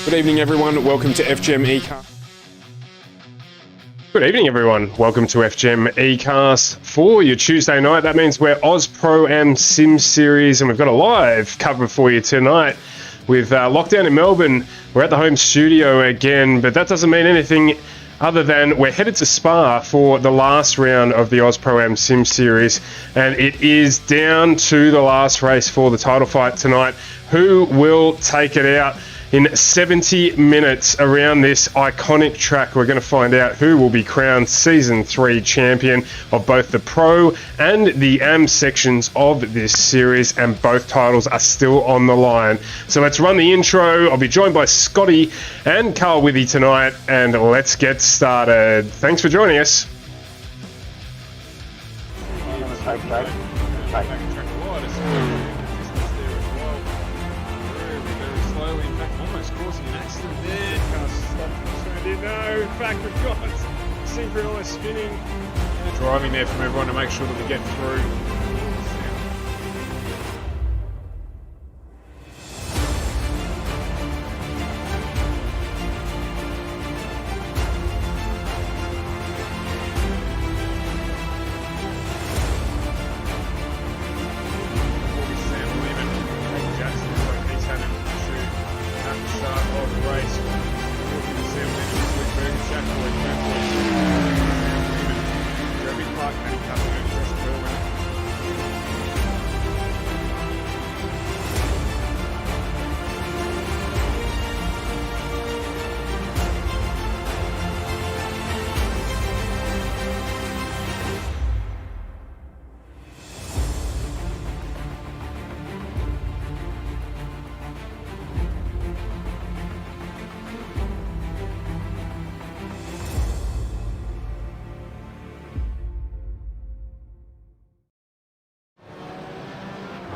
Good evening, everyone. Welcome to FGM eCast. Good evening, everyone. Welcome to FGM eCast for your Tuesday night. That means we're Oz Pro Am Sim Series, and we've got a live cover for you tonight with lockdown in Melbourne. We're at the home studio again, but that doesn't mean anything other than we're headed to Spa for the last round of the Oz Pro Am Sim Series, and it is down to the last race for the title fight tonight. Who will take it out? In 70 minutes around this iconic track, we're going to find out who will be crowned Season 3 champion of both the Pro and the Am sections of this series, and both titles are still on the line. So let's run the intro. I'll be joined by Scotty and Carl Withy tonight, and let's get started. Thanks for joining us. No, in fact, we've got synchronized spinning. They're driving there from everyone to make sure that we get through.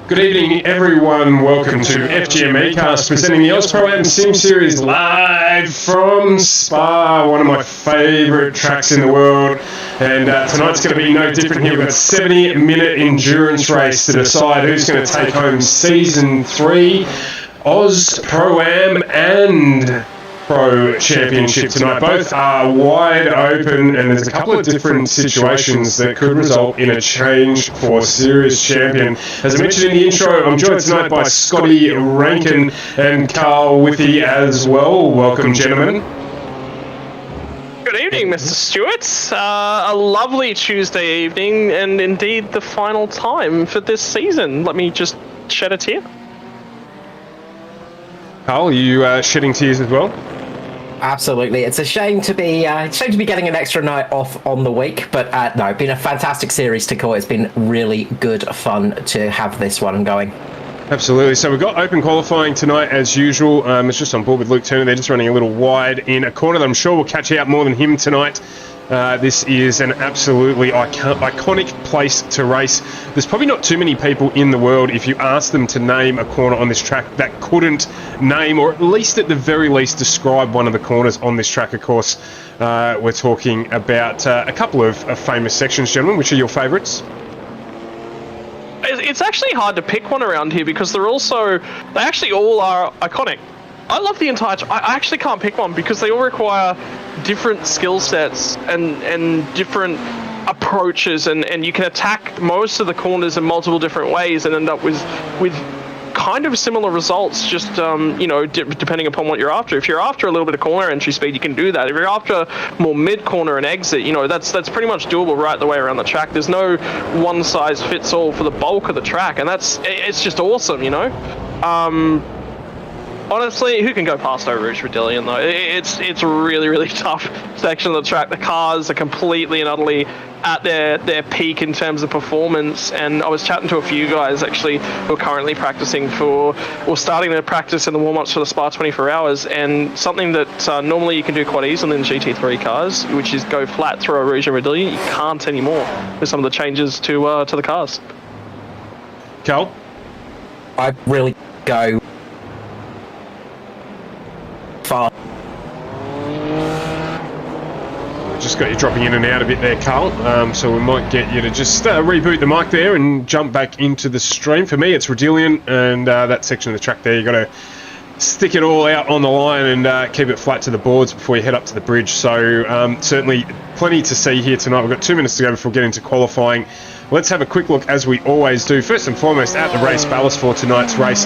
Good evening, everyone. Welcome to FGM eCast, presenting the Oz Pro Am Sim Series live from Spa, one of my favourite tracks in the world. And tonight's going to be no different here. We've got a 70-minute endurance race to decide who's going to take home Season 3 Oz Pro Am and Pro Championship tonight. Both are wide open, and there's a couple of different situations that could result in a change for series champion. As I mentioned in the intro, I'm joined tonight by Scotty Rankin and Carl Withy as well. Welcome, gentlemen. Good evening, Mr. Stewart. A lovely Tuesday evening, and indeed the final time for this season. Let me just shed a tear. Carl, are you shedding tears as well? Absolutely. It's a shame to be getting an extra night off on the week, but no, it's been a fantastic series to call. It's been really good fun to have this one going. Absolutely. So we've got open qualifying tonight as usual. It's just on board with Luke Turner. They're just running a little wide in a corner that I'm sure will catch out more than him tonight. This is an absolutely iconic place to race. There's probably not too many people in the world, if you ask them to name a corner on this track, that couldn't name, or at least at the very least describe one of the corners on this track. Of course, we're talking about a couple of famous sections, gentlemen. Which are your favourites? It's actually hard to pick one around here because they actually all are iconic. I love the entire... I actually can't pick one because they all require different skill sets and different approaches, and you can attack most of the corners in multiple different ways and end up with kind of similar results, just depending upon what you're after. If you're after a little bit of corner entry speed, you can do that. If you're after more mid corner and exit, that's pretty much doable right the way around the track. There's no one size fits all for the bulk of the track, and it's just awesome. Honestly, who can go past Eau Rouge Rodillion, though? It's a really, really tough section of the track. The cars are completely and utterly at their peak in terms of performance, and I was chatting to a few guys, actually, who are currently practicing starting to practice in the warm-ups for the Spa 24 hours, and something that normally you can do quite easily in GT3 cars, which is go flat through Eau Rouge and Rodillion, you can't anymore with some of the changes to the cars. Cal? I really go far. Just got you dropping in and out a bit there, Carl. So we might get you to just reboot the mic there and jump back into the stream. For me, it's Rodillion, and that section of the track there, you got to stick it all out on the line and keep it flat to the boards before you head up to the bridge. So certainly plenty to see here tonight. We've got 2 minutes to go before getting to qualifying. Let's have a quick look, as we always do. First and foremost, at the race ballast for tonight's race.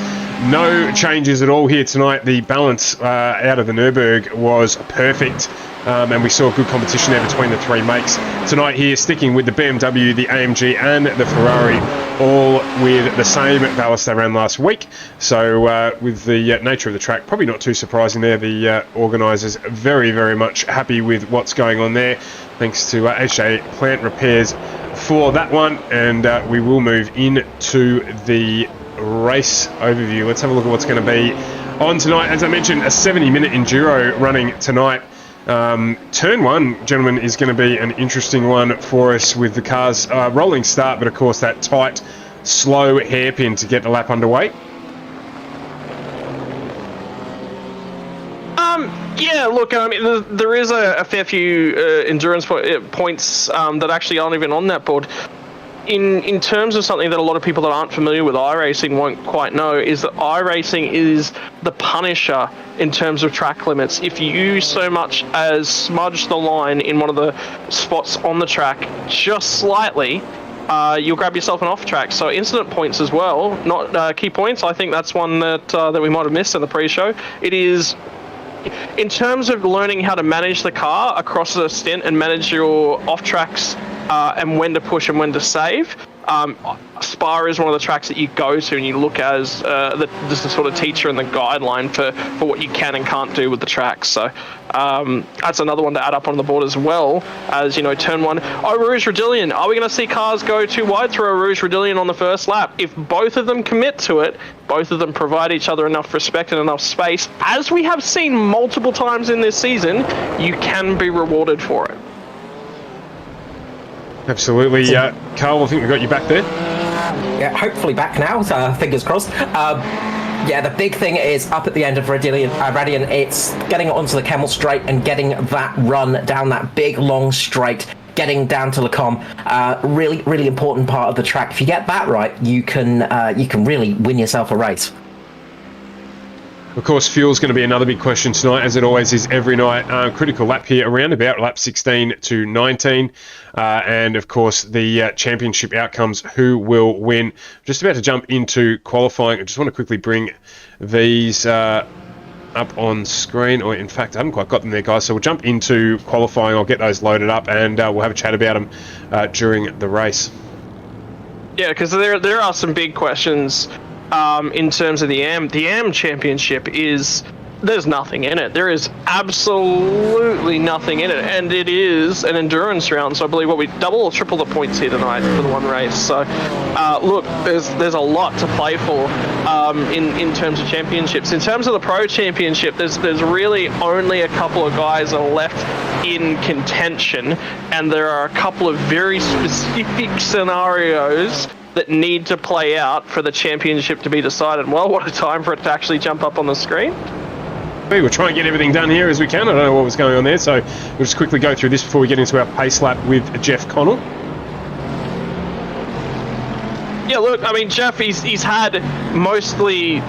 No changes at all here tonight. The balance out of the Nürburgring was perfect. And we saw good competition there between the three makes. Tonight here, sticking with the BMW, the AMG and the Ferrari, all with the same ballast they ran last week. So with the nature of the track, probably not too surprising there. The organisers very, very much happy with what's going on there. Thanks to HJ Plant Repairs for that one. And we will move into the race overview. Let's have a look at what's going to be on tonight. As I mentioned, a 70-minute enduro running tonight. Turn one, gentlemen, is going to be an interesting one for us with the cars rolling start, but of course that tight, slow hairpin to get the lap underway. Yeah, look, I mean, there is a fair few endurance points that actually aren't even on that board. In terms of something that a lot of people that aren't familiar with iRacing won't quite know, is that iRacing is the punisher in terms of track limits. If you so much as smudge the line in one of the spots on the track just slightly, you'll grab yourself an off track. So incident points as well, not key points. I think that's one that we might have missed in the pre-show. It is, in terms of learning how to manage the car across a stint and manage your off tracks and when to push and when to save. Spa is one of the tracks that you go to and you look at as the sort of teacher and the guideline for what you can and can't do with the tracks. So that's another one to add up on the board as well as, you know, turn one. Eau Rouge Rodillion. Are we going to see cars go too wide through Eau Rouge Rodillion on the first lap? If both of them commit to it, both of them provide each other enough respect and enough space, as we have seen multiple times in this season, you can be rewarded for it. Absolutely. Carl, I think we've got you back there. Yeah, hopefully back now, so fingers crossed. Yeah, the big thing is up at the end of Radian, it's getting onto the Camel Straight and getting that run down that big, long straight, getting down to Le Combe. Really, really important part of the track. If you get that right, you can really win yourself a race. Of course, fuel's going to be another big question tonight, as it always is every night. Critical lap here around about lap 16 to 19. And, of course, the championship outcomes, who will win. Just about to jump into qualifying. I just want to quickly bring these up on screen. Or, in fact, I haven't quite got them there, guys. So we'll jump into qualifying. I'll get those loaded up and we'll have a chat about them during the race. Yeah, because there are some big questions. In terms of the AM Championship, there's nothing in it. There is absolutely nothing in it, and it is an endurance round. So I believe we double or triple the points here tonight for the one race. So look, there's a lot to play for in terms of championships. In terms of the Pro Championship, there's really only a couple of guys that are left in contention, and there are a couple of very specific scenarios that need to play out for the championship to be decided. Well, what a time for it to actually jump up on the screen. We'll try and get everything done here as we can. I don't know what was going on there, so we'll just quickly go through this before we get into our pace lap with Jeff Connell. Yeah, look, I mean, Jeff, he's had mostly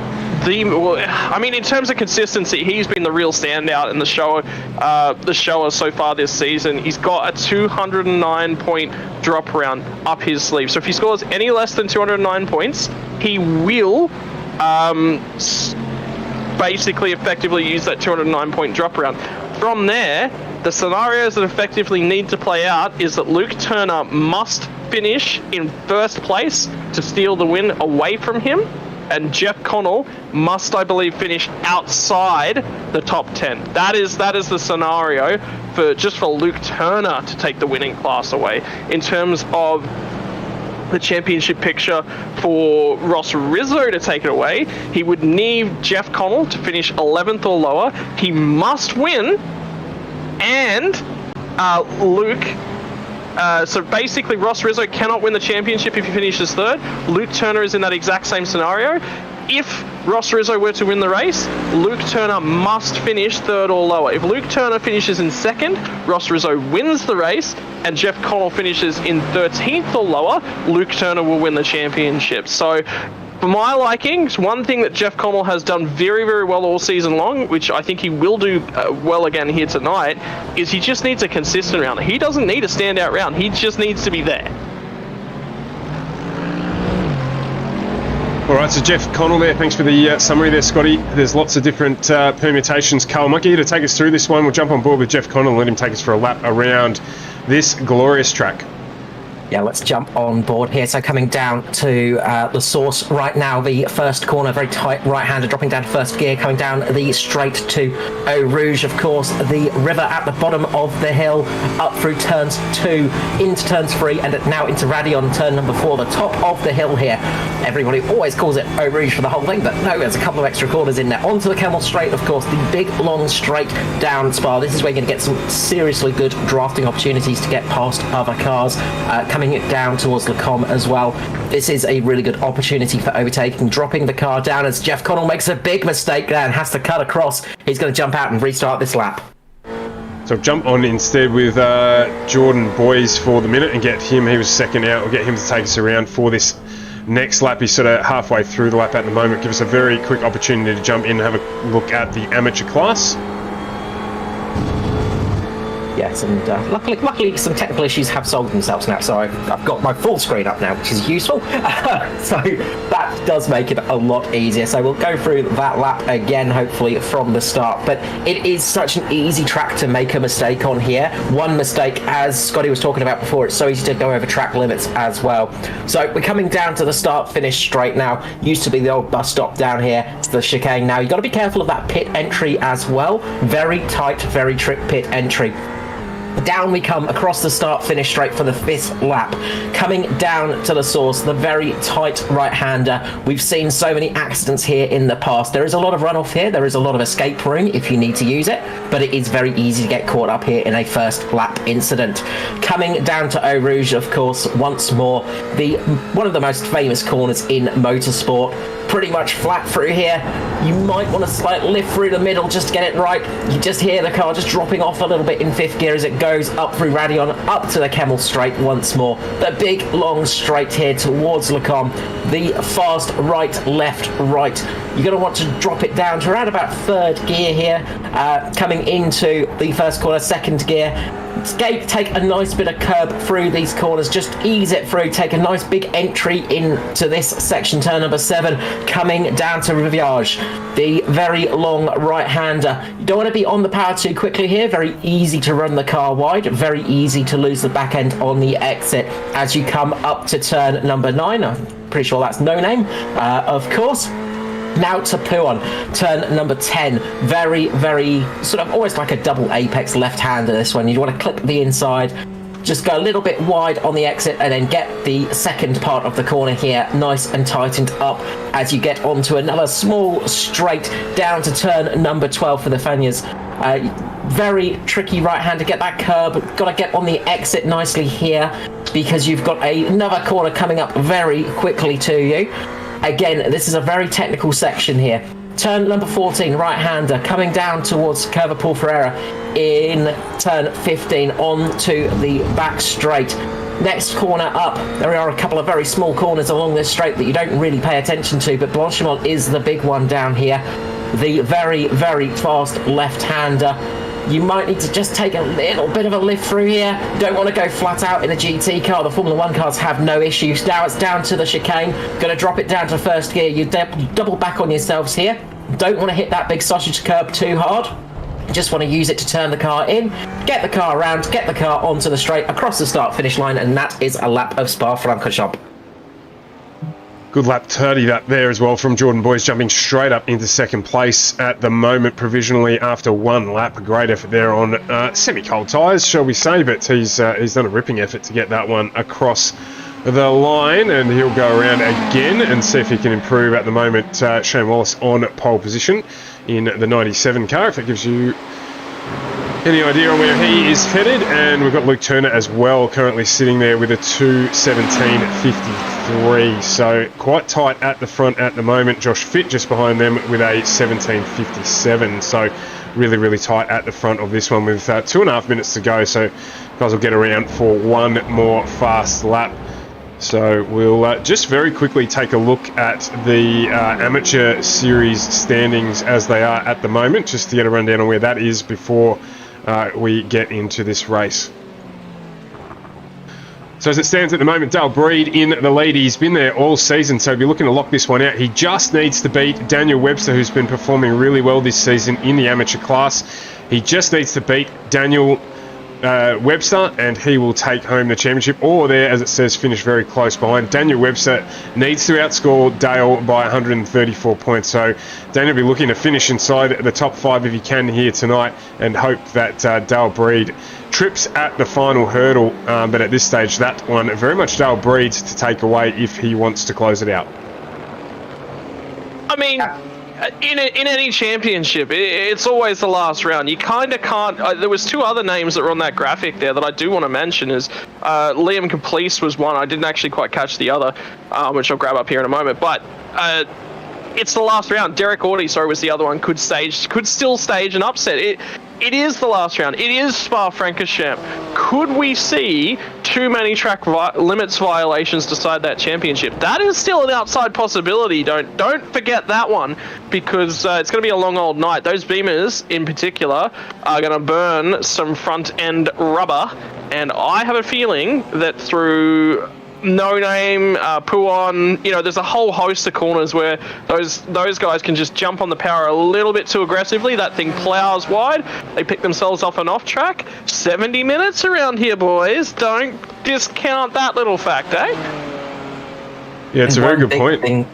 in terms of consistency, he's been the real standout in the show so far this season. He's got a 209-point drop round up his sleeve. So if he scores any less than 209 points, he will basically effectively use that 209-point drop round. From there, the scenarios that effectively need to play out is that Luke Turner must finish in first place to steal the win away from him, and Jeff Connell must, I believe, finish outside the top 10. That is the scenario for Luke Turner to take the winning class away. In terms of the championship picture for Ross Rizzo to take it away, he would need Jeff Connell to finish 11th or lower. He must win, and Luke... so basically, Ross Rizzo cannot win the championship if he finishes third. Luke Turner is in that exact same scenario. If Ross Rizzo were to win the race, Luke Turner must finish third or lower. If Luke Turner finishes in second, Ross Rizzo wins the race, and Jeff Connell finishes in 13th or lower, Luke Turner will win the championship. So for my liking, one thing that Jeff Connell has done very, very well all season long, which I think he will do well again here tonight, is he just needs a consistent round. He doesn't need a standout round. He just needs to be there. All right, so Jeff Connell there. Thanks for the summary there, Scotty. There's lots of different permutations. Carl, might get you to take us through this one. We'll jump on board with Jeff Connell and let him take us for a lap around this glorious track. Yeah, let's jump on board here. So coming down to the source right now, the first corner, very tight right-hander, dropping down to first gear, coming down the straight to Eau Rouge, of course, the river at the bottom of the hill, up through turns 2, into turns 3, and now into Radion, turn number 4, the top of the hill here. Everybody always calls it Eau Rouge for the whole thing, but no, there's a couple of extra corners in there. Onto the Camel Straight, of course, the big, long, straight down Spa. This is where you're going to get some seriously good drafting opportunities to get past other cars. Coming it down towards Lacombe as well. This is a really good opportunity for overtaking, dropping the car down as Jeff Connell makes a big mistake there and has to cut across. He's going to jump out and restart this lap. So jump on instead with Jordan Boys for the minute and get him, he was second out, we'll get him to take us around for this next lap. He's sort of halfway through the lap at the moment. Give us a very quick opportunity to jump in and have a look at the amateur class. Yes, and luckily some technical issues have solved themselves now, so I've got my full screen up now, which is useful. So that does make it a lot easier. So we'll go through that lap again, hopefully from the start. But it is such an easy track to make a mistake on here. One mistake, as Scotty was talking about before, it's so easy to go over track limits as well. So we're coming down to the start-finish straight now. Used to be the old bus stop down here. It's the chicane now. You've got to be careful of that pit entry as well. Very tight, very trick pit entry. Down we come across the start-finish straight for the 5th lap. Coming down to the source, the very tight right-hander. We've seen so many accidents here in the past. There is a lot of runoff here. There is a lot of escape room if you need to use it, but it is very easy to get caught up here in a first lap incident. Coming down to Eau Rouge, of course, once more, one of the most famous corners in motorsport. Pretty much flat through here. You might want to slightly lift through the middle just to get it right. You just hear the car just dropping off a little bit in 5th gear as it goes up through Radion, up to the Camel Straight once more. The big long straight here towards Lacombe. The fast right, left, right. You're going to want to drop it down to around about 3rd gear here. Coming into the first corner, 2nd gear. Take a nice bit of curb through these corners, just ease it through, take a nice big entry into this section, turn number 7, coming down to Riviage, the very long right-hander. You don't want to be on the power too quickly here, very easy to run the car wide, very easy to lose the back end on the exit as you come up to turn number 9. I'm pretty sure that's no name, of course. Now to Puon, turn number 10. Very, very sort of almost like a double apex left-hander, this one. You want to clip the inside, just go a little bit wide on the exit and then get the second part of the corner here nice and tightened up as you get onto another small straight down to turn number 12 for the Fanyas. Very tricky right-hander, get that curb, got to get on the exit nicely here because you've got another corner coming up very quickly to you. Again, this is a very technical section here. Turn number 14, right-hander, coming down towards Curva Paul Ferreira in turn 15 onto the back straight. Next corner up, there are a couple of very small corners along this straight that you don't really pay attention to, but Blanchimont is the big one down here. The very, very fast left-hander. You might need to just take a little bit of a lift through here. Don't want to go flat out in a GT car. The Formula 1 cars have no issues. Now it's down to the chicane. Going to drop it down to first gear. You double back on yourselves here. Don't want to hit that big sausage curb too hard. Just want to use it to turn the car in, get the car around, get the car onto the straight, across the start-finish line, and that is a lap of Spa-Francorchamps. Good lap 30 that there as well from Jordan Boys, jumping straight up into 2nd place at the moment, provisionally after 1 lap. A great effort there on semi-cold tyres, shall we say, but he's done a ripping effort to get that one across the line, and he'll go around again and see if he can improve. At the moment, Shane Wallace on pole position in the 97 car, if it gives you any idea on where he is headed. And we've got Luke Turner as well, currently sitting there with a 2:17.53, so quite tight at the front at the moment. Josh Fitt just behind them with a 17:57, so really, really tight at the front of this one with 2.5 minutes to go, so guys will get around for one more fast lap. So we'll just very quickly take a look at the amateur series standings as they are at the moment, just to get a rundown on where that is before we get into this race. So as it stands at the moment, Dale Breed in the lead. He's been there all season, so be looking to lock this one out. He just needs to beat Daniel Webster, who's been performing really well this season in the amateur class. He just needs to beat Daniel Webster, and he will take home the championship, or there, as it says, finish very close behind. Daniel Webster needs to outscore Dale by 134 points, so Daniel will be looking to finish inside the top 5 if he can here tonight, and hope that Dale Breed trips at the final hurdle, but at this stage that one very much Dale Breed's to take away if he wants to close it out. I mean, in any championship, it's always the last round. You kind of can't. There was 2 other names that were on that graphic there that I do want to mention. Is Liam Caplice was one. I didn't actually quite catch the other, which I'll grab up here in a moment. But it's the last round. Derek Audie, sorry, was the other one. Could still stage an upset. It is the last round. It is Spa-Francorchamps. Could we see too many track limits violations decide that championship? That is still an outside possibility. Don't forget that one, because it's going to be a long old night. Those Beamers, in particular, are going to burn some front-end rubber, and I have a feeling that through No Name, Puon, there's a whole host of corners where those guys can just jump on the power a little bit too aggressively. That thing plows wide. They pick themselves off and off track. 70 minutes around here, boys. Don't discount that little fact, eh? Yeah, it's a very good point. Thing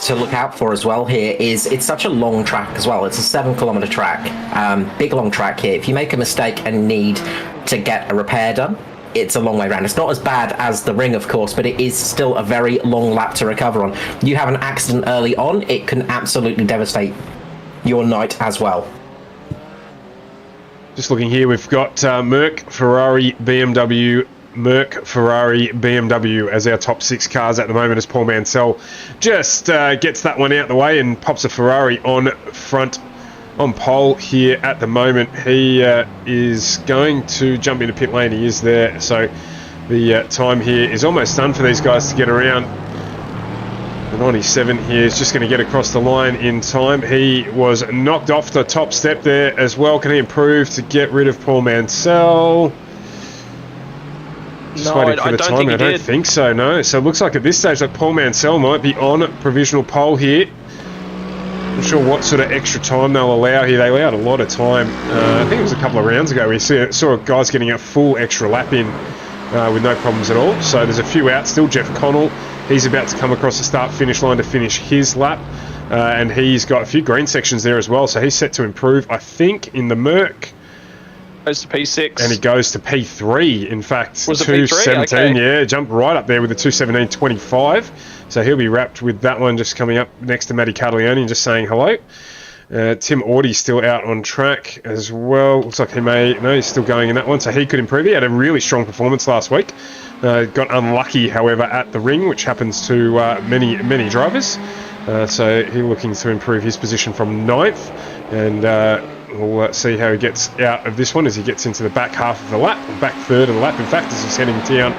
to look out for as well here is it's such a long track as well. It's a 7-kilometer track, big long track here. If you make a mistake and need to get a repair done, it's a long way around. It's not as bad as the ring, of course, but it is still a very long lap to recover on. You have an accident early on, it can absolutely devastate your night as well. Just looking here, we've got Merc, Ferrari, BMW, Merc, Ferrari, BMW as our top 6 cars at the moment, as Paul Mansell just gets that one out the way and pops a Ferrari on front on pole here at the moment. He is going to jump into pit lane. He is there, so the time here is almost done for these guys to get around. The 97 here is just going to get across the line in time. He was knocked off the top step there as well. Can he improve to get rid of Paul Mansell? Just waiting for the time. I don't think so, no. So it looks like at this stage that Paul Mansell might be on provisional pole here. Not sure what sort of extra time they'll allow here. They allowed a lot of time. I think it was a couple of rounds ago. We saw guys getting a full extra lap in with no problems at all. So there's a few out still. Jeff Connell, he's about to come across the start-finish line to finish his lap. And he's got a few green sections there as well. So he's set to improve, I think, in the Merc. Goes to P6. And he goes to P3, in fact. Was it 217, P3? Okay. Yeah, jumped right up there with the 217.25. So he'll be wrapped with that one, just coming up next to Matty Carlione and just saying hello. Tim Audie's still out on track as well. Looks like he's still going in that one, so he could improve. He had a really strong performance last week. Got unlucky, however, at the ring, which happens to many drivers. So he's looking to improve his position from 9th. And we'll see how he gets out of this one as he gets into the back half of the lap, back third of the lap, in fact, as he's heading down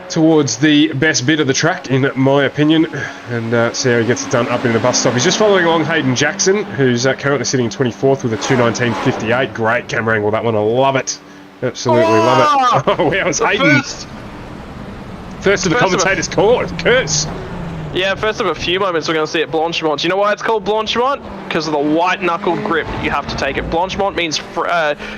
towards the best bit of the track, in my opinion, and see how he gets it done up in the bus stop. He's just following along Hayden Jackson, who's currently sitting 24th with a 219.58. Great camera angle, that one. I love it. Absolutely love it. Oh, wow, it's Hayden. First of the commentators' call. Curse. Yeah, first of a few moments we're going to see it Blanchimont. Do you know why it's called Blanchimont? Because of the white-knuckled grip you have to take it. Blanchimont means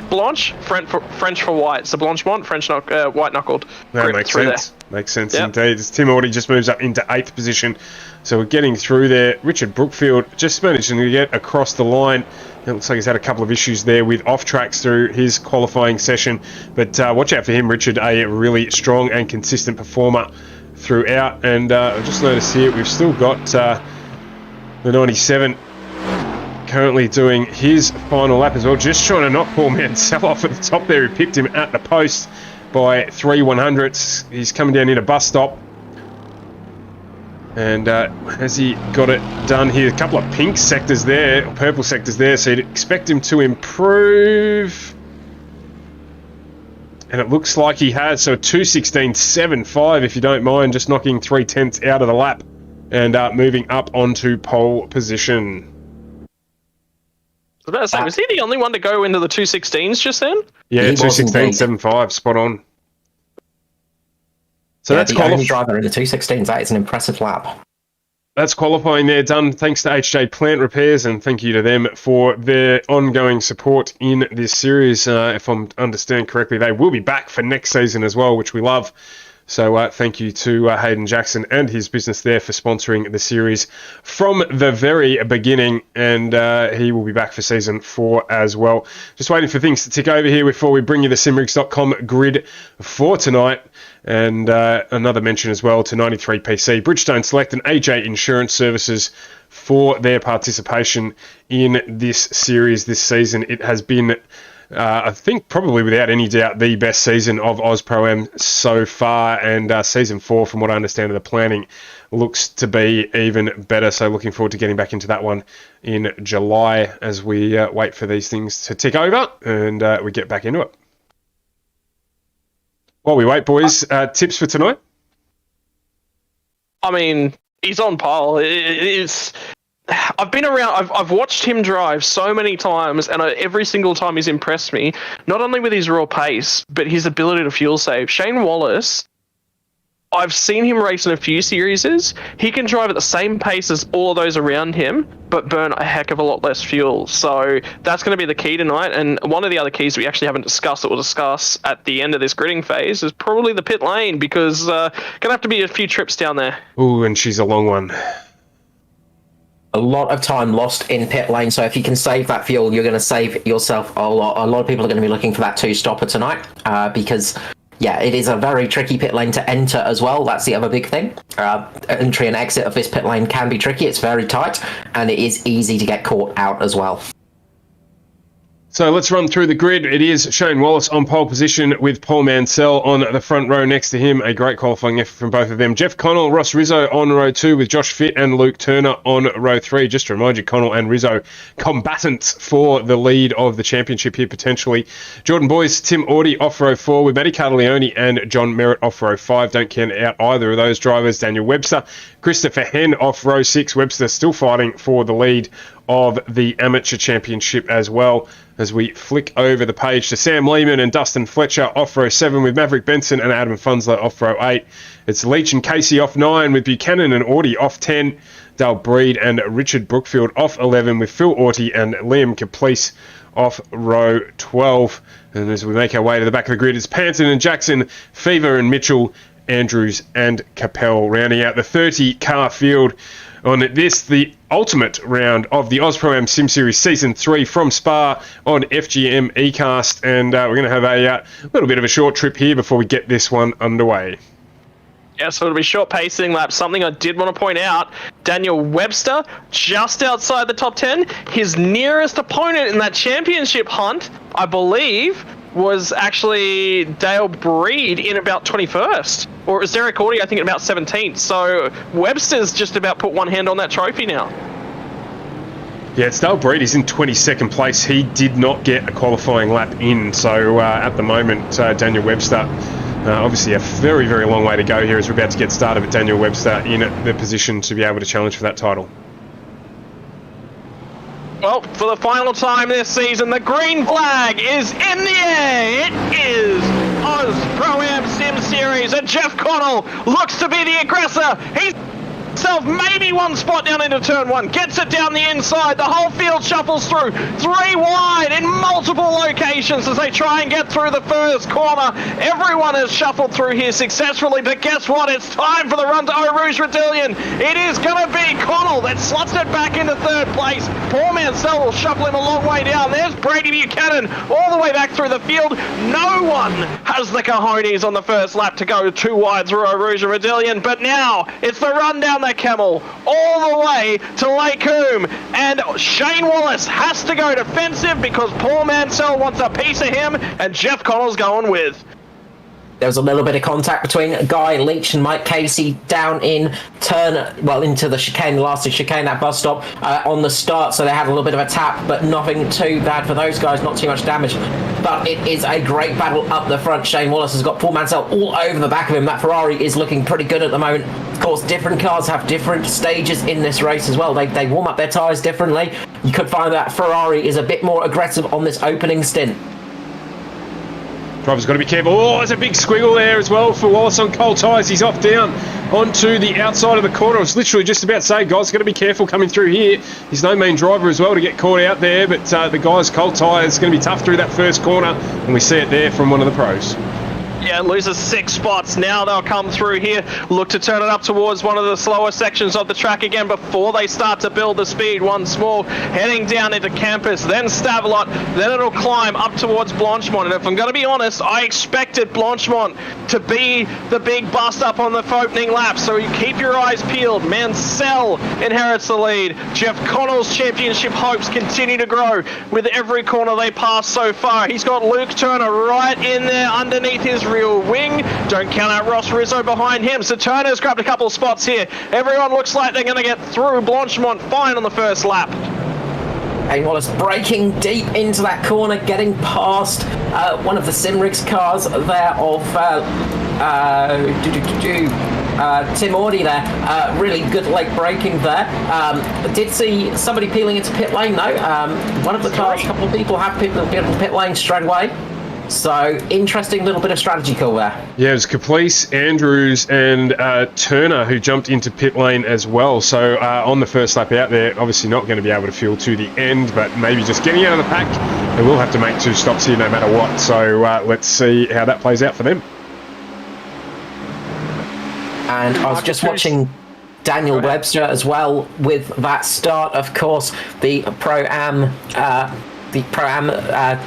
blanche, French for white. So Blanchimont, white-knuckled grip. That makes sense. Makes sense indeed. As Tim Audie just moves up into 8th position. So we're getting through there. Richard Brookfield just managing to get across the line. It looks like he's had a couple of issues there with off-tracks through his qualifying session. But watch out for him, Richard, a really strong and consistent performer throughout. And I just noticed here we've still got the 97 currently doing his final lap as well, just trying to knock Paul Mansell off at the top there, who pipped him at the post by 3/100ths. He's coming down in a bus stop, and has he got it done here? A couple of pink sectors there, or purple sectors there, so you'd expect him to improve. And it looks like he has, so 2:16.75 if you don't mind, just knocking 3/10 out of the lap and moving up onto pole position. I was about to say, was he the only one to go into the 2:16s just then? Yeah, 2:16.75, spot on. So yeah, that's the only driver in the 2:16s. That is an impressive lap. That's qualifying there done. Thanks to HJ Plant Repairs, and thank you to them for their ongoing support in this series. If I'm understanding correctly, they will be back for next season as well, which we love. So thank you to Hayden Jackson and his business there for sponsoring the series from the very beginning, and he will be back for season 4 as well. Just waiting for things to tick over here before we bring you the Simracing.com grid for tonight. And another mention as well to 93PC, Bridgestone Select and AJ Insurance Services for their participation in this series this season. It has been, I think, probably without any doubt, the best season of Oz Pro-Am so far. And season 4, from what I understand of the planning, looks to be even better. So looking forward to getting back into that one in July as we wait for these things to tick over and we get back into it. While we wait, boys, tips for tonight? I mean, he's on pole. I've been around, I've watched him drive so many times, and every single time he's impressed me, not only with his raw pace, but his ability to fuel save. Shane Wallace, I've seen him race in a few series. He can drive at the same pace as all of those around him, but burn a heck of a lot less fuel. So that's going to be the key tonight. And one of the other keys we actually haven't discussed that we'll discuss at the end of this gridding phase is probably the pit lane, because going to have to be a few trips down there. Ooh, and she's a long one. A lot of time lost in pit lane, so if you can save that fuel, you're going to save yourself a lot. A lot of people are going to be looking for that 2-stopper tonight, because yeah, it is a very tricky pit lane to enter as well. That's the other big thing. Entry and exit of this pit lane can be tricky. It's very tight, and it is easy to get caught out as well. So let's run through the grid. It is Shane Wallace on pole position with Paul Mansell on the front row next to him. A great qualifying effort from both of them. Jeff Connell, Ross Rizzo on row 2 with Josh Fitt and Luke Turner on row 3. Just to remind you, Connell and Rizzo combatants for the lead of the championship here potentially. Jordan Boyce, Tim Audie off row 4 with Matty Cartaleone and John Merritt off row 5. Don't count out either of those drivers. Daniel Webster, Christopher Henn off row 6. Webster still fighting for the lead of the amateur championship as well. As we flick over the page to Sam Lehman and Dustin Fletcher off row 7 with Maverick Benson and Adam Funsler off row 8. It's Leach and Casey off 9 with Buchanan and Audie off 10. Dale Breed and Richard Brookfield off 11 with Phil Audie and Liam Caplice off row 12. And as we make our way to the back of the grid, it's Panton and Jackson, Fever and Mitchell, Andrews and Capel rounding out the 30-car field on this, the ultimate round of the Oz Pro-Am Sim Series Season 3 from Spa on FGM eCast. And we're going to have a little bit of a short trip here before we get this one underway. Yeah, so it'll be short pacing lap. Something I did want to point out, Daniel Webster, just outside the top 10. His nearest opponent in that championship hunt, I believe, was actually Dale Breed in about 21st. Or it was Derek Audie, I think, in about 17th. So Webster's just about put one hand on that trophy now. Yeah, it's Dale Breed. He's in 22nd place. He did not get a qualifying lap in. So at the moment, Daniel Webster, obviously a very, very long way to go here as we're about to get started with Daniel Webster in the position to be able to challenge for that title. Well, for the final time this season, the green flag is in the air. It is Oz Pro-Am Sim Series, and Jeff Connell looks to be the aggressor. He's himself maybe one spot down into turn 1, gets it down the inside. The whole field shuffles through, 3 wide in multiple locations as they try and get through the first corner. Everyone has shuffled through here successfully, but guess what? It's time for the run to Eau Rouge Redillion. It is going to be Connell that slots it back into 3rd place. Paul Mansell will shuffle him a long way down. There's Brady Buchanan all the way back through the field. No one has the cojones on the first lap to go 2 wide through Eau Rouge Redillion, but now it's the run down the Camel all the way to Lake Coombe, and Shane Wallace has to go defensive because Paul Mansell wants a piece of him, and Jeff Connell's going with. There was a little bit of contact between Guy Leach and Mike Casey down in into the chicane, the last chicane, that bus stop on the start. So they had a little bit of a tap, but nothing too bad for those guys, not too much damage. But it is a great battle up the front. Shane Wallace has got Paul Mansell all over the back of him. That Ferrari is looking pretty good at the moment. Of course, different cars have different stages in this race as well. They warm up their tyres differently. You could find that Ferrari is a bit more aggressive on this opening stint. Driver's got to be careful. Oh, there's a big squiggle there as well for Wallace on cold tyres. He's off down onto the outside of the corner. I was literally just about to say, guys, got to be careful coming through here. He's no mean driver as well to get caught out there, but the guy's cold tyres is going to be tough through that first corner, and we see it there from one of the pros. Yeah, loses 6 spots. Now they'll come through here, look to turn it up towards one of the slower sections of the track again before they start to build the speed once more. Heading down into Campus, then Stavelot, then it'll climb up towards Blanchemont. And if I'm going to be honest, I expected Blanchemont to be the big bust up on the opening lap. So you keep your eyes peeled. Mansell inherits the lead. Jeff Connell's championship hopes continue to grow with every corner they pass so far. He's got Luke Turner right in there underneath his real wing. Don't count out Ross Rizzo behind him. So Turner's grabbed a couple of spots here. Everyone looks like they're going to get through. Blanchemont fine on the first lap. Shane Wallace breaking deep into that corner, getting past one of the Simracing cars there of Tim Audi there. Really good late braking there. Did see somebody peeling into pit lane though. One of the cars, a couple of people have peeled into pit lane straight away. So, interesting little bit of strategy call there. Yeah, it was Caplice, Andrews, and Turner who jumped into pit lane as well. So, on the first lap out there, obviously not going to be able to fuel to the end, but maybe just getting out of the pack. They will have to make 2 stops here no matter what. So, let's see how that plays out for them. And I was just watching Daniel Webster as well with that start. Of course, the Pro-Am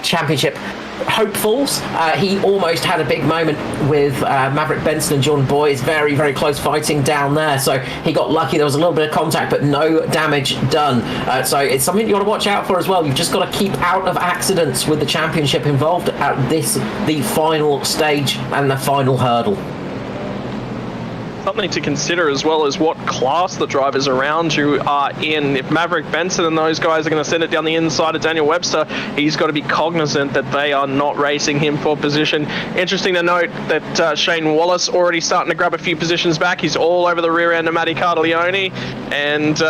Championship hopefuls. He almost had a big moment with Maverick Benson and John Boyes, very, very close fighting down there. So he got lucky. There was a little bit of contact, but no damage done. So it's something you got to watch out for as well. You've just got to keep out of accidents with the championship involved at the final stage and the final hurdle. Something to consider as well as what class the drivers around you are in. If Maverick Benson and those guys are going to send it down the inside of Daniel Webster, he's got to be cognizant that they are not racing him for position. Interesting to note that Shane Wallace already starting to grab a few positions back. He's all over the rear end of Matty Cartaglione, and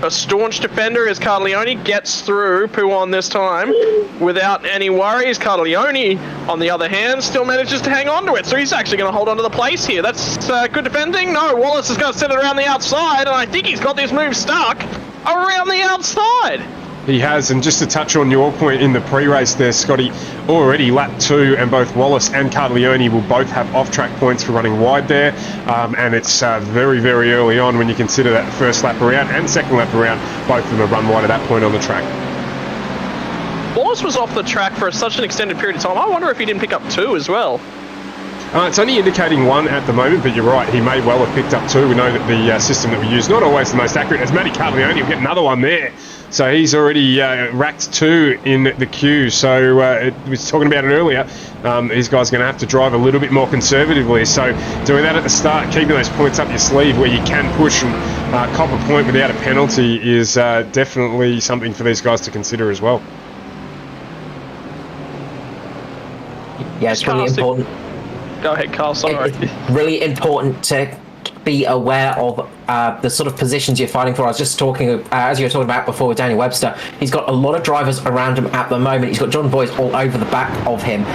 a staunch defender as Cartaglione gets through Pouon this time without any worries. Cartaglione, on the other hand, still manages to hang on to it, so he's actually going to hold on to the place here. That's good defending. No, Wallace is going to set it around the outside, and I think he's got this move stuck around the outside. He has, and just to touch on your point in the pre-race there, Scotty, already lap 2, and both Wallace and Cartaglione will both have off-track points for running wide there, and it's very, very early on when you consider that first lap around and second lap around, both of them have run wide at that point on the track. Wallace was off the track for such an extended period of time. I wonder if he didn't pick up 2 as well. It's only indicating 1 at the moment, but you're right, he may well have picked up 2. We know that the system that we use not always the most accurate. As Matty Cartaglione will get another one there. So he's already racked 2 in the queue. So we were talking about it earlier. These guys are going to have to drive a little bit more conservatively. So doing that at the start, keeping those points up your sleeve where you can push and cop a point without a penalty is definitely something for these guys to consider as well. Yeah, it's really important. Go ahead, Carl. Sorry. It's really important to be aware of the sort of positions you're fighting for. I was just talking, as you were talking about before with Daniel Webster, he's got a lot of drivers around him at the moment. He's got John Boyes all over the back of him.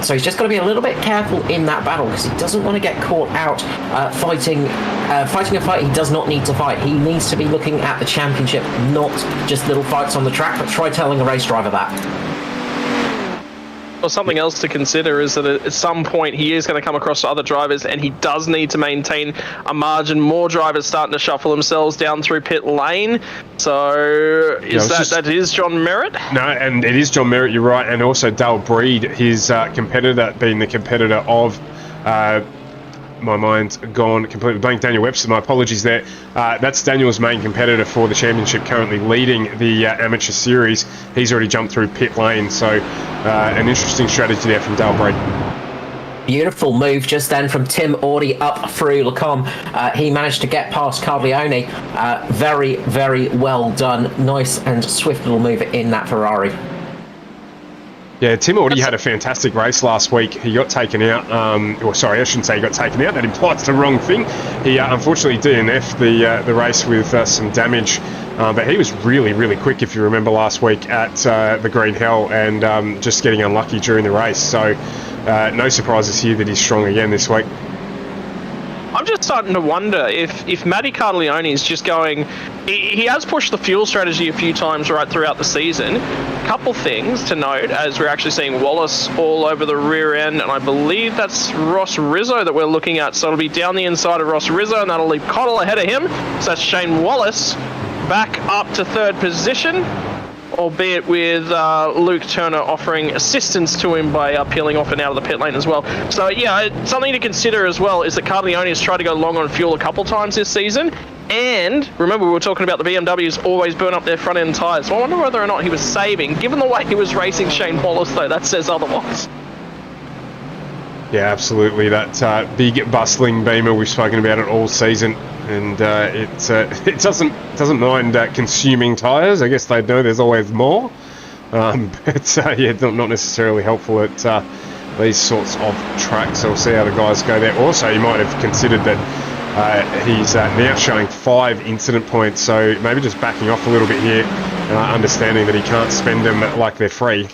So he's just got to be a little bit careful in that battle because he doesn't want to get caught out fighting a fight he does not need to fight. He needs to be looking at the championship, not just little fights on the track, but try telling a race driver that. Well, something else to consider is that at some point he is going to come across to other drivers and he does need to maintain a margin. More drivers starting to shuffle themselves down through pit lane. So that is John Merritt? No, and it is John Merritt, you're right. And also Dale Breed, his competitor, being the competitor of... my mind's gone completely blank. Daniel Webster, my apologies there. That's Daniel's main competitor for the championship, currently leading the amateur series. He's already jumped through pit lane, so an interesting strategy there from Dale Breed. Beautiful move just then from Tim Audi up through Lacombe. He managed to get past Carlione. Very, very well done. Nice and swift little move in that Ferrari. Yeah, Tim Audi had a fantastic race last week. He got taken out. Or sorry, I shouldn't say he got taken out. That implies the wrong thing. He unfortunately DNF'd the race with some damage. But he was really, really quick, if you remember last week at the Green Hell, and just getting unlucky during the race. So no surprises here that he's strong again this week. I'm just starting to wonder if Matty Carlione is just going... He has pushed the fuel strategy a few times right throughout the season. Couple things to note, as we're actually seeing Wallace all over the rear end, and I believe that's Ross Rizzo that we're looking at. So it'll be down the inside of Ross Rizzo, and that'll leave Cottle ahead of him. So that's Shane Wallace back up to third position, albeit with Luke Turner offering assistance to him by peeling off and out of the pit lane as well. So yeah, something to consider as well is that Carlione has tried to go long on fuel a couple times this season, and remember we were talking about the BMWs always burn up their front end tyres, so I wonder whether or not he was saving. Given the way he was racing Shane Wallace though, that says otherwise. Yeah, absolutely. That big bustling Beamer, we've spoken about it all season, and it doesn't mind consuming tyres. I guess they know there's always more, but yeah, not necessarily helpful at these sorts of tracks. So we'll see how the guys go there. Also, you might have considered that he's now showing 5 incident points, so maybe just backing off a little bit here, understanding that he can't spend them like they're free.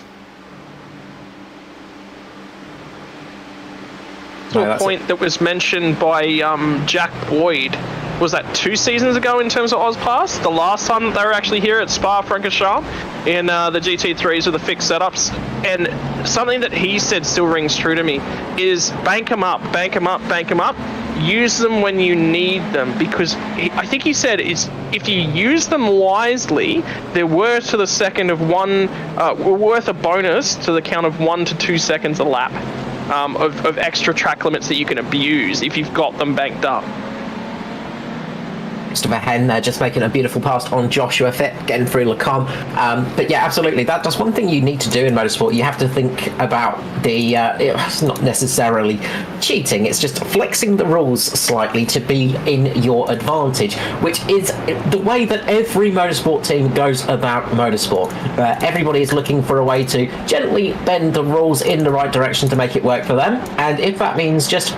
To a point that was mentioned by Jack Boyd, was that 2 seasons ago in terms of Ozpass? The last time that they were actually here at Spa-Francorchamps in the GT3s with the fixed setups. And something that he said still rings true to me is bank them up, bank them up, bank them up. Use them when you need them, because I think he said is if you use them wisely, they're worth to the second of worth a bonus to the count of 1 to 2 seconds a lap. Of extra track limits that you can abuse if you've got them banked up. Christopher Henn there just making a beautiful pass on Joshua Fit, getting through Lacombe. But yeah, absolutely, that's one thing you need to do in motorsport. You have to think about it's not necessarily cheating, it's just flexing the rules slightly to be in your advantage, which is the way that every motorsport team goes about motorsport. Everybody is looking for a way to gently bend the rules in the right direction to make it work for them, and if that means just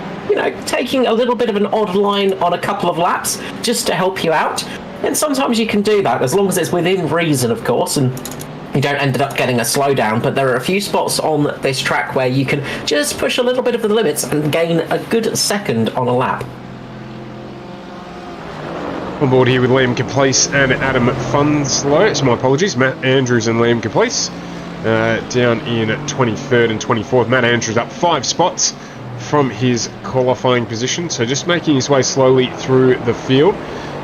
taking a little bit of an odd line on a couple of laps just to help you out, and sometimes you can do that as long as it's within reason, of course, and you don't end up getting a slowdown. But there are a few spots on this track where you can just push a little bit of the limits and gain a good second on a lap. On board here with Liam Caplice and Adam Funslow. So my apologies, Matt Andrews and Liam Caplice down in 23rd and 24th. Matt Andrews up 5 spots from his qualifying position, so just making his way slowly through the field.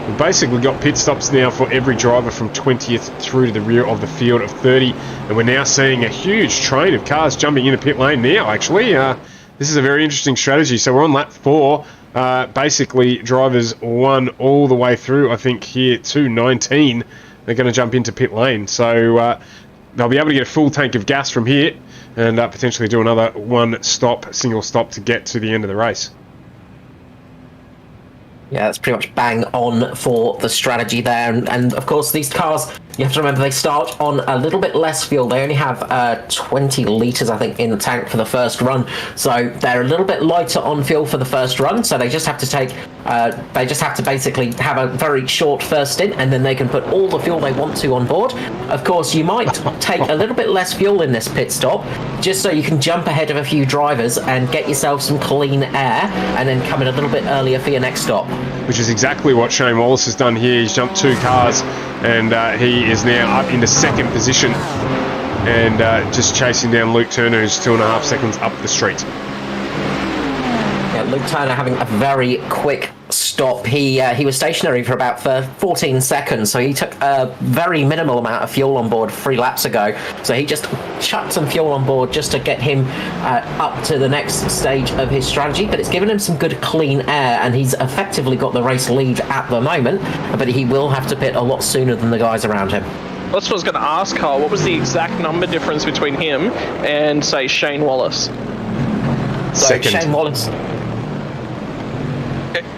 We've basically got pit stops now for every driver from 20th through to the rear of the field of 30, and we're now seeing a huge train of cars jumping into pit lane now, actually. This is a very interesting strategy. So we're on lap 4. Basically, drivers 1 all the way through, I think, here to 19. They're going to jump into pit lane. So they'll be able to get a full tank of gas from here and potentially do another single stop to get to the end of the race. Yeah, that's pretty much bang on for the strategy there. And of course, these cars, you have to remember, they start on a little bit less fuel. They only have 20 litres, I think, in the tank for the first run. So they're a little bit lighter on fuel for the first run. So they just have to basically have a very short first stint, and then they can put all the fuel they want to on board. Of course, you might take a little bit less fuel in this pit stop, just so you can jump ahead of a few drivers and get yourself some clean air, and then come in a little bit earlier for your next stop. Which is exactly what Shane Wallace has done here. He's jumped 2 cars, and he is now up into 2nd position, and just chasing down Luke Turner, who's 2.5 seconds up the street. Yeah, Luke Turner having a very quick stop. He was stationary for about 14 seconds, so he took a very minimal amount of fuel on board 3 laps ago. So he just chucked some fuel on board just to get him up to the next stage of his strategy, but it's given him some good clean air, and he's effectively got the race lead at the moment, but he will have to pit a lot sooner than the guys around him. That's what I was going to ask, Carl. What was the exact number difference between him and, say, Shane Wallace? So second. Shane Wallace.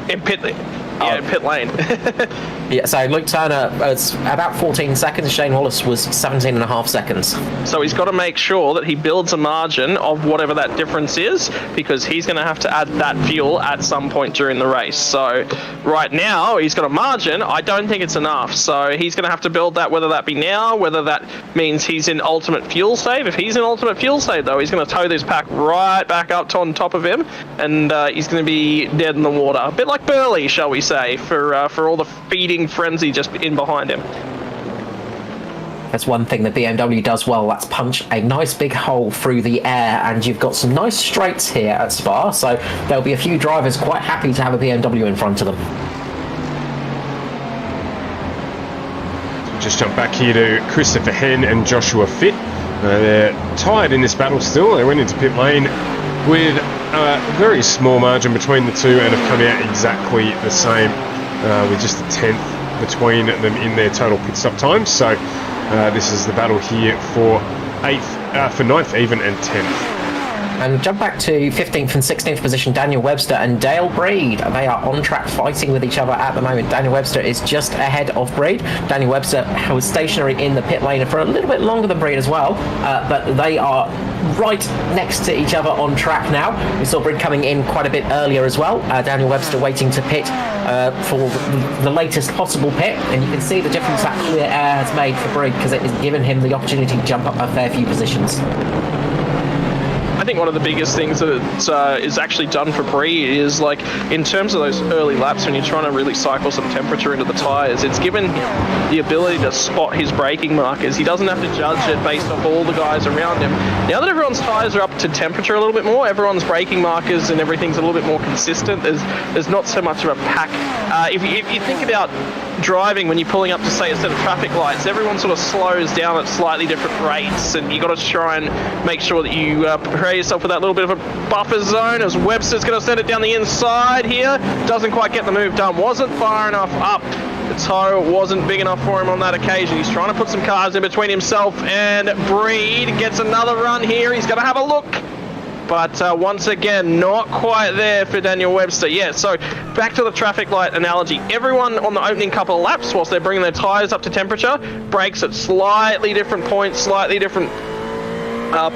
In pit lane. Yeah, so Luke Turner was about 14 seconds. Shane Wallace was 17.5 seconds. So he's got to make sure that he builds a margin of whatever that difference is, because he's going to have to add that fuel at some point during the race. So right now he's got a margin. I don't think it's enough. So he's going to have to build that, whether that be now, whether that means he's in ultimate fuel save. If he's in ultimate fuel save, though, he's going to tow this pack right back up to on top of him, and he's going to be dead in the water. A bit like Burley, shall we say, for all the feeding frenzy just in behind him. That's one thing that BMW does well. That's punch a nice big hole through the air, and you've got some nice straights here at Spa, so there'll be a few drivers quite happy to have a BMW in front of them. Just jump back here to Christopher Henn and Joshua Fitt. They're tied in this battle still. They went into pit lane with a very small margin between the two and have come out exactly the same, with just a 10th between them in their total pit stop times. So this is the battle here for 9th, even, and 10th. And jump back to 15th and 16th position, Daniel Webster and Dale Breed. They are on track fighting with each other at the moment. Daniel Webster is just ahead of Breed. Daniel Webster was stationary in the pit lane for a little bit longer than Breed as well, but they are right next to each other on track now. We saw Breed coming in quite a bit earlier as well. Daniel Webster waiting to pit for the latest possible pit, and you can see the difference that clear air has made for Breed, because it has given him the opportunity to jump up a fair few positions. I think one of the biggest things that is actually done for Bree is, like, in terms of those early laps when you're trying to really cycle some temperature into the tyres, it's given him the ability to spot his braking markers. He doesn't have to judge it based off all the guys around him. Now that everyone's tyres are up to temperature a little bit more, everyone's braking markers and everything's a little bit more consistent, there's not so much of a pack. If you think about driving when you're pulling up to, say, a set of traffic lights, everyone sort of slows down at slightly different rates, and you got to try and make sure that you prepare yourself for that little bit of a buffer zone, as Webster's going to send it down the inside here. Doesn't quite get the move done, wasn't far enough up. The toe wasn't big enough for him on that occasion. He's trying to put some cars in between himself and Breed. Gets another run here. He's going to have a look. But once again, not quite there for Daniel Webster. Yeah, so back to the traffic light analogy. Everyone on the opening couple of laps, whilst they're bringing their tyres up to temperature, brakes at slightly different points, slightly different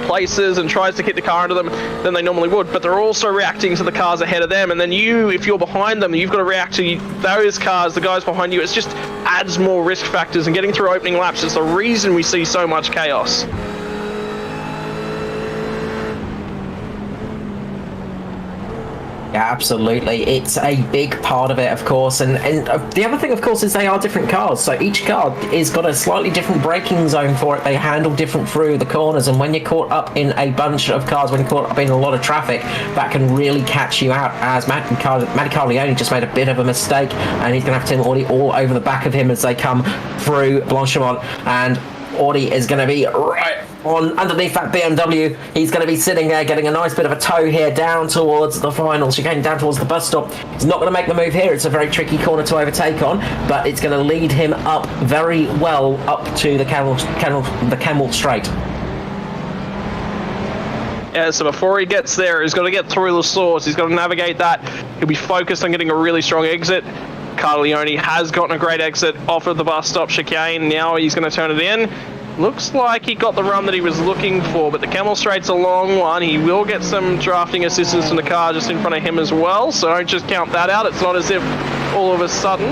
places, and tries to hit the car under them than they normally would. But they're also reacting to the cars ahead of them. And then you, if you're behind them, you've got to react to those cars, the guys behind you. It just adds more risk factors. And getting through opening laps is the reason we see so much chaos. Yeah, absolutely. It's a big part of it, of course. And the other thing, of course, is they are different cars. So each car is got a slightly different braking zone for it. They handle different through the corners. And when you're caught up in a bunch of cars, when you're caught up in a lot of traffic, that can really catch you out. As Matty Carleone just made a bit of a mistake, and he's going to have Tim Audi all over the back of him as they come through Blanchimont. And Audi is going to be right on underneath that BMW. He's going to be sitting there getting a nice bit of a tow here down towards the final chicane, down towards the bus stop. He's not going to make the move here. It's a very tricky corner to overtake on, but it's going to lead him up very well up to the Camel Straight. Yeah, so before he gets there, he's got to get through the source. He's got to navigate that. He'll be focused on getting a really strong exit. Carleone has gotten a great exit off of the bus stop chicane. Now he's going to turn it in. Looks like he got the run that he was looking for, but the Camel Straight's a long one. He will get some drafting assistance from the car just in front of him as well, so don't just count that out. It's not as if all of a sudden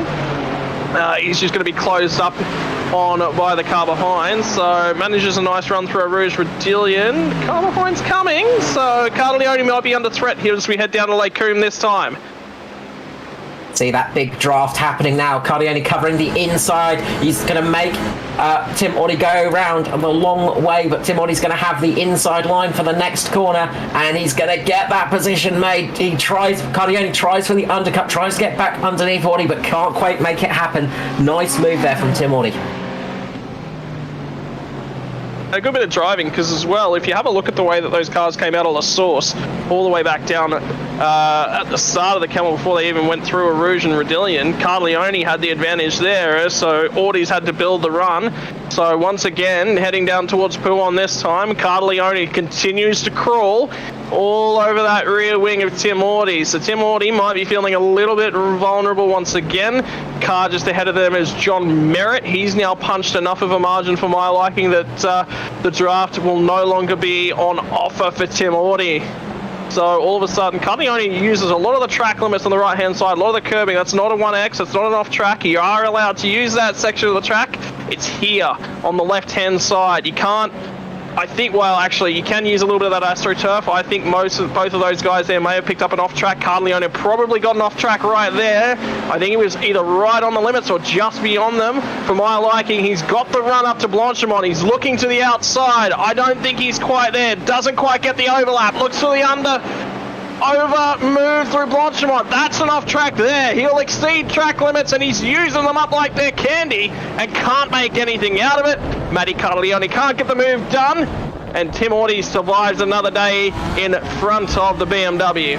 he's just going to be closed up on by the car behind. So manages a nice run through a Rouge Rodillion. Car behind's coming, so Carleone might be under threat here as we head down to Lake Coombe this time. See that big draft happening now. Carleone covering the inside. He's going to make Tim Audi go around the long way, but Tim Audi's going to have the inside line for the next corner, and he's going to get that position made. Carleone tries for the undercut, tries to get back underneath Audi, but can't quite make it happen. Nice move there from Tim Audi. A good bit of driving, because as well, if you have a look at the way that those cars came out of the source, all the way back down at the start of the Camel before they even went through Arouge and Rodillion. Cardleone had the advantage there, so Audis had to build the run. So once again, heading down towards Pouon this time, Cardleone continues to crawl all over that rear wing of Tim Audi. So Tim Audi might be feeling a little bit vulnerable once again. Car just ahead of them is John Merritt. He's now punched enough of a margin for my liking that the draft will no longer be on offer for Tim Audi. So all of a sudden, Cardleone uses a lot of the track limits on the right-hand side, a lot of the curbing. That's not a 1X, it's not an off-track. You are allowed to use that section of the track. It's here on the left-hand side. You can't, I think, well, actually, you can use a little bit of that AstroTurf. I think both of those guys there may have picked up an off-track. Cardleone probably got an off-track right there. I think he was either right on the limits or just beyond them. For my liking, he's got the run up to Blanchimont. He's looking to the outside. I don't think he's quite there. Doesn't quite get the overlap. Looks for the over move through Blanchimont. That's an off track there. He'll exceed track limits and he's using them up like they're candy and can't make anything out of it. Matty Cardleone can't get the move done, and Tim Audi survives another day in front of the BMW.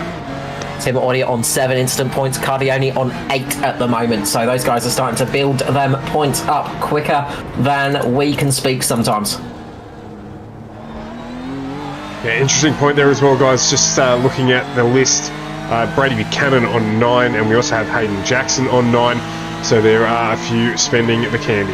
Tim Audi on 7 instant points, Cardleone on 8 at the moment. So those guys are starting to build them points up quicker than we can speak sometimes. Yeah, interesting point there as well, guys. Just looking at the list, Brady Buchanan on 9, and we also have Hayden Jackson on 9. So there are a few spending the candy.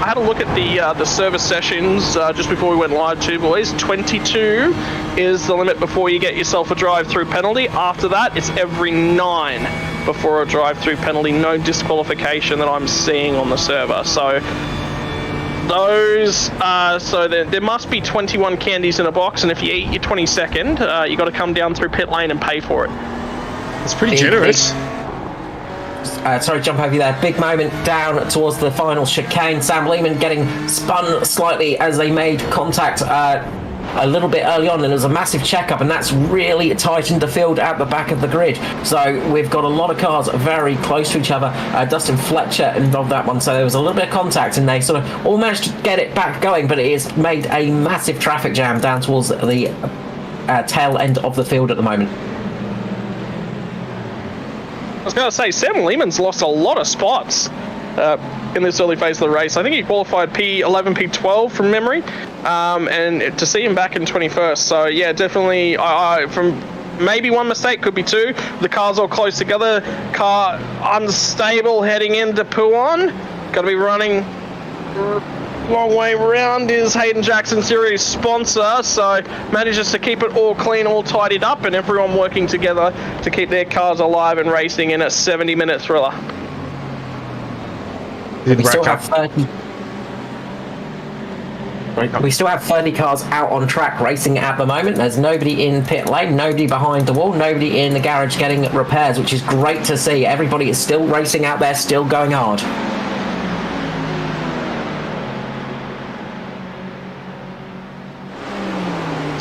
I had a look at the service sessions just before we went live too, boys. 22 is the limit before you get yourself a drive-through penalty. After that, it's every 9 before a drive-through penalty. No disqualification that I'm seeing on the server. So those, so there must be 21 candies in a box, and if you eat your 22nd, you got to come down through pit lane and pay for it. That's pretty generous. Sorry, jump over there. Big moment down towards the final chicane. Sam Lehman getting spun slightly as they made contact a little bit early on, and there was a massive checkup, and that's really tightened the field at the back of the grid. So we've got a lot of cars very close to each other. Dustin Fletcher involved that one, so there was a little bit of contact, and they sort of all managed to get it back going, but it has made a massive traffic jam down towards the tail end of the field at the moment. I was going to say, Sam Lehman's lost a lot of spots in this early phase of the race. I think he qualified P11, P12 from memory, and to see him back in 21st. So yeah, definitely, from maybe one mistake, could be two. The cars all close together. Car unstable heading into Pouon. Got to be running long way round is Hayden Jackson Series sponsor, so manages to keep it all clean, all tidied up, and everyone working together to keep their cars alive and racing in a 70-minute thriller. We still have 30. We still have 30 cars out on track racing at the moment. There's nobody in pit lane, nobody behind the wall, nobody in the garage getting repairs, which is great to see. Everybody is still racing out there, still going hard.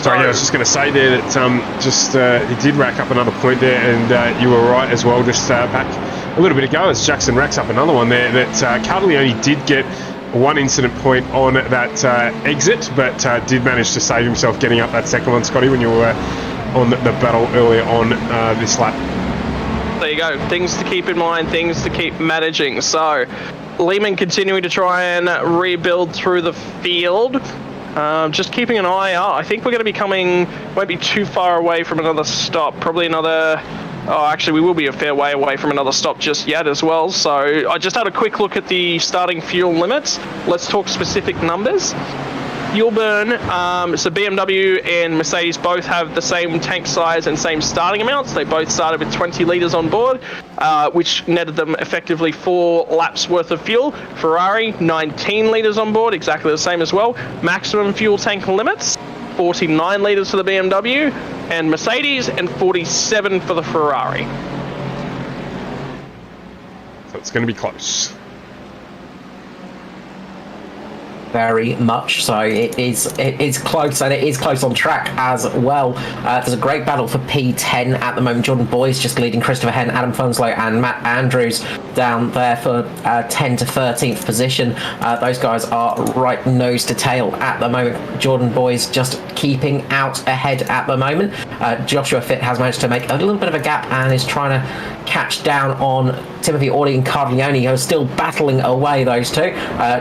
Sorry, yeah, I was just going to say there that he did rack up another point there, and you were right as well, just back a little bit ago as Jackson racks up another one there, that Cardleone did get one incident point on that exit, but did manage to save himself getting up that second one, Scotty, when you were on the battle earlier on this lap. There you go, things to keep in mind, things to keep managing. So Lehman continuing to try and rebuild through the field. Just keeping an eye out. I think we're going to be won't be too far away from another stop. Probably another, actually we will be a fair way away from another stop just yet as well. So I just had a quick look at the starting fuel limits. Let's talk specific numbers. Fuel burn, so BMW and Mercedes both have the same tank size and same starting amounts. They both started with 20 litres on board, which netted them effectively 4 laps worth of fuel. Ferrari, 19 litres on board, exactly the same as well. Maximum fuel tank limits, 49 litres for the BMW and Mercedes, and 47 for the Ferrari. So it's going to be close. very much. So it's close, and it is close on track as well. There's a great battle for P10 at the moment. Jordan Boyce just leading Christopher Henn, Adam Funslow and Matt Andrews down there for 10 to 13th position. Those guys are right nose to tail at the moment. Jordan Boyce just keeping out ahead at the moment. Joshua Fitt has managed to make a little bit of a gap and is trying to catch down on Timothy Audi and Cardioni, who are still battling away, those two,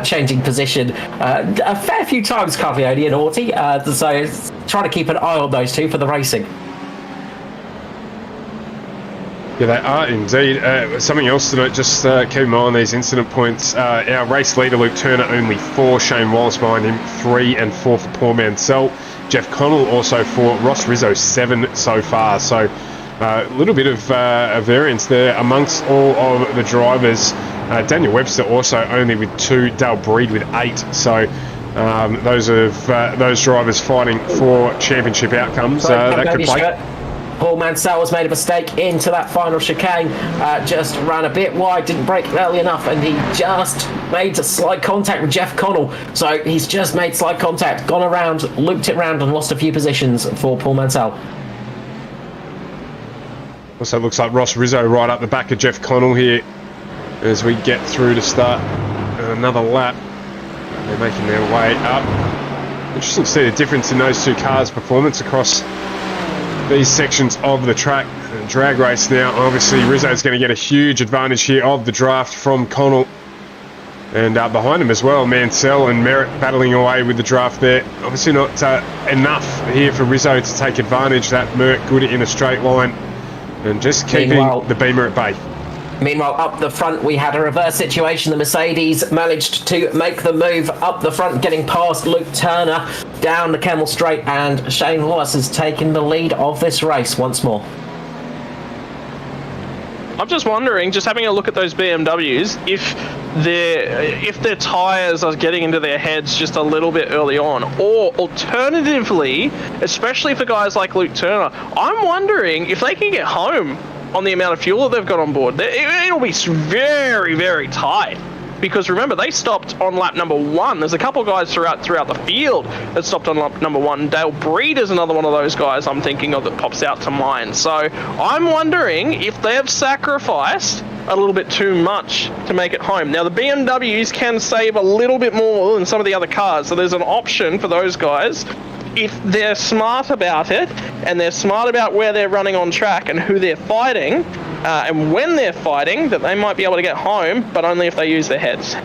changing position a fair few times, Cardioni and Audi, so trying to keep an eye on those two for the racing. Yeah, they are indeed. Something else to note, just keep an eye on these incident points. Our race leader, Luke Turner, only 4. Shane Wallace behind him, 3 and 4 for Paul Mansell. Jeff Connell also 4. Ross Rizzo, 7 so far. So a little bit of a variance there amongst all of the drivers. Daniel Webster also only with 2. Dale Breed with 8. So those drivers fighting for championship outcomes. That could play. Paul Mansell has made a mistake into that final chicane, just ran a bit wide, didn't brake early enough, and he just made a slight contact with Jeff Connell. So he's just made slight contact, gone around, looped it round, and lost a few positions for Paul Mansell. Also looks like Ross Rizzo right up the back of Jeff Connell here as we get through to start another lap. They're making their way up. Interesting to see the difference in those two cars' performance across these sections of the track. Drag race now. Obviously Rizzo's going to get a huge advantage here of the draft from Connell. And behind him as well, Mansell and Merritt battling away with the draft there. Obviously not enough here for Rizzo to take advantage. That Merritt good in a straight line and just keeping the Beamer at bay. Meanwhile, up the front, we had a reverse situation. The Mercedes managed to make the move up the front, getting past Luke Turner down the Kemmel Straight, and Shane Wallace has taken the lead of this race once more. I'm just wondering, just having a look at those BMWs, if their tyres are getting into their heads just a little bit early on, or alternatively, especially for guys like Luke Turner, I'm wondering if they can get home on the amount of fuel that they've got on board. It'll be very, very tight. Because remember, they stopped on lap number 1. There's a couple of guys throughout the field that stopped on lap number 1. Dale Breed is another one of those guys I'm thinking of that pops out to mind. So I'm wondering if they've sacrificed a little bit too much to make it home. Now, the BMWs can save a little bit more than some of the other cars. So there's an option for those guys, if they're smart about it, and they're smart about where they're running on track and who they're fighting, and when they're fighting, that they might be able to get home, but only if they use their heads.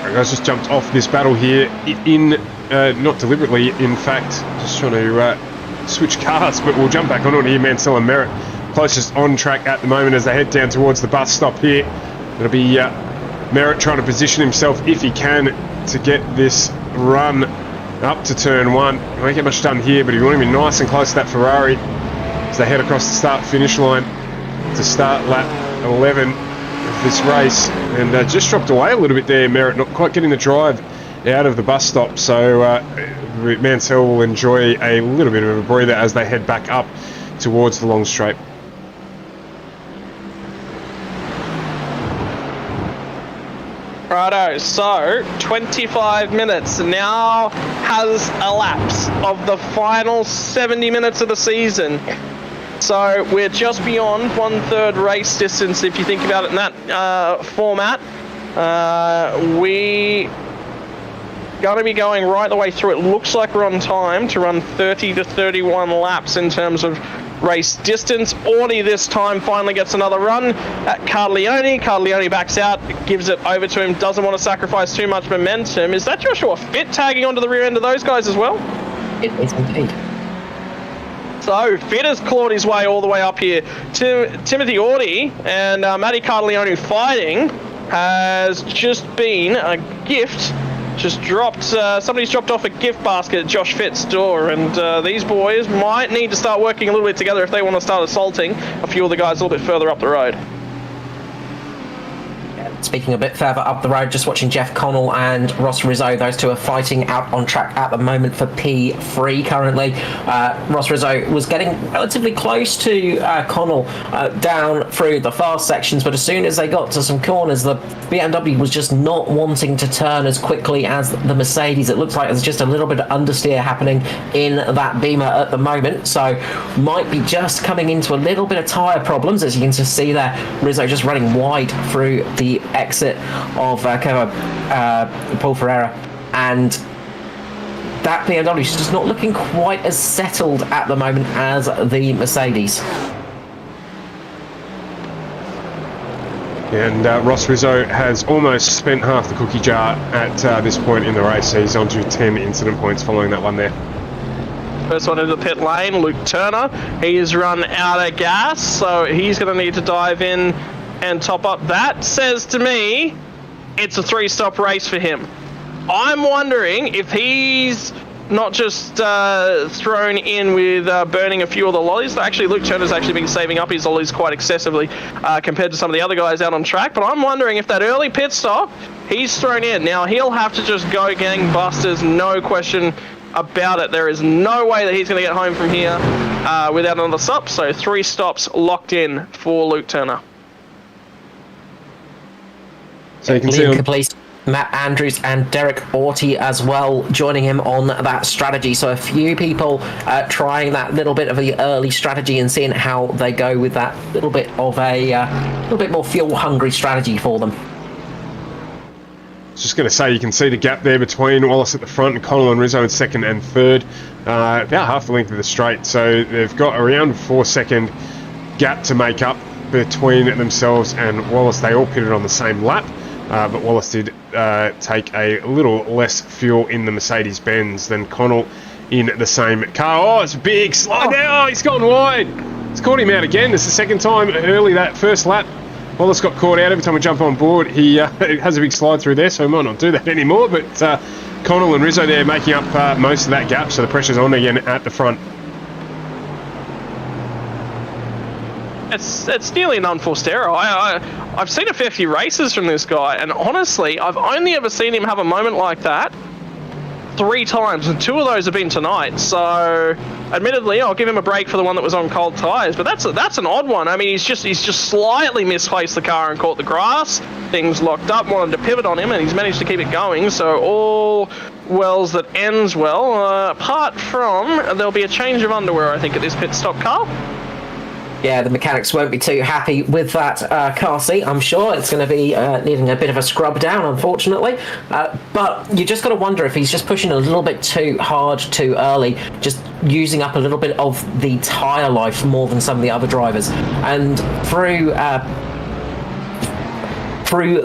Our guys just jumped off this battle here not deliberately, in fact, just trying to switch cars, but we'll jump back on here. Mansell and Merritt closest on track at the moment as they head down towards the bus stop here. It'll be Merritt trying to position himself, if he can, to get this run up to turn 1. He won't get much done here, but he want to be nice and close to that Ferrari as they head across the start-finish line to start lap 11 of this race. And just dropped away a little bit there, Merritt, not quite getting the drive out of the bus stop. So Mansell will enjoy a little bit of a breather as they head back up towards the long straight. Righto, so 25 minutes now has elapsed of the final 70 minutes of the season. So we're just beyond 1/3 race distance if you think about it in that format. We going to be going right the way through. It looks like we're on time to run 30 to 31 laps in terms of race distance. Audi this time finally gets another run at Cardioni. Cardioni backs out, gives it over to him, doesn't want to sacrifice too much momentum. Is that Joshua Fitt tagging onto the rear end of those guys as well? It is indeed. So Fitt has clawed his way all the way up here. Timothy Audi and Matty Cardioni fighting has just been a gift. Just dropped, somebody's dropped off a gift basket at Josh Fitt's door, and these boys might need to start working a little bit together if they want to start assaulting a few of the guys a little bit further up the road. speaking a bit further up the road, just watching Jeff Connell and Ross Rizzo. Those two are fighting out on track at the moment for P3 currently. Ross Rizzo was getting relatively close to Connell down through the fast sections, but as soon as they got to some corners, the BMW was just not wanting to turn as quickly as the Mercedes. It looks like there's just a little bit of understeer happening in that Beamer at the moment, so might be just coming into a little bit of tyre problems. As you can just see there, Rizzo just running wide through the exit of Paul Ferreira, and that BMW is just not looking quite as settled at the moment as the Mercedes. And Ross Rizzo has almost spent half the cookie jar at this point in the race. He's on to 10 incident points following that one there. First one into the pit lane, Luke Turner. He's run out of gas, so he's going to need to dive in and top up. That says to me, it's a 3-stop race for him. I'm wondering if he's not just thrown in with burning a few of the lollies. Actually, Luke Turner's actually been saving up his lollies quite excessively compared to some of the other guys out on track. But I'm wondering if that early pit stop, he's thrown in. Now, he'll have to just go gangbusters, no question about it. There is no way that he's going to get home from here without another stop. So 3 stops locked in for Luke Turner. So you can see Liam Caplice, Matt Andrews and Derek Orty as well joining him on that strategy. So a few people trying that little bit of the early strategy and seeing how they go with that little bit of a little bit more fuel hungry strategy for them. Just going to say, you can see the gap there between Wallace at the front and Connell and Rizzo in second and third, about half the length of the straight. So they've got around 4-second gap to make up between themselves and Wallace. They all pitted on the same lap, but Wallace did take a little less fuel in the Mercedes-Benz than Connell in the same car. Oh, it's a big slide now. Oh, he's gone wide. It's caught him out again. It's the second time early that first lap. Wallace got caught out every time we jump on board. He has a big slide through there, so he might not do that anymore. But Connell and Rizzo there making up most of that gap, so the pressure's on again at the front. It's nearly an unforced error. I've seen a fair few races from this guy, and honestly, I've only ever seen him have a moment like that 3 times, and 2 of those have been tonight. So, admittedly, I'll give him a break for the one that was on cold tyres, but that's an odd one. I mean, he's just slightly misplaced the car and caught the grass. Things locked up, wanted to pivot on him, and he's managed to keep it going. So all wells that ends well. Apart from, there'll be a change of underwear, I think, at this pit stop, Carl. Yeah, the mechanics won't be too happy with that car seat. I'm sure it's going to be needing a bit of a scrub down, unfortunately. But you just got to wonder if he's just pushing a little bit too hard too early, just using up a little bit of the tyre life more than some of the other drivers. And through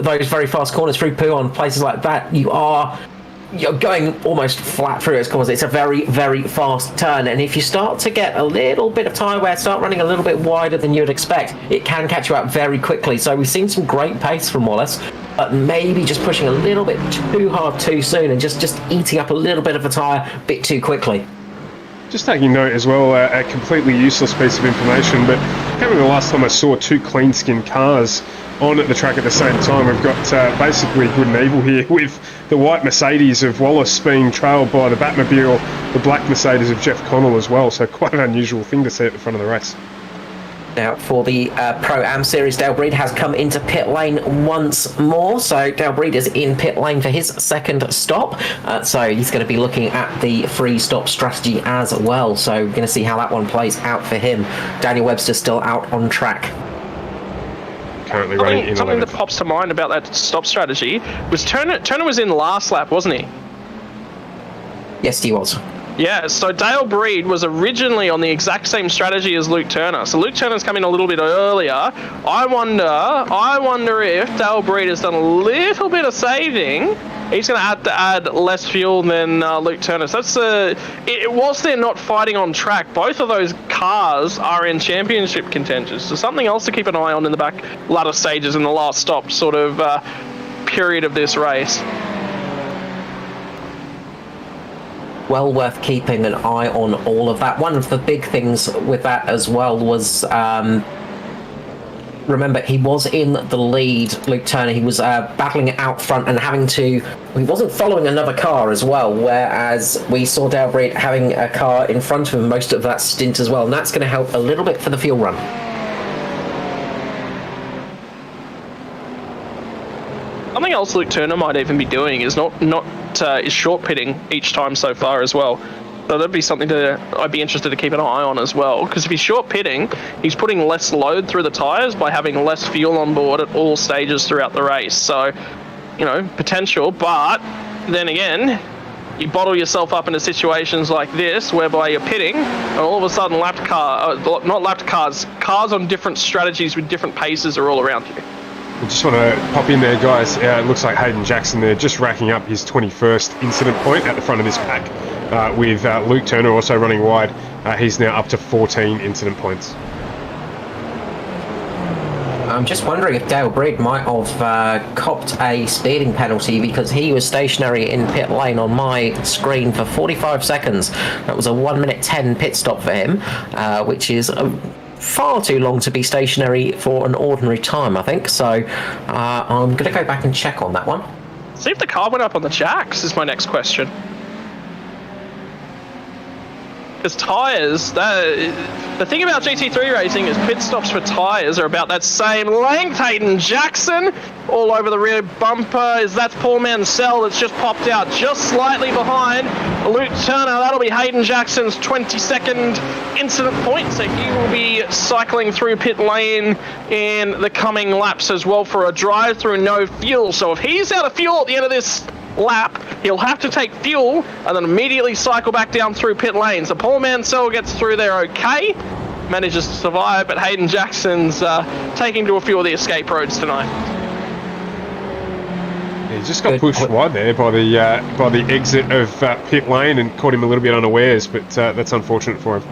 those very fast corners, through Puon, places like that, you're going almost flat through its corners. It's a very, very fast turn, and if you start to get a little bit of tyre wear, start running a little bit wider than you would expect, it can catch you out very quickly. So we've seen some great pace from Wallace, but maybe just pushing a little bit too hard too soon and just eating up a little bit of a tyre a bit too quickly. Just taking note as well, a completely useless piece of information, but I can't remember the last time I saw 2 clean-skin cars on at the track at the same time. We've got basically good and evil here, with the white Mercedes of Wallace being trailed by the Batmobile, the black Mercedes of Jeff Connell as well, so quite an unusual thing to see at the front of the race. Now, for the Pro-Am Series, Dale Breed has come into pit lane once more. So Dale Breed is in pit lane for his second stop. So he's going to be looking at the free stop strategy as well. So we're going to see how that one plays out for him. Daniel Webster still out on track. Currently running in something that pops to mind about that stop strategy was Turner was in last lap, wasn't he? Yes, he was. Yeah, so Dale Breed was originally on the exact same strategy as Luke Turner. So Luke Turner's come in a little bit earlier. I wonder if Dale Breed has done a little bit of saving. He's going to have to add less fuel than Luke Turner. So that's whilst they're not fighting on track, both of those cars are in championship contentions. So something else to keep an eye on in the back latter stages in the last stop sort of period of this race. Well worth keeping an eye on all of that. One of the big things with that as well was remember, he was in the lead, Luke Turner. He was battling it out front and he wasn't following another car as well, whereas we saw Dale Breed having a car in front of him most of that stint as well, and that's going to help a little bit for the fuel run. Something else Luke Turner might even be doing is is short pitting each time so far as well. So that'd be something I'd be interested to keep an eye on as well, because if he's short pitting, he's putting less load through the tyres by having less fuel on board at all stages throughout the race. So, potential, but then again, you bottle yourself up into situations like this whereby you're pitting and all of a sudden cars on different strategies with different paces are all around you. I just want to pop in there, guys. It looks like Hayden Jackson there just racking up his 21st incident point at the front of this pack, with Luke Turner also running wide. He's now up to 14 incident points. I'm just wondering if Dale Breed might have copped a speeding penalty, because he was stationary in pit lane on my screen for 45 seconds. That was a 1 minute 10 pit stop for him, which is far too long to be stationary for an ordinary time, I think. So I'm going to go back and check on that one. See if the car went up on the jacks is my next question. Because tyres, the thing about GT3 racing is pit stops for tyres are about that same length. Hayden Jackson all over the rear bumper. That's Paul Mansell that's just popped out just slightly behind Luke Turner. That'll be Hayden Jackson's 22nd incident point, so he will be cycling through pit lane in the coming laps as well for a drive through no fuel. So if he's out of fuel at the end of this lap, he'll have to take fuel and then immediately cycle back down through pit lane. So Paul Mansell gets through there okay, manages to survive, but Hayden Jackson's taking to a few of the escape roads tonight. Yeah, he just got pushed wide there by the exit of pit lane and caught him a little bit unawares, but that's unfortunate for him.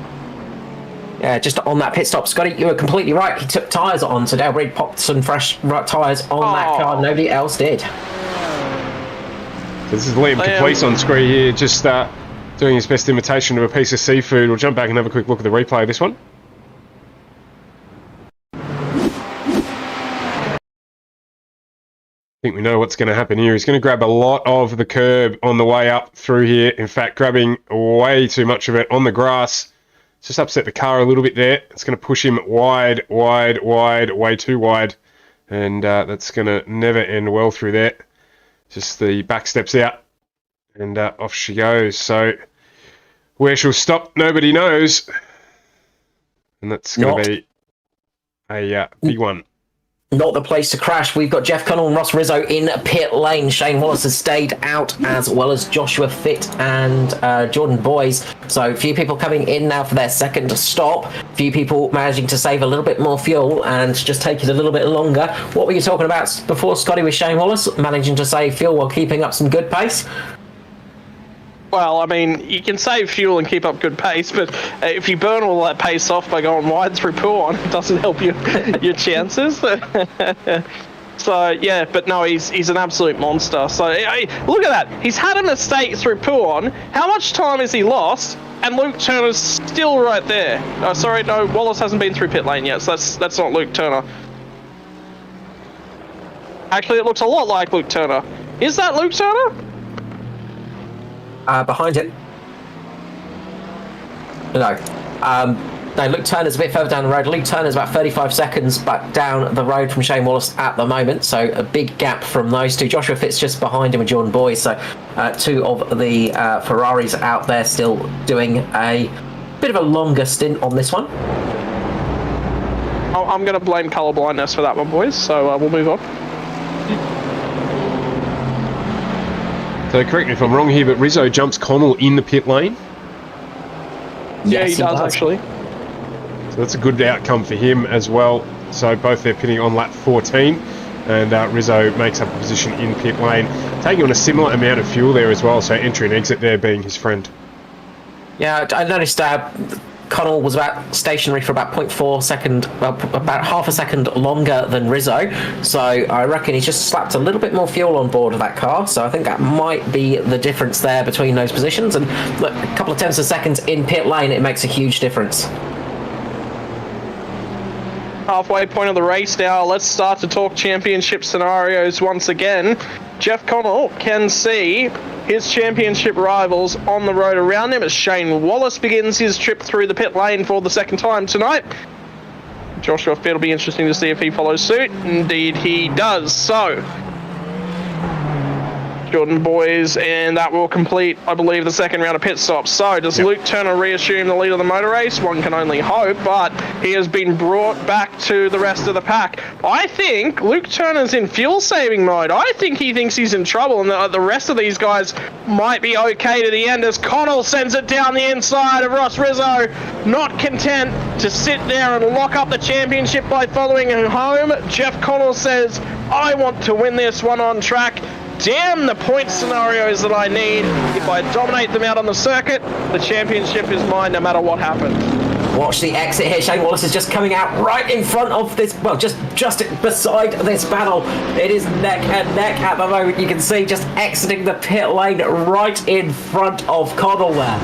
Yeah, just on that pit stop, Scotty, you were completely right. He took tyres on, so Dale Breed popped some fresh tyres on that car. Nobody else did. This is Liam Caplice on screen here, just doing his best imitation of a piece of seafood. We'll jump back and have a quick look at the replay of this one. I think we know what's going to happen here. He's going to grab a lot of the curb on the way up through here. In fact, grabbing way too much of it on the grass. Just upset the car a little bit there. It's going to push him wide, way too wide. And that's going to never end well through there. Just the back steps out, and off she goes. So where she'll stop, nobody knows. And that's going to be a big one. Not the place to crash. We've got Jeff Connell and Ross Rizzo in pit lane. Shane Wallace has stayed out, as well as Joshua Fitt and Jordan Boys. So a few people coming in now for their second stop. A few people managing to save a little bit more fuel and just take it a little bit longer. What were you talking about before, Scotty, with Shane Wallace managing to save fuel while keeping up some good pace? Well, I mean, you can save fuel and keep up good pace, but if you burn all that pace off by going wide through Pouon, it doesn't help your chances. So, yeah, but no, he's an absolute monster. So, look at that. He's had a mistake through Pouon. How much time has he lost? And Luke Turner's still right there. Oh, sorry, no, Wallace hasn't been through pit lane yet, so that's not Luke Turner. Actually, it looks a lot like Luke Turner. Is that Luke Turner? Behind it. No. No, Luke Turner's a bit further down the road. Luke Turner's about 35 seconds back down the road from Shane Wallace at the moment, so a big gap from those two. Joshua Fitt's just behind him with Jordan Boys, so two of the Ferraris out there still doing a bit of a longer stint on this one. I'm going to blame colour blindness for that one, boys, so we'll move on. So correct me if I'm wrong here, but Rizzo jumps Connell in the pit lane. Yeah, he does actually. So that's a good outcome for him as well. So both they're pitting on lap 14, and Rizzo makes up a position in pit lane, taking on a similar amount of fuel there as well. So entry and exit there being his friend. Yeah, I noticed Connell was about stationary for about 0.4 second, about half a second longer than Rizzo. So I reckon he's just slapped a little bit more fuel on board of that car. So I think that might be the difference there between those positions. And look, a couple of tenths of seconds in pit lane, it makes a huge difference. halfway point of the race now. Let's start to talk championship scenarios once again. Jeff Connell can see his championship rivals on the road around him as Shane Wallace begins his trip through the pit lane for the second time tonight. Joshua Fitt will be interesting to see if he follows suit. Indeed he does. So, Jordan boys, and that will complete, I believe, the second round of pit stops. So, does Luke Turner reassume the lead of the motor race? One can only hope, but he has been brought back to the rest of the pack. I think Luke Turner's in fuel-saving mode. I think he thinks he's in trouble, and the rest of these guys might be okay to the end as Connell sends it down the inside of Ross Rizzo. Not content to sit there and lock up the championship by following him home, Jeff Connell says, I want to win this one on track. Damn the point scenarios that I need. If I dominate them out on the circuit, the championship is mine no matter what happens. Watch the exit here. Shane Wallace is just coming out right in front of this, well, just beside this battle. It is neck and neck at the moment. You can see just exiting the pit lane right in front of Connell there.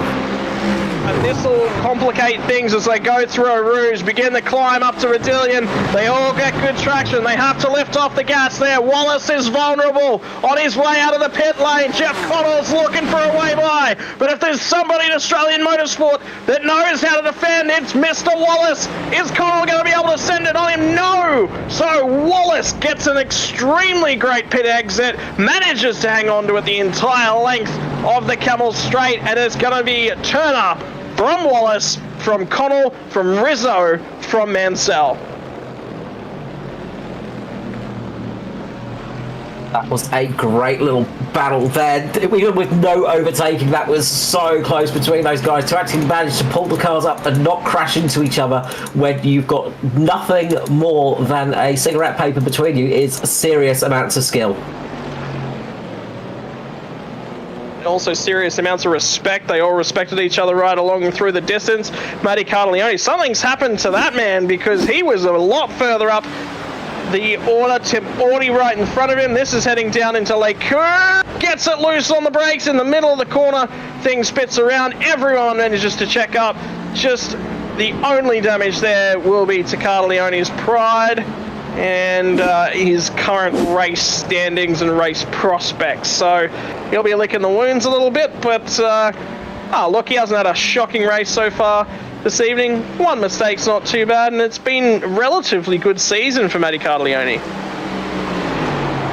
And this will complicate things as they go through a Rouge, begin the climb up to Redillion. They all get good traction. They have to lift off the gas there. Wallace is vulnerable on his way out of the pit lane. Jeff Connell's looking for a way by. But if there's somebody in Australian motorsport that knows how to defend, it's Mr. Wallace. Is Connell going to be able to send it on him? No! So Wallace gets an extremely great pit exit, manages to hang on to it the entire length of the Camel Straight, and it's going to be Turner from Wallace, from Connell, from Rizzo, from Mansell. That was a great little battle there. Even with no overtaking, that was so close between those guys to actually manage to pull the cars up and not crash into each other when you've got nothing more than a cigarette paper between you is serious amounts of skill. Also serious amounts of respect. They all respected each other right along and through the distance. Matty Cardelloni, something's happened to that man because he was a lot further up the order. Tim Audi right in front of him. This is heading down into Lake Coeur. Gets it loose on the brakes in the middle of the corner. Thing spits around. Everyone manages to check up. Just the only damage there will be to Cardelloni's pride and his current race standings and race prospects. So he'll be licking the wounds a little bit, but look, he hasn't had a shocking race so far this evening. One mistake's not too bad, and it's been a relatively good season for Matty Cardelloni.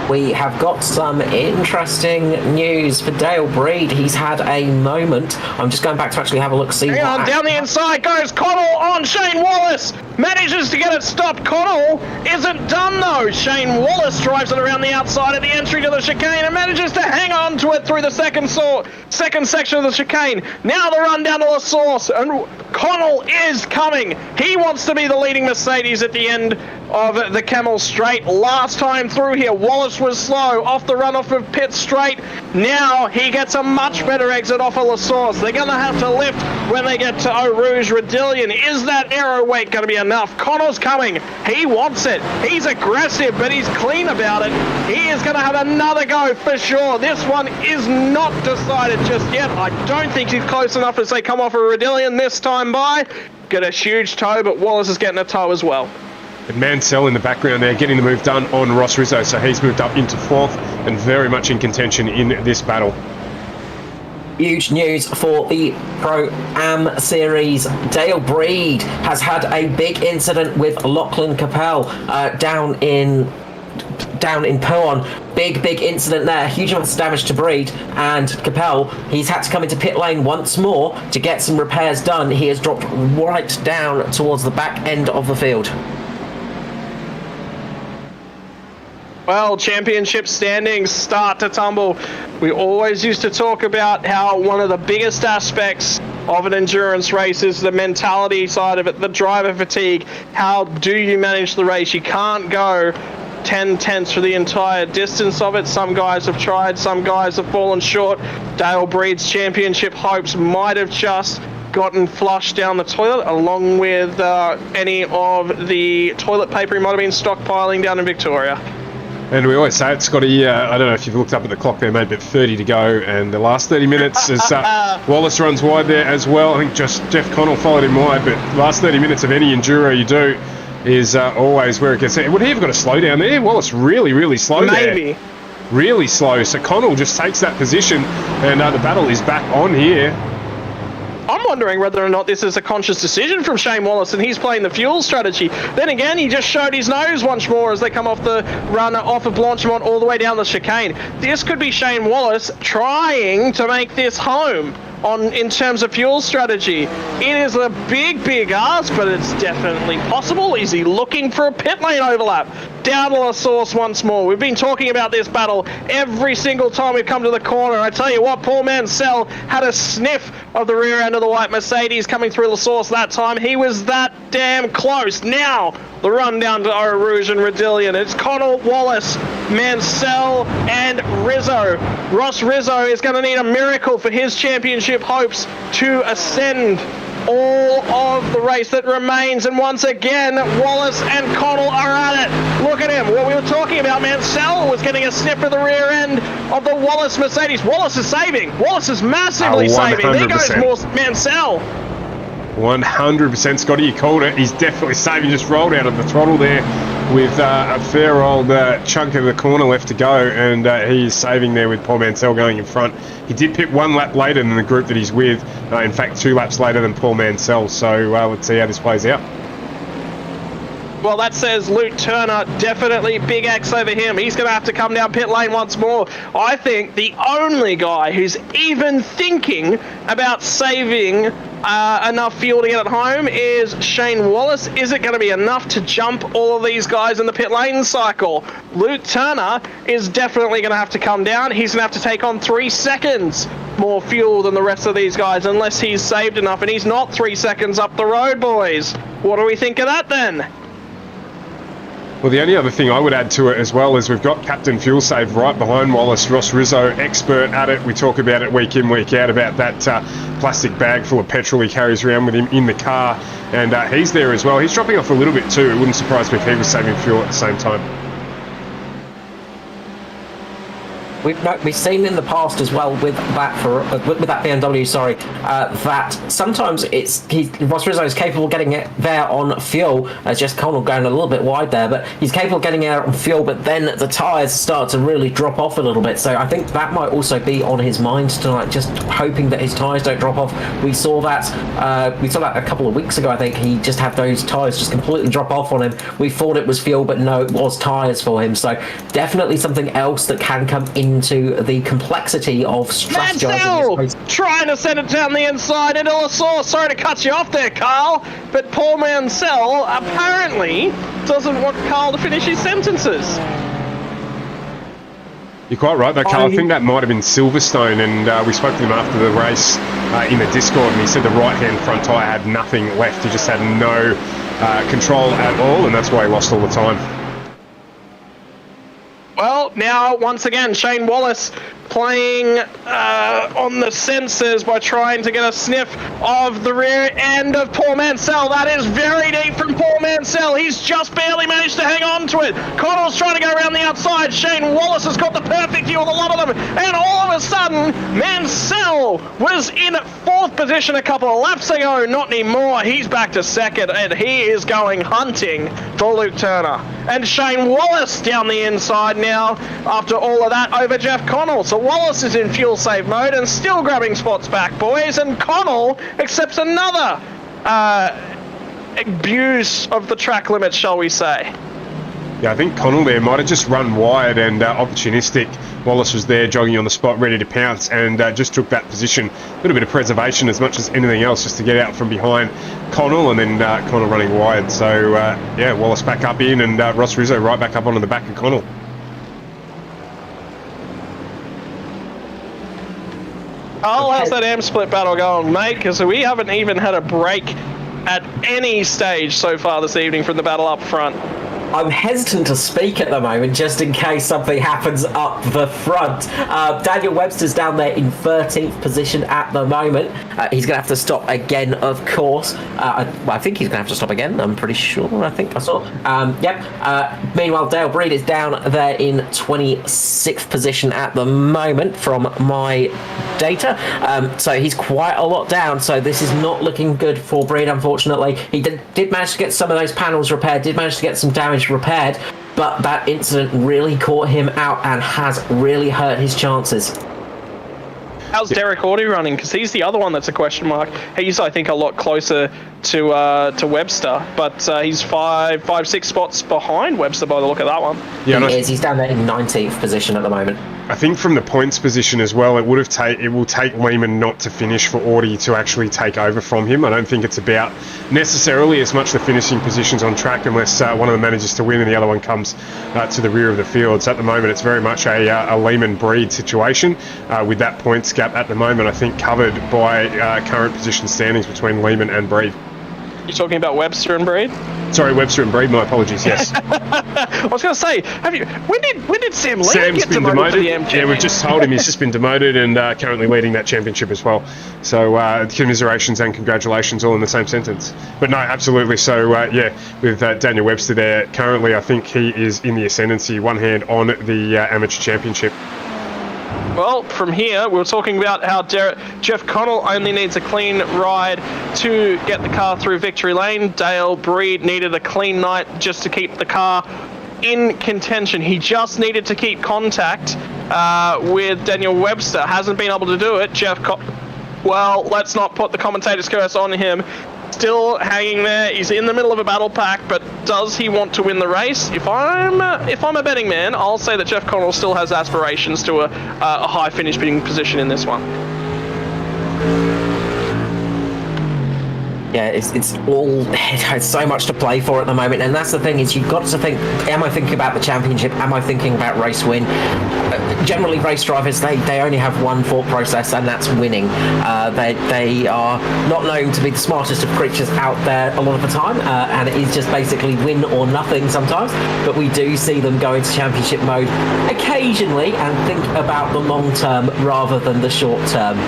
We have got some interesting news for Dale Breed. He's had a moment. I'm just going back to actually have a look, see Hang on, down the inside goes Connell on Shane Wallace. Manages to get it stopped. Connell isn't done though. Shane Wallace drives it around the outside at the entry to the chicane and manages to hang on to it through the second section of the chicane. Now the run down to La Source, and Connell is coming. He wants to be the leading Mercedes at the end of the Camel Straight. Last time through here, Wallace was slow off the runoff of Pit Straight. Now he gets a much better exit off of La Source. They're going to have to lift when they get to Eau Rouge Redillion. Is that aero weight going to be enough? Connell's coming. He wants it. He's aggressive, but he's clean about it. He is going to have another go for sure. This one is not decided just yet. I don't think he's close enough as they come off of Redillion this time by. Get a huge tow, but Wallace is getting a tow as well. And Mansell in the background there, getting the move done on Ross Rizzo, so he's moved up into fourth and very much in contention in this battle. Huge news for the Pro-Am Series. Dale Breed has had a big incident with Lachlan Capel down in Puon. Big incident there. Huge amounts of damage to Breed, and Capel, he's had to come into pit lane once more to get some repairs done. He has dropped right down towards the back end of the field. Well, championship standings start to tumble. We always used to talk about how one of the biggest aspects of an endurance race is the mentality side of it, the driver fatigue. How do you manage the race? You can't go 10 tenths for the entire distance of it. Some guys have tried, some guys have fallen short. Dale Breed's championship hopes might have just gotten flushed down the toilet, along with any of the toilet paper he might have been stockpiling down in Victoria. And we always say it, Scotty, I don't know if you've looked up at the clock there, mate, but 30 to go, and the last 30 minutes as Wallace runs wide there as well. I think just Jeff Connell followed him wide, but last 30 minutes of any enduro you do, is always where it gets. Would he have got a slow down there? Wallace really slow there. Maybe. Really slow. So Connell just takes that position, and the battle is back on here. I'm wondering whether or not this is a conscious decision from Shane Wallace and he's playing the fuel strategy. Then again, he just showed his nose once more as they come off the run off of Blanchimont all the way down the chicane. This could be Shane Wallace trying to make this home in terms of fuel strategy. It is a big ask, but it's definitely possible. Is he looking for a pit lane overlap? Down to the source once more. We've been talking about this battle every single time we've come to the corner. I tell you what, Paul Mansell had a sniff of the rear end of the white Mercedes coming through the source that time. He was that damn close. Now, the run down to Eau Rouge and Redillion. It's Connell, Wallace, Mansell, and Rizzo. Ross Rizzo is going to need a miracle for his championship hopes to ascend all of the race that remains, and once again Wallace and Connell are at it. Look at him. What we were talking about, Mansell was getting a sniff of the rear end of the Wallace Mercedes. Wallace is saving. Wallace is massively saving. There goes more Mansell. 100%, Scotty, you called it. He's definitely saving. Just rolled out of the throttle there with a fair old chunk of the corner left to go, and he is saving there with Paul Mansell going in front. He did pit 1 lap later than the group that he's with. In fact, 2 laps later than Paul Mansell. So let's see how this plays out. Well, that says Luke Turner, definitely big X over him. He's going to have to come down pit lane once more. I think the only guy who's even thinking about saving enough fuel to get it home is Shane Wallace. Is it going to be enough to jump all of these guys in the pit lane cycle? Luke Turner is definitely going to have to come down. He's going to have to take on 3 seconds more fuel than the rest of these guys unless he's saved enough, and he's not 3 seconds up the road, boys. What do we think of that then? Well, the only other thing I would add to it as well is we've got Captain Fuel Save right behind Wallace. Ross Rizzo, expert at it. We talk about it week in, week out, about that plastic bag full of petrol he carries around with him in the car. And he's there as well. He's dropping off a little bit too. It wouldn't surprise me if he was saving fuel at the same time. We've seen in the past as well with that with that BMW, that sometimes Ross Rizzo is capable of getting it there on fuel. Just Connell going a little bit wide there, but he's capable of getting it on fuel. But then the tyres start to really drop off a little bit. So I think that might also be on his mind tonight, just hoping that his tyres don't drop off. We saw that a couple of weeks ago. I think he just had those tyres just completely drop off on him. We thought it was fuel, but no, it was tyres for him. So definitely something else that can come into the complexity of strategizing this race. Trying to send it down the inside into the source. Sorry to cut you off there, Carl, but Paul Mansell apparently doesn't want Carl to finish his sentences. You're quite right though, Carl. I think that might have been Silverstone, and we spoke to him after the race in the Discord, and he said the right-hand front tyre had nothing left. He just had no control at all, and that's why he lost all the time. Well, now, once again, Shane Wallace playing on the sensors by trying to get a sniff of the rear end of Paul Mansell. That is very deep from Paul Mansell. He's just barely managed to hang on to it. Connell's trying to go around the outside. Shane Wallace has got the perfect view of a lot of them. And all of a sudden, Mansell was in 4th position a couple of laps ago. Not anymore. He's back to 2nd, and he is going hunting for Luke Turner. And Shane Wallace down the inside now after all of that over Jeff Connell. So Wallace is in fuel save mode and still grabbing spots back, boys, and Connell accepts another abuse of the track limits, shall we say. Yeah, I think Connell there might have just run wide and opportunistic. Wallace was there jogging on the spot, ready to pounce, and just took that position. A little bit of preservation as much as anything else, just to get out from behind Connell, and then Connell running wide. So, yeah, Wallace back up in, and Ross Rizzo right back up onto the back of Connell. Oh, how's that AM split battle going, mate? Because we haven't even had a break at any stage so far this evening from the battle up front. I'm hesitant to speak at the moment just in case something happens up the front. Daniel Webster's down there in 13th position at the moment. He's going to have to stop again, of course. I think he's going to have to stop again. I'm pretty sure. I think I saw. Meanwhile, Dale Breed is down there in 26th position at the moment from my data. So he's quite a lot down. So this is not looking good for Breed, unfortunately. He did manage to get some of those panels repaired, did manage to get some damage repaired, but that incident really caught him out and has really hurt his chances. How's Derek Audie running? Because he's the other one that's a question mark. He's, I think, a lot closer to Webster, but he's five, 6 spots behind Webster by the look of that one. Yeah, He's down there in 19th position at the moment. I think from the points position as well, it will take Lehman not to finish for Audie to actually take over from him. I don't think it's about necessarily as much the finishing positions on track unless one of them manages to win and the other one comes to the rear of the field. So at the moment, it's very much a Lehman Breed situation with that points gap at the moment, I think, covered by current position standings between Lehman and Breed. You're talking about Webster and Breed? Sorry, Webster and Breed, my apologies, yes. I was going to say, when did Sam Lee Sam's get been demoted to the demoted. MG? Yeah, we've just told him he's just been demoted and currently leading that championship as well. So commiserations and congratulations all in the same sentence. But no, absolutely. So with Daniel Webster there, currently I think he is in the ascendancy, one hand on the amateur championship. Well, from here, we were talking about how Jeff Connell only needs a clean ride to get the car through victory lane. Dale Breed needed a clean night just to keep the car in contention. He just needed to keep contact with Daniel Webster. Hasn't been able to do it. Well, let's not put the commentator's curse on him. Still hanging there. He's in the middle of a battle pack, but does he want to win the race? If I'm a betting man, I'll say that Jeff Connell still has aspirations to a high finishing position in this one. Yeah, it has so much to play for at the moment, and that's the thing, is you've got to think, am I thinking about the championship? Am I thinking about race win? Generally, race drivers, they only have one thought process, and that's winning. They are not known to be the smartest of creatures out there a lot of the time, and it is just basically win or nothing sometimes, but we do see them go into championship mode occasionally and think about the long term rather than the short term.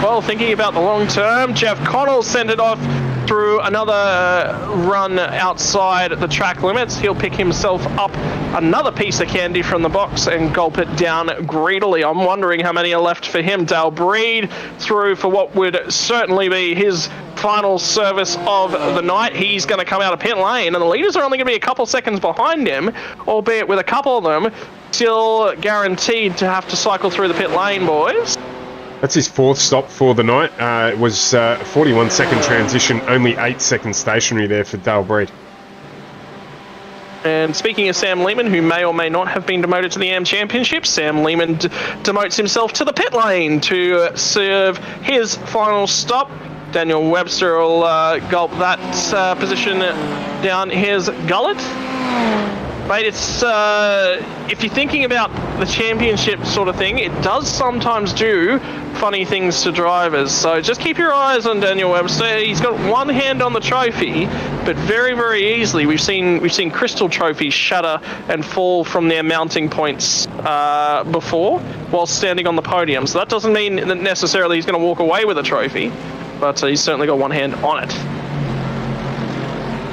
Well, thinking about the long term, Jeff Connell sent it off through another run outside the track limits. He'll pick himself up another piece of candy from the box and gulp it down greedily. I'm wondering how many are left for him. Dale Breed through for what would certainly be his final service of the night. He's going to come out of pit lane, and the leaders are only going to be a couple seconds behind him, albeit with a couple of them still guaranteed to have to cycle through the pit lane, boys. That's his 4th stop for the night. It was 41-second transition, only 8 seconds stationary there for Dale Breed. And speaking of Sam Lehman, who may or may not have been demoted to the AM Championship, Sam Lehman demotes himself to the pit lane to serve his final stop. Daniel Webster will gulp that position down his gullet. Mate, it's if you're thinking about the championship sort of thing, it does sometimes do funny things to drivers. So just keep your eyes on Daniel Webster. He's got one hand on the trophy, but very, very easily we've seen crystal trophies shatter and fall from their mounting points before while standing on the podium. So that doesn't mean that necessarily he's going to walk away with a trophy, but he's certainly got one hand on it.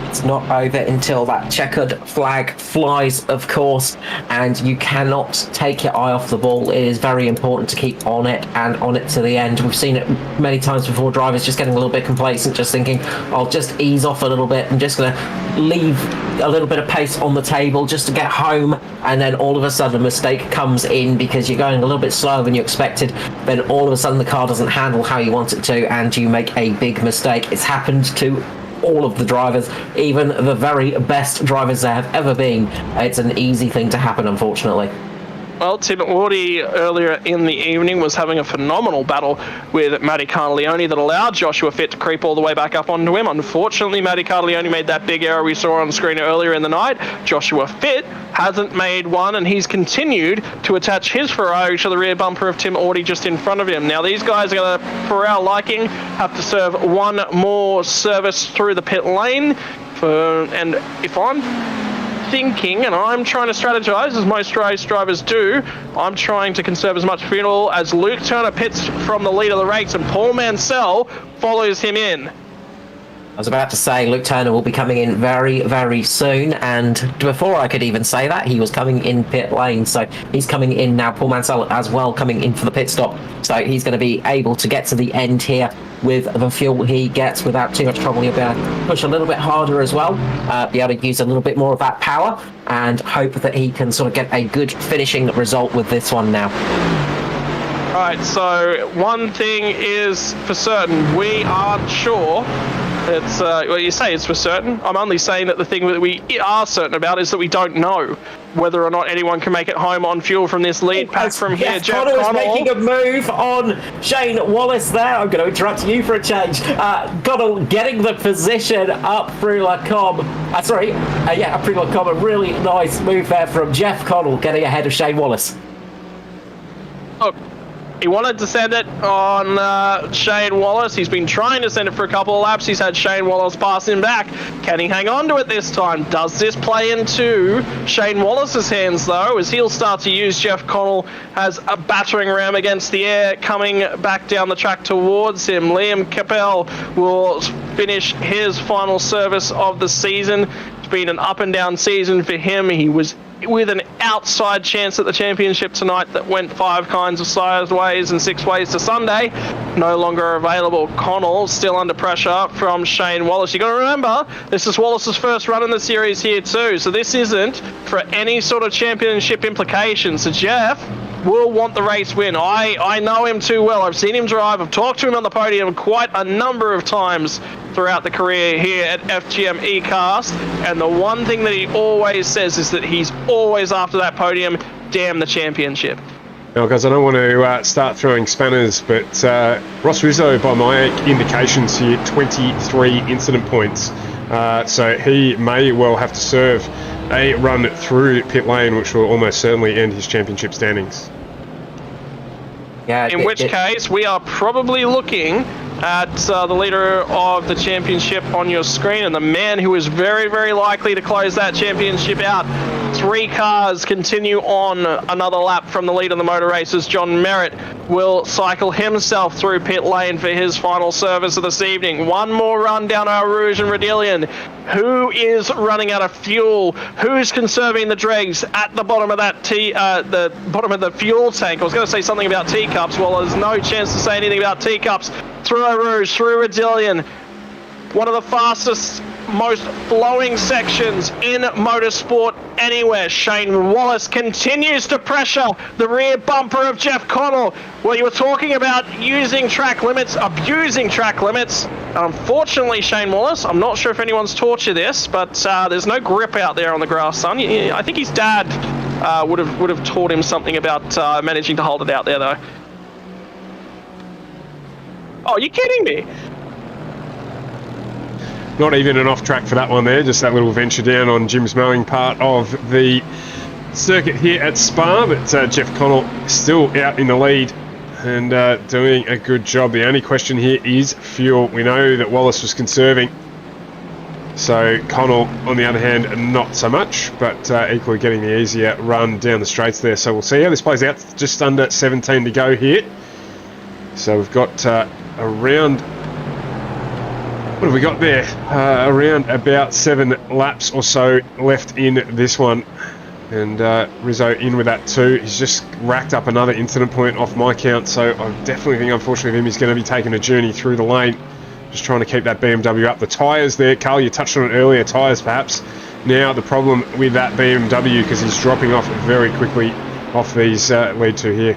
It's not over until that checkered flag flies, of course, and you cannot take your eye off the ball. It is very important to keep on it and on it to the end. We've seen it many times before, drivers just getting a little bit complacent, just thinking, I'll just ease off a little bit, I'm just going to leave a little bit of pace on the table just to get home, and then all of a sudden a mistake comes in because you're going a little bit slower than you expected. Then all of a sudden the car doesn't handle how you want it to, and you make a big mistake. It's happened to all of the drivers, even the very best drivers there have ever been. It's an easy thing to happen, unfortunately. Well, Tim Audie earlier in the evening was having a phenomenal battle with Matty Carleone that allowed Joshua Fitt to creep all the way back up onto him. Unfortunately, Matty Carleone made that big error we saw on screen earlier in the night. Joshua Fitt hasn't made one, and he's continued to attach his Ferrari to the rear bumper of Tim Audie just in front of him. Now, these guys are going to, for our liking, have to serve one more service through the pit lane. And if I'm thinking, and I'm trying to strategize as most race drivers do, I'm trying to conserve as much fuel as Luke Turner pits from the lead of the race and Paul Mansell follows him in. I was about to say Luke Turner will be coming in very, very soon, and before I could even say that, he was coming in pit lane, so he's coming in now. Paul Mansell as well coming in for the pit stop, so he's going to be able to get to the end here with the fuel he gets without too much trouble. He'll be able to push a little bit harder as well, be able to use a little bit more of that power, and hope that he can sort of get a good finishing result with this one now. Alright, so one thing is for certain, we aren't sure. It's, well, you say it's for certain. I'm only saying that the thing that we are certain about is that we don't know whether or not anyone can make it home on fuel from this lead pack from here. Yes, Jeff Connell is Connell making a move on Shane Wallace there. I'm going to interrupt you for a change. Connell getting the position up through Lacombe. Up through Lacombe. A really nice move there from Jeff Connell getting ahead of Shane Wallace. Look, he wanted to send it on Shane Wallace. He's been trying to send it for a couple of laps. He's had Shane Wallace pass him back. Can he hang on to it this time? Does this play into Shane Wallace's hands, though, as he'll start to use Jeff Connell as a battering ram against the air, coming back down the track towards him. Liam Capel will finish his final service of the season. It's been an up and down season for him. He was with an outside chance at the championship tonight that went 5 kinds of sideways and 6 ways to Sunday. No longer available. Connell still under pressure from Shane Wallace. You got to remember, this is Wallace's first run in the series here too, so this isn't for any sort of championship implications. So Jeff will want the race win. I know him too well. I've seen him drive. I've talked to him on the podium quite a number of times throughout the career here at FGM eCast, and the one thing that he always says is that he's always after that podium. Damn the championship. Now, guys, I don't want to start throwing spanners, but Ross Rizzo, by my indications here, 23 incident points. So he may well have to serve a run through pit lane, which will almost certainly end his championship standings. Yeah. In which case, we are probably looking at the leader of the championship on your screen, and the man who is very, very likely to close that championship out. 3 cars continue on another lap from the lead of the motor races. John Merritt will cycle himself through pit lane for his final service of this evening. One more run down our Rouge and Radillion. Who is running out of fuel? Who's conserving the dregs at the bottom of that the bottom of the fuel tank? I was going to say something about teacups. Well, there's no chance to say anything about teacups. Through our Rouge, through Radillion. One of the fastest, most flowing sections in motorsport anywhere. Shane Wallace continues to pressure the rear bumper of Jeff Connell. Well, you were talking about using track limits, abusing track limits. Unfortunately, Shane Wallace, I'm not sure if anyone's taught you this, but there's no grip out there on the grass, son. I think his dad would have taught him something about managing to hold it out there, though. Oh, you're kidding me? Not even an off track for that one there, just that little venture down on Jim's mowing part of the circuit here at Spa, but Jeff Connell still out in the lead and doing a good job. The only question here is fuel. We know that Wallace was conserving, so Connell, on the other hand, not so much, but equally getting the easier run down the straights there. So we'll see how this plays out. Just under 17 to go here. So we've got around... What have we got there? Around about 7 laps or so left in this one. And Rizzo in with that too. He's just racked up another incident point off my count, so I definitely think, unfortunately for him, he's going to be taking a journey through the lane. Just trying to keep that BMW up. The tyres there, Carl, you touched on it earlier, tyres perhaps. Now the problem with that BMW, because he's dropping off very quickly off these lead 2 here.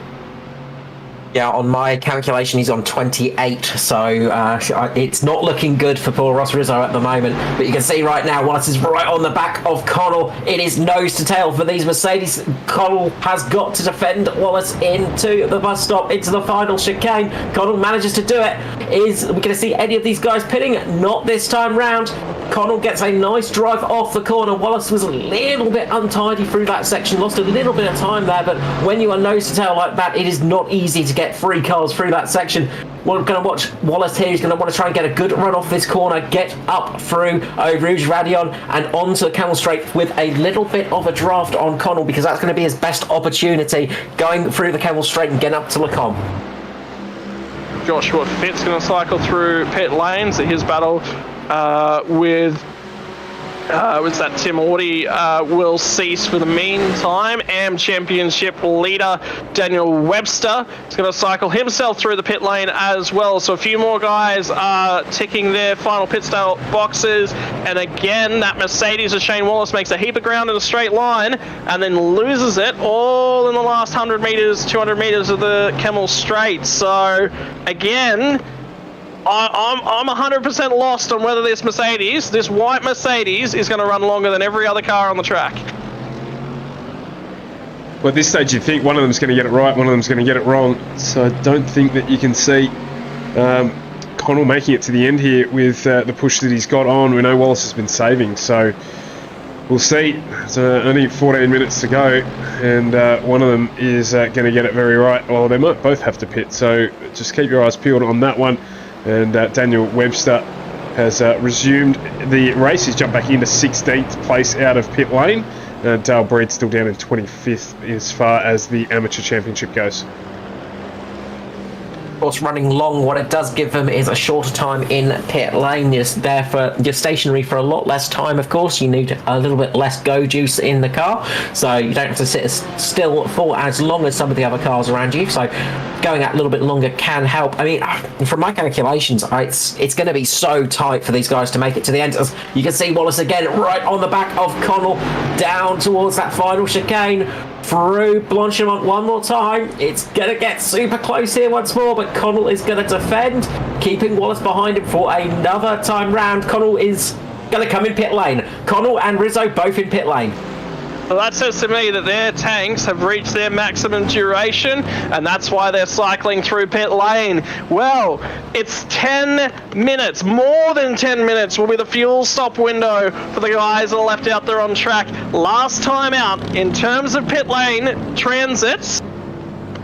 Yeah, on my calculation, he's on 28, so it's not looking good for poor Ross Rizzo at the moment. But you can see right now, Wallace is right on the back of Connell. It is nose to tail for these Mercedes. Connell has got to defend Wallace into the bus stop, into the final chicane. Connell manages to do it. Is we going to see any of these guys pitting? Not this time round. Connell gets a nice drive off the corner. Wallace was a little bit untidy through that section, lost a little bit of time there, but when you are nose to tail like that, it is not easy to get 3 cars through that section. We're going to watch Wallace here. He's going to want to try and get a good run off this corner, get up through Rouge Radion and onto the Camel Straight with a little bit of a draft on Connell, because that's going to be his best opportunity, going through the Camel Straight and getting up to Lecombe. Joshua Fitt's going to cycle through pit lanes. His battle with that Tim Audi will cease for the meantime. AM Championship leader Daniel Webster is going to cycle himself through the pit lane as well. So a few more guys are ticking their final pit stop boxes. And again, that Mercedes of Shane Wallace makes a heap of ground in a straight line and then loses it all in the last 100 metres, 200 metres of the Camel Straight. So again, I'm 100% lost on whether this Mercedes, this white Mercedes, is going to run longer than every other car on the track. Well, at this stage, you think one of them's going to get it right, one of them's going to get it wrong. So I don't think that you can see Connell making it to the end here with the push that he's got on. We know Wallace has been saving, so we'll see. It's only 14 minutes to go, and one of them is going to get it very right. Well, they might both have to pit, so just keep your eyes peeled on that one. And Daniel Webster has resumed the race. He's jumped back into 16th place out of pit lane. Dale Breed's still down in 25th as far as the amateur championship goes. Of course, running long, what it does give them is a shorter time in pit lane. You're stationary for a lot less time, of course. You need a little bit less go juice in the car, so you don't have to sit still for as long as some of the other cars around you. So going out a little bit longer can help. I mean, from my calculations, it's going to be so tight for these guys to make it to the end. As you can see Wallace again right on the back of Connell, down towards that final chicane, through Blanchimont one more time. It's going to get super close here once more, but Connell is going to defend, keeping Wallace behind him for another time round. Connell is going to come in pit lane. Connell and Rizzo both in pit lane. Well, that says to me that their tanks have reached their maximum duration, and that's why they're cycling through pit lane. Well, it's 10 minutes, more than 10 minutes will be the fuel stop window for the guys that are left out there on track. Last time out, in terms of pit lane transits,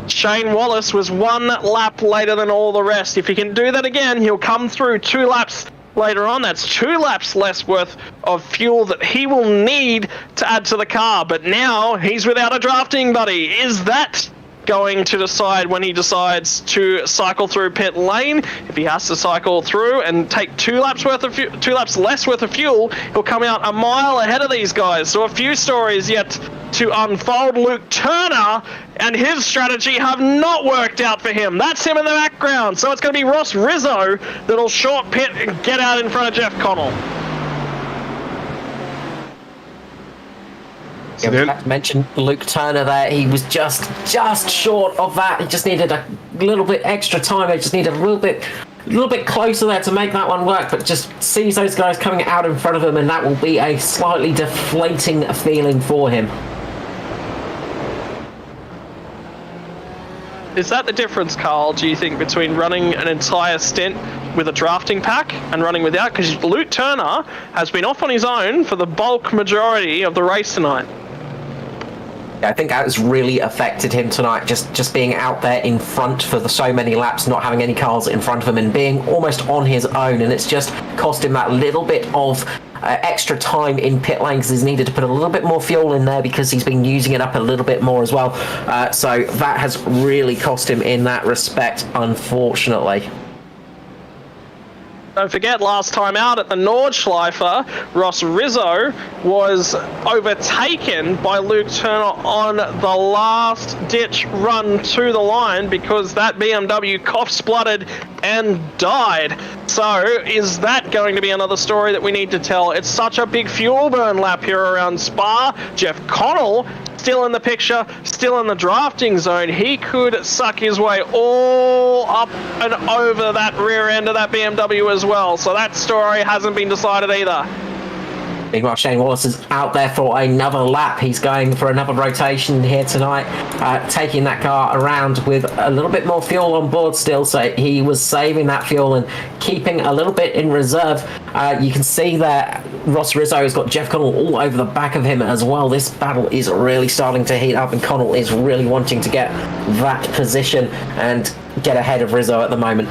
Shane Wallace was 1 lap later than all the rest. If he can do that again, he'll come through 2 laps later on. That's 2 laps less worth of fuel that he will need to add to the car. But now he's without a drafting buddy. Is that going to decide when he decides to cycle through pit lane? If he has to cycle through and take 2 laps less worth of fuel, he'll come out a mile ahead of these guys. So a few stories yet to unfold. Luke Turner and his strategy have not worked out for him. That's him in the background. So it's going to be Ross Rizzo that'll short pit and get out in front of Jeff Connell. Yeah, we have to mention Luke Turner there. He was just short of that. He just needed a little bit extra time. He just needed a little bit closer there to make that one work, but just sees those guys coming out in front of him, and that will be a slightly deflating feeling for him. Is that the difference, Carl, do you think, between running an entire stint with a drafting pack and running without? Because Luke Turner has been off on his own for the bulk majority of the race tonight. I think that has really affected him tonight, just being out there in front for so many laps, not having any cars in front of him and being almost on his own, and it's just cost him that little bit of extra time in pit lane, because he's needed to put a little bit more fuel in there because he's been using it up a little bit more as well. So that has really cost him in that respect, unfortunately. Don't forget, last time out at the Nordschleife, Ross Rizzo was overtaken by Luke Turner on the last ditch run to the line because that BMW cough-spluttered and died. So is that going to be another story that we need to tell? It's such a big fuel burn lap here around Spa. Jeff Connell still in the picture, still in the drafting zone. He could suck his way all up and over that rear end of that BMW as well. So that story hasn't been decided either. Meanwhile, Shane Wallace is out there for another lap. He's going for another rotation here tonight, taking that car around with a little bit more fuel on board still. So he was saving that fuel and keeping a little bit in reserve. You can see that Ross Rizzo has got Jeff Connell all over the back of him as well. This battle is really starting to heat up, and Connell is really wanting to get that position and get ahead of Rizzo at the moment.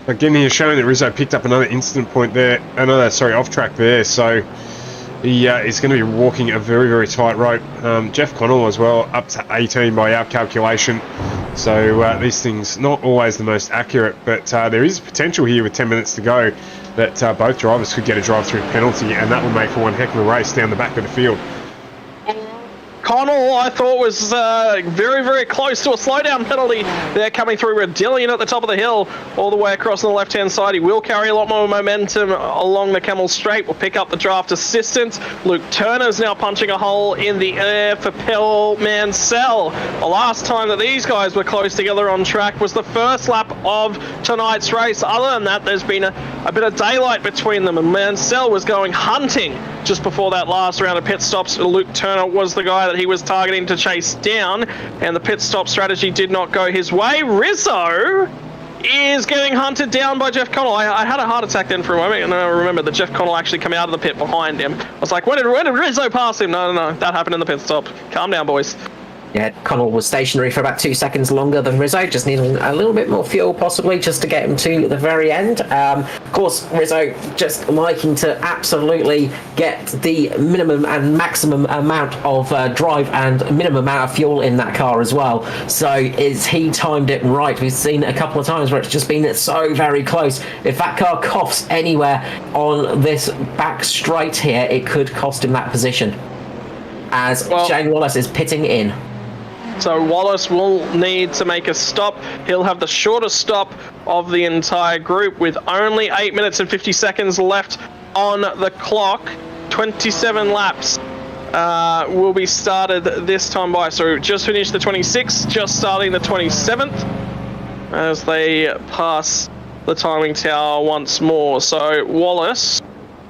Again, here showing that Rizzo picked up another incident point there, off track there, so he is going to be walking a very, very tight rope. Jeff Connell as well, up to 18 by our calculation, so these things not always the most accurate, but there is potential here with 10 minutes to go that both drivers could get a drive-through penalty, and that will make for one heck of a race down the back of the field. Connell, I thought, was very, very close to a slowdown penalty. They're coming through Redillion at the top of the hill, all the way across on the left-hand side. He will carry a lot more momentum along the Camel Straight. Will pick up the draft assistant. Luke Turner's now punching a hole in the air for Pel Mansell. The last time that these guys were close together on track was the first lap of tonight's race. Other than that, there's been a bit of daylight between them, and Mansell was going hunting just before that last round of pit stops. Luke Turner was the guy that he was targeting to chase down, and the pit stop strategy did not go his way. Rizzo is getting hunted down by Jeff Connell. I had a heart attack then for a moment, and I remembered that Jeff Connell actually came out of the pit behind him. I was like, when did Rizzo pass him? No, that happened in the pit stop. Calm down, boys. Yeah, Connell was stationary for about 2 seconds longer than Rizzo, just needing a little bit more fuel possibly just to get him to the very end. Of course, Rizzo just liking to absolutely get the minimum and maximum amount of drive and minimum amount of fuel in that car as well. So is he timed it right? We've seen a couple of times where it's just been so very close. If that car coughs anywhere on this back straight here, it could cost him that position, as Shane Wallace is pitting in. So Wallace will need to make a stop. He'll have the shortest stop of the entire group with only 8 minutes and 50 seconds left on the clock. 27 laps will be started this time by. So just finished the 26th, just starting the 27th as they pass the timing tower once more. So Wallace,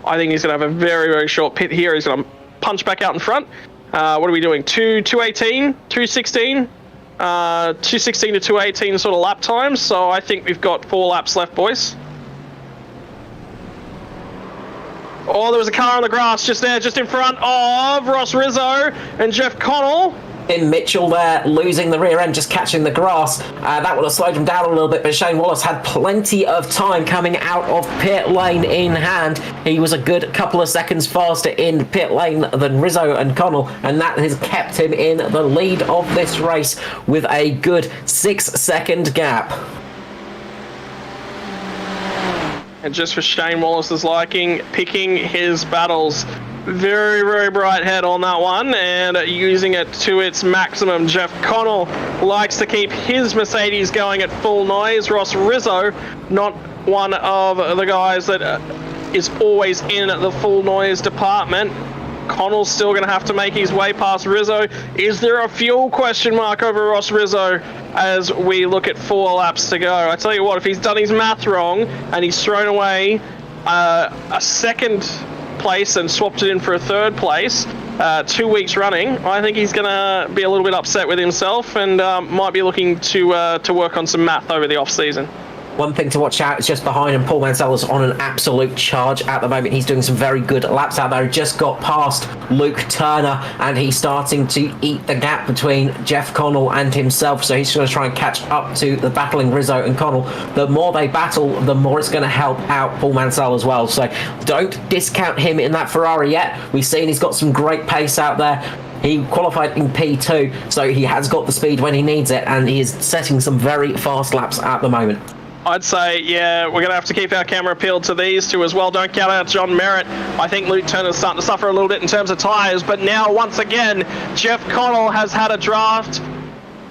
I think he's going to have a very, very short pit here. He's going to punch back out in front. What are we doing? 218, 216, 216 to 218 sort of lap times. So I think we've got 4 laps left, boys. Oh, there was a car on the grass just there, just in front of Ross Rizzo and Jeff Connell. In Mitchell there, losing the rear end, just catching the grass. That would have slowed him down a little bit, but Shane Wallace had plenty of time coming out of pit lane in hand. He was a good couple of seconds faster in pit lane than Rizzo and Connell, and that has kept him in the lead of this race with a good 6-second gap. And just for Shane Wallace's liking, picking his battles. Very, very bright head on that one, and using it to its maximum. Jeff Connell likes to keep his Mercedes going at full noise. Ross Rizzo, not one of the guys that is always in the full noise department. Connell's still going to have to make his way past Rizzo. Is there a fuel question mark over Ross Rizzo as we look at 4 laps to go? I tell you what, if he's done his math wrong and he's thrown away a second place and swapped it in for a third place 2 weeks running, I think he's going to be a little bit upset with himself and might be looking to work on some math over the off season. One thing to watch out is just behind him, Paul Mansell is on an absolute charge at the moment. He's doing some very good laps out there. He just got past Luke Turner, and he's starting to eat the gap between Jeff Connell and himself. So he's going to try and catch up to the battling Rizzo and Connell. The more they battle, the more it's going to help out Paul Mansell as well. So don't discount him in that Ferrari yet. We've seen he's got some great pace out there. He qualified in P2, so he has got the speed when he needs it, and he is setting some very fast laps at the moment. I'd say, yeah, we're going to have to keep our camera peeled to these two as well. Don't count out John Merritt. I think Luke Turner's starting to suffer a little bit in terms of tyres, but now, once again, Jeff Connell has had a draft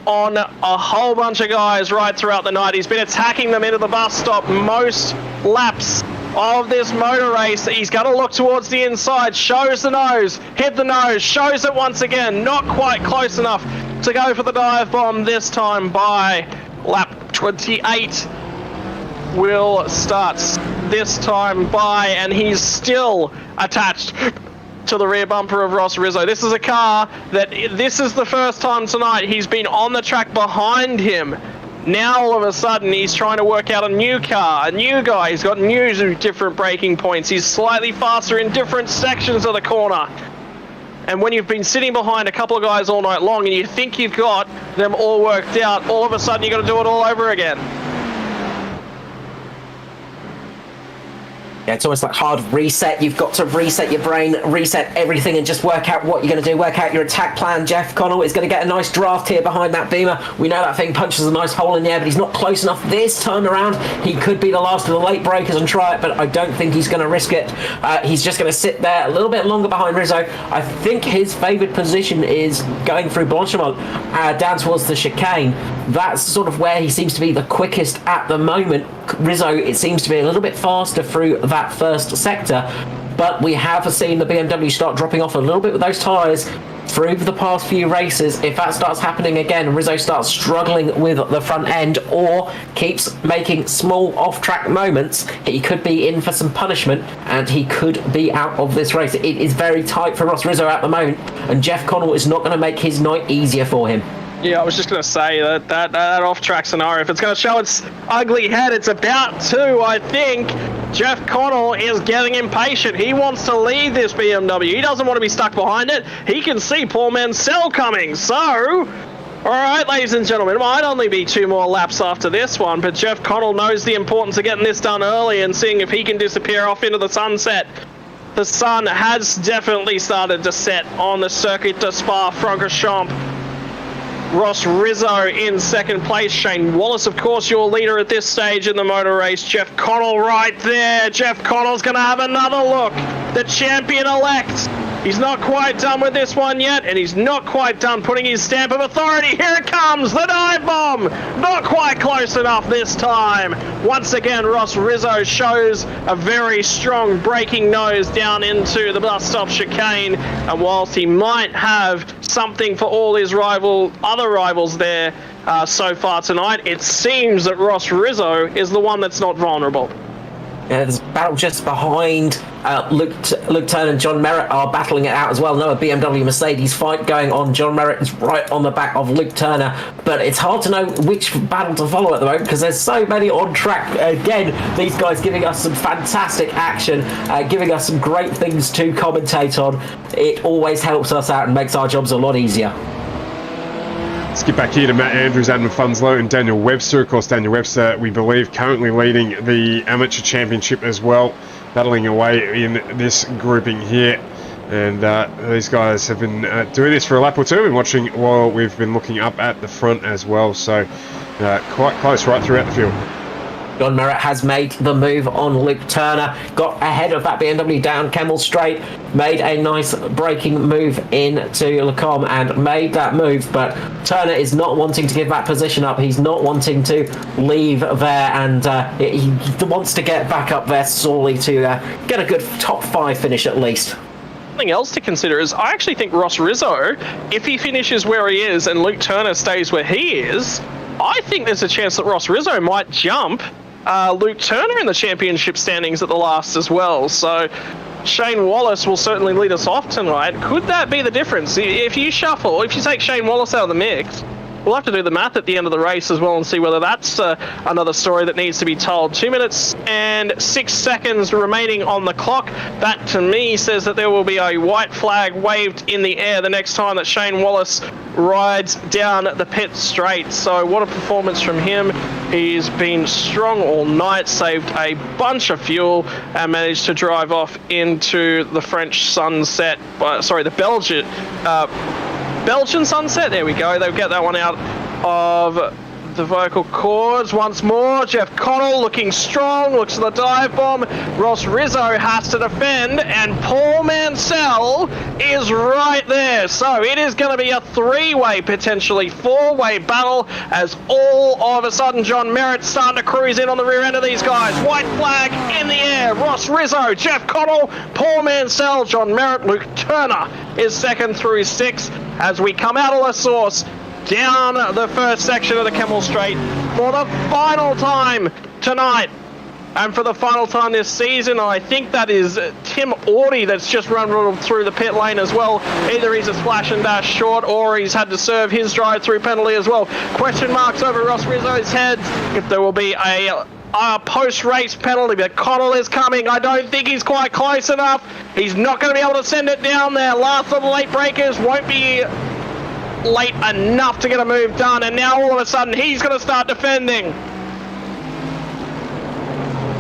on a whole bunch of guys right throughout the night. He's been attacking them into the bus stop most laps of this motor race. He's got to look towards the inside, shows the nose, hit the nose, shows it once again, not quite close enough to go for the dive bomb this time by lap 28. Will start. this time by, and he's still attached to the rear bumper of Ross Rizzo. This is a car that, this is the first time tonight he's been on the track behind him. Now all of a sudden he's trying to work out a new car, a new guy. He's got new different braking points. He's slightly faster in different sections of the corner. And when you've been sitting behind a couple of guys all night long and you think you've got them all worked out, all of a sudden you've got to do it all over again. Yeah, it's almost like hard reset. You've got to reset your brain, reset everything, and just work out what you're going to do. Work out your attack plan. Jeff Connell is going to get a nice draft here behind that Beamer. We know that thing punches a nice hole in the air, but he's not close enough this time around. He could be the last of the late breakers and try it, but I don't think he's going to risk it. He's just going to sit there a little bit longer behind Rizzo. I think his favoured position is going through Blanchimont down towards the chicane. That's sort of where he seems to be the quickest at the moment. Rizzo, it seems to be a little bit faster through that first sector, but we have seen the BMW start dropping off a little bit with those tyres through the past few races. If that starts happening again, Rizzo starts struggling with the front end or keeps making small off-track moments, he could be in for some punishment and he could be out of this race. It is very tight for Ross Rizzo at the moment, and Jeff Connell is not going to make his night easier for him. Yeah, I was just going to say that off-track scenario, if it's going to show its ugly head, it's about to, I think. Jeff Connell is getting impatient. He wants to lead this BMW. He doesn't want to be stuck behind it. He can see Paul Mansell coming. So, all right, ladies and gentlemen, it might only be 2 more laps after this one, but Jeff Connell knows the importance of getting this done early and seeing if he can disappear off into the sunset. The sun has definitely started to set on the Circuit de Spa-Francorchamps. Ross Rizzo in second place. Shane Wallace, of course, your leader at this stage in the motor race. Jeff Connell right there. Jeff Connell's going to have another look. The champion-elect. He's not quite done with this one yet, and he's not quite done putting his stamp of authority. Here it comes, the dive bomb. Not quite close enough this time. Once again, Ross Rizzo shows a very strong braking nose down into the bus stop chicane, and whilst he might have something for all his other rivals there so far tonight, it seems that Ross Rizzo is the one that's not vulnerable. There's a battle just behind Luke Turner and John Merritt are battling it out as well. Another BMW Mercedes fight going on. John Merritt is right on the back of Luke Turner, but it's hard to know which battle to follow at the moment because there's so many on track. Again, these guys giving us some fantastic action, giving us some great things to commentate on. It always helps us out and makes our jobs a lot easier. Let's get back here to Matt Andrews, Adam Funslow and Daniel Webster. Of course, Daniel Webster, we believe, currently leading the Amateur Championship as well, battling away in this grouping here. And these guys have been doing this for a lap or two and watching while we've been looking up at the front as well. So quite close right throughout the field. John Merritt has made the move on Luke Turner, got ahead of that BMW down Kemmel Straight, made a nice braking move into Lacombe and made that move, but Turner is not wanting to give that position up. He's not wanting to leave there, and he wants to get back up there slowly to get a good top 5 finish at least. Something else to consider is I actually think Ross Rizzo, if he finishes where he is and Luke Turner stays where he is, I think there's a chance that Ross Rizzo might jump Luke Turner in the championship standings at the last as well. So Shane Wallace will certainly lead us off tonight. Could that be the difference? If you take Shane Wallace out of the mix, we'll have to do the math at the end of the race as well and see whether that's another story that needs to be told. 2 minutes and 6 seconds remaining on the clock. That, to me, says that there will be a white flag waved in the air the next time that Shane Wallace rides down the pit straight. So what a performance from him. He's been strong all night, saved a bunch of fuel, and managed to drive off into the French sunset. The Belgian sunset. There we go. They'll get that one out of the vocal cords once more. Jeff Connell looking strong, looks at the dive bomb. Ross Rizzo has to defend, and Paul Mansell is right there. So it is going to be a 3-way, potentially 4-way battle as all of a sudden John Merritt's starting to cruise in on the rear end of these guys. White flag in the air. Ross Rizzo, Jeff Connell, Paul Mansell, John Merritt, Luke Turner is second through 6 as we come out of La Source down the first section of the Kemmel Straight for the final time tonight. And for the final time this season, I think that is Tim Audie that's just run through the pit lane as well. Either he's a splash and dash short or he's had to serve his drive-through penalty as well. Question marks over Ross Rizzo's head if there will be a post-race penalty, but Connell is coming. I don't think he's quite close enough. He's not going to be able to send it down there. Last of the late breakers won't be late enough to get a move done, and now all of a sudden he's going to start defending.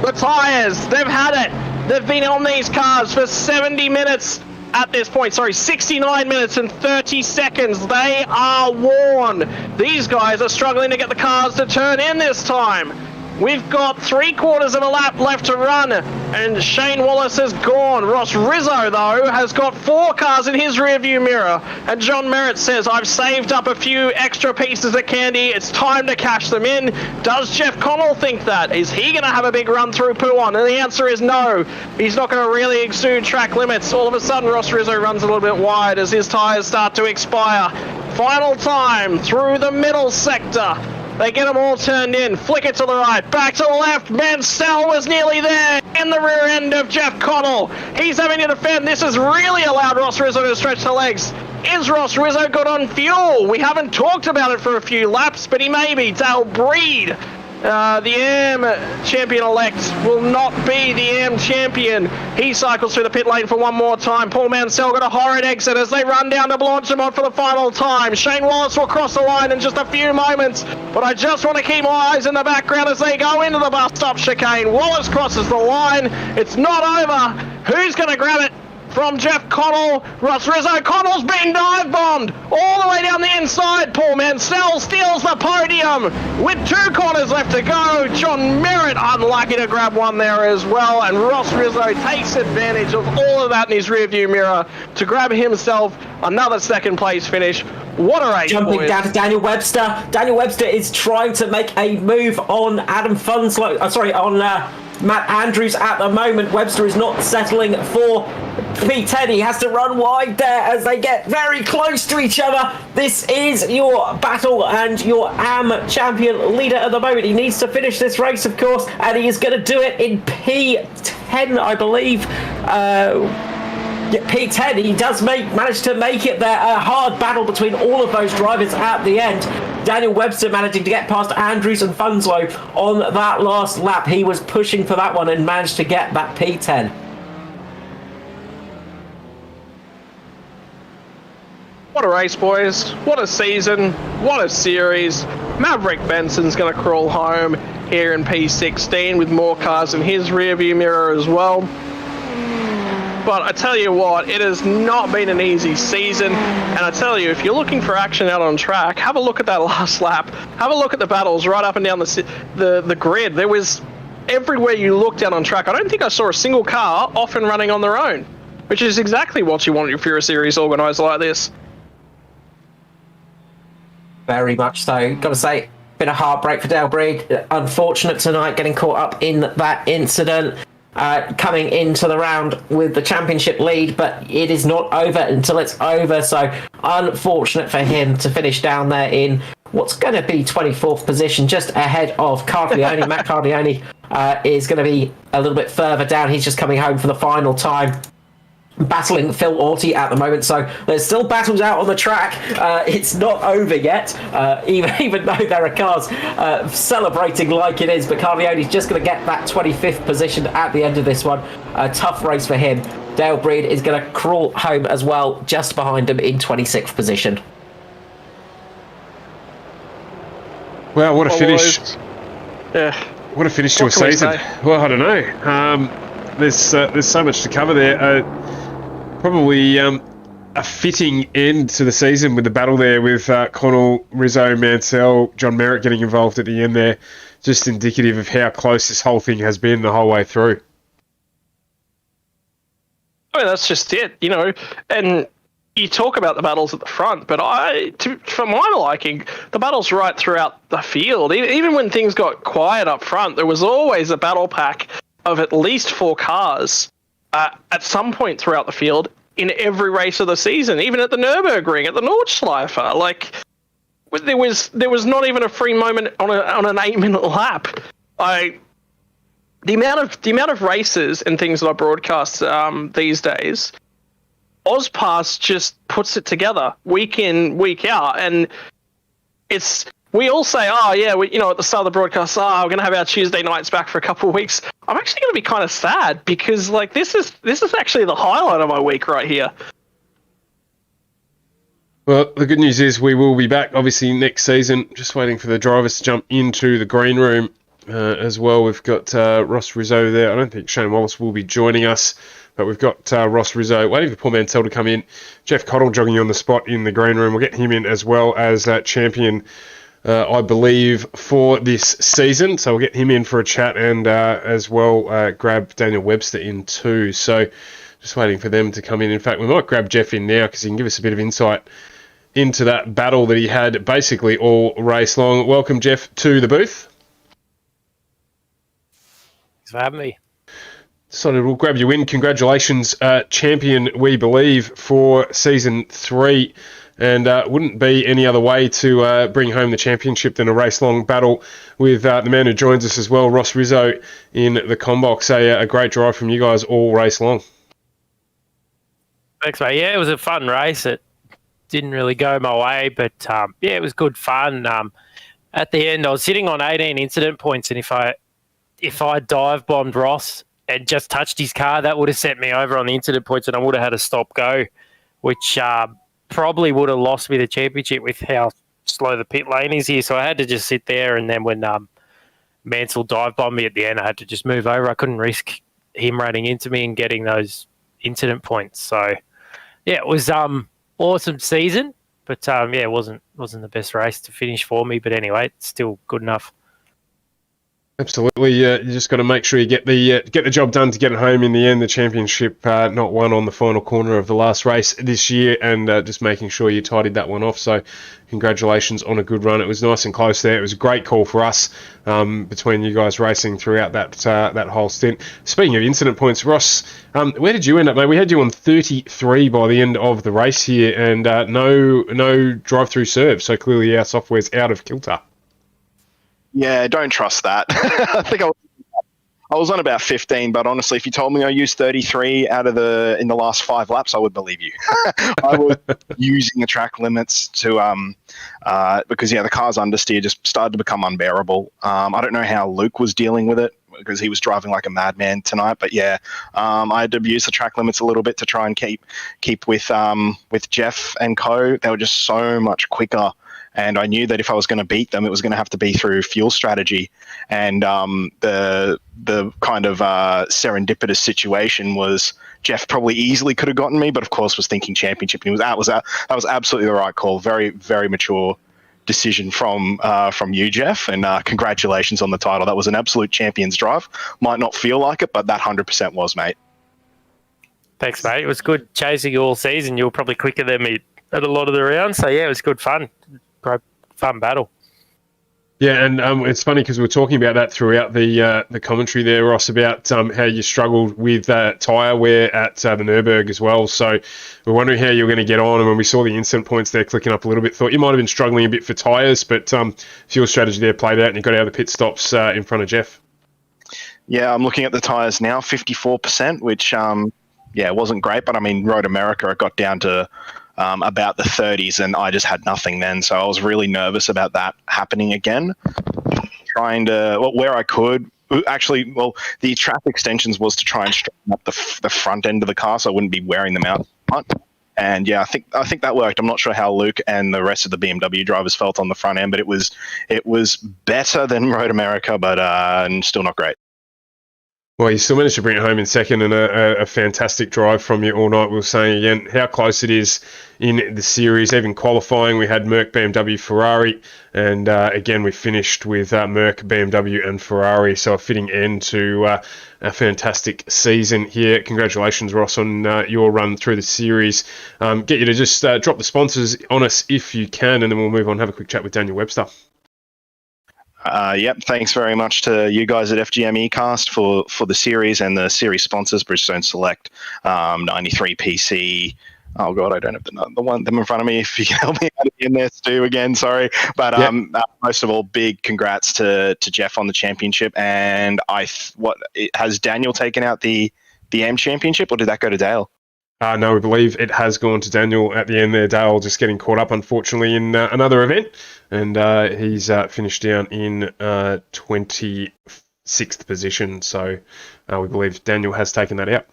The tyres, they've had it. They've been on these cars for 70 minutes at this point. Sorry, 69 minutes and 30 seconds. They are worn. These guys are struggling to get the cars to turn in this time. We've got 3/4 of a lap left to run, and Shane Wallace is gone. Ross Rizzo, though, has got 4 cars in his rearview mirror, and John Merritt says, I've saved up a few extra pieces of candy. It's time to cash them in. Does Jeff Connell think that? Is he going to have a big run through Pouon? And the answer is no. He's not going to really exude track limits. All of a sudden, Ross Rizzo runs a little bit wide as his tyres start to expire. Final time through the middle sector. They get them all turned in. Flick it to the right. Back to the left. Mansell was nearly there in the rear end of Jeff Connell. He's having to defend. This has really allowed Ross Rizzo to stretch the legs. Is Ross Rizzo good on fuel? We haven't talked about it for a few laps, but he may be. Dale Breed, the AM champion-elect, will not be the AM champion. He cycles through the pit lane for one more time. Paul Mansell got a horrid exit as they run down to Blanchimont for the final time. Shane Wallace will cross the line in just a few moments, but I just want to keep my eyes in the background as they go into the bus stop chicane. Wallace crosses the line. It's not over. Who's going to grab it? From Jeff Connell, Ross Rizzo. Connell's been dive-bombed all the way down the inside. Paul Mansell steals the podium with 2 corners left to go. John Merritt unlucky to grab one there as well, and Ross Rizzo takes advantage of all of that in his rearview mirror to grab himself another second place finish. What a race, Jumping boys. down to Daniel Webster. Daniel Webster is trying to make a move on Adam Funslow. On Matt Andrews at the moment. Webster is not settling for P10. He has to run wide there as they get very close to each other. This is your battle and your AM champion leader at the moment. He needs to finish this race, of course, and he is going to do it in P10, I believe. P10, he does manage to make it there. A hard battle between all of those drivers at the end. Daniel Webster managing to get past Andrews and Funslow on that last lap. He was pushing for that one and managed to get that P10. What a race, boys. What a season. What a series. Maverick Benson's going to crawl home here in P16 with more cars in his rearview mirror as well. But I tell you what, it has not been an easy season. And I tell you, if you're looking for action out on track, have a look at that last lap. Have a look at the battles right up and down the grid. There was, everywhere you looked out on track, I don't think I saw a single car off and running on their own, which is exactly what you want if you're a series organizer like this. Very much so. Got to say, been a heartbreak for Dale Breed. Unfortunate tonight, getting caught up in that incident. Coming into the round with the championship lead, but it is not over until it's over. So unfortunate for him to finish down there in what's going to be 24th position, just ahead of Carglione. Matt Carglione is going to be a little bit further down. He's just coming home for the final time, battling Phil Orty at the moment. So there's still battles out on the track. It's not over yet, even though there are cars celebrating like it is. But Carlione's just going to get that 25th position at the end of this one. A tough race for him. Dale Breed is going to crawl home as well, just behind him in 26th position. Well, what a finish. Yeah. What a finish to a season. Well, I don't know. There's so much to cover there. Probably a fitting end to the season with the battle there with Connell, Rizzo, Mansell, John Merritt getting involved at the end there. Just indicative of how close this whole thing has been the whole way through. I mean, that's just it, you know. And you talk about the battles at the front, but for my liking, the battles right throughout the field, even when things got quiet up front, there was always a battle pack of at least 4 cars at some point throughout the field in every race of the season, even at the Nürburgring, at the Nordschleife. Like, there was not even a free moment on an 8-minute lap. the amount of races and things that I broadcast these days, Ozpass just puts it together week in, week out, and we all say, oh yeah, at the start of the broadcast, we're going to have our Tuesday nights back for a couple of weeks. I'm actually going to be kind of sad because like this is actually the highlight of my week right here. Well, the good news is we will be back, obviously, next season. Just waiting for the drivers to jump into the green room as well. We've got Ross Rizzo there. I don't think Shane Wallace will be joining us, but we've got Ross Rizzo waiting for Paul Mansell to come in. Jeff Cottle jogging on the spot in the green room. We'll get him in as well as champion, I believe, for this season. So we'll get him in for a chat and as well grab Daniel Webster in too. So just waiting for them to come in. In fact, we might grab Jeff in now because he can give us a bit of insight into that battle that he had basically all race long. Welcome, Jeff, to the booth. Thanks for having me. So we'll grab you in. Congratulations, champion, we believe, for season 3. And wouldn't be any other way to bring home the championship than a race-long battle with the man who joins us as well, Ross Rizzo, in the combox. A great drive from you guys all race long. Thanks, mate. Yeah, it was a fun race. It didn't really go my way, but it was good fun. At the end, I was sitting on 18 incident points, and if I dive bombed Ross and just touched his car, that would have sent me over on the incident points, and I would have had a stop go, which probably would have lost me the championship with how slow the pit lane is here. So I had to just sit there, and then when Mansell dive bombed me at the end, I had to just move over. I couldn't risk him running into me and getting those incident points. So yeah, it was awesome season, but it wasn't the best race to finish for me. But anyway, it's still good enough. Absolutely, you just got to make sure you get the job done to get it home in the end. The championship not won on the final corner of the last race this year, and just making sure you tidied that one off. So, congratulations on a good run. It was nice and close there. It was a great call for us between you guys racing throughout that whole stint. Speaking of incident points, Ross, where did you end up, mate? We had you on 33 by the end of the race here, and no drive-through serve. So clearly our software's out of kilter. Yeah, don't trust that. I think I was on about 15, but honestly, if you told me I used 33 in the last 5 laps, I would believe you. I was using the track limits to because the car's understeer just started to become unbearable. I don't know how Luke was dealing with it because he was driving like a madman tonight, but I had to abuse the track limits a little bit to try and keep with Jeff and co. They were just so much quicker. And I knew that if I was going to beat them, it was going to have to be through fuel strategy. And the kind of serendipitous situation was Jeff probably easily could have gotten me, but of course was thinking championship. And that was absolutely the right call. Very, very mature decision from you, Jeff. And congratulations on the title. That was an absolute champion's drive. Might not feel like it, but that 100% was, mate. Thanks, mate. It was good chasing you all season. You were probably quicker than me at a lot of the rounds. So, it was good fun. Fun battle. Yeah, and it's funny because we were talking about that throughout the commentary there, Ross, about how you struggled with tyre wear at the Nürburgring as well. So we're wondering how you were going to get on, and when we saw the incident points there clicking up a little bit, thought you might have been struggling a bit for tyres, but fuel strategy there played out, and you got out of the pit stops in front of Jeff. Yeah, I'm looking at the tyres now, 54%, which wasn't great, but I mean, Road America, it got down to about the 30s, and I just had nothing then. So I was really nervous about that happening again. Trying to, where I could, actually, the track extensions was to try and straighten up the front end of the car so I wouldn't be wearing them out front. And I think that worked. I'm not sure how Luke and the rest of the BMW drivers felt on the front end, but it was better than Road America, but still not great. Well, you still managed to bring it home in second, and a fantastic drive from you all night. We were saying again how close it is in the series. Even qualifying, we had Merc, BMW, Ferrari, and again we finished with Merc, BMW, and Ferrari. So a fitting end to a fantastic season here. Congratulations, Ross, on your run through the series. Get you to just drop the sponsors on us if you can, and then we'll move on and have a quick chat with Daniel Webster. Thanks very much to you guys at FGM eCast for the series and the series sponsors, Bridgestone Select, 93 PC, Oh God, I don't have the one them in front of me. If you can help me out in there, Stu, again, sorry. But most of all, big congrats to Jeff on the championship. And has Daniel taken out the M championship, or did that go to Dale? No, we believe it has gone to Daniel at the end there. Dale just getting caught up, unfortunately, in another event. And he's finished down in 26th position. So we believe Daniel has taken that out.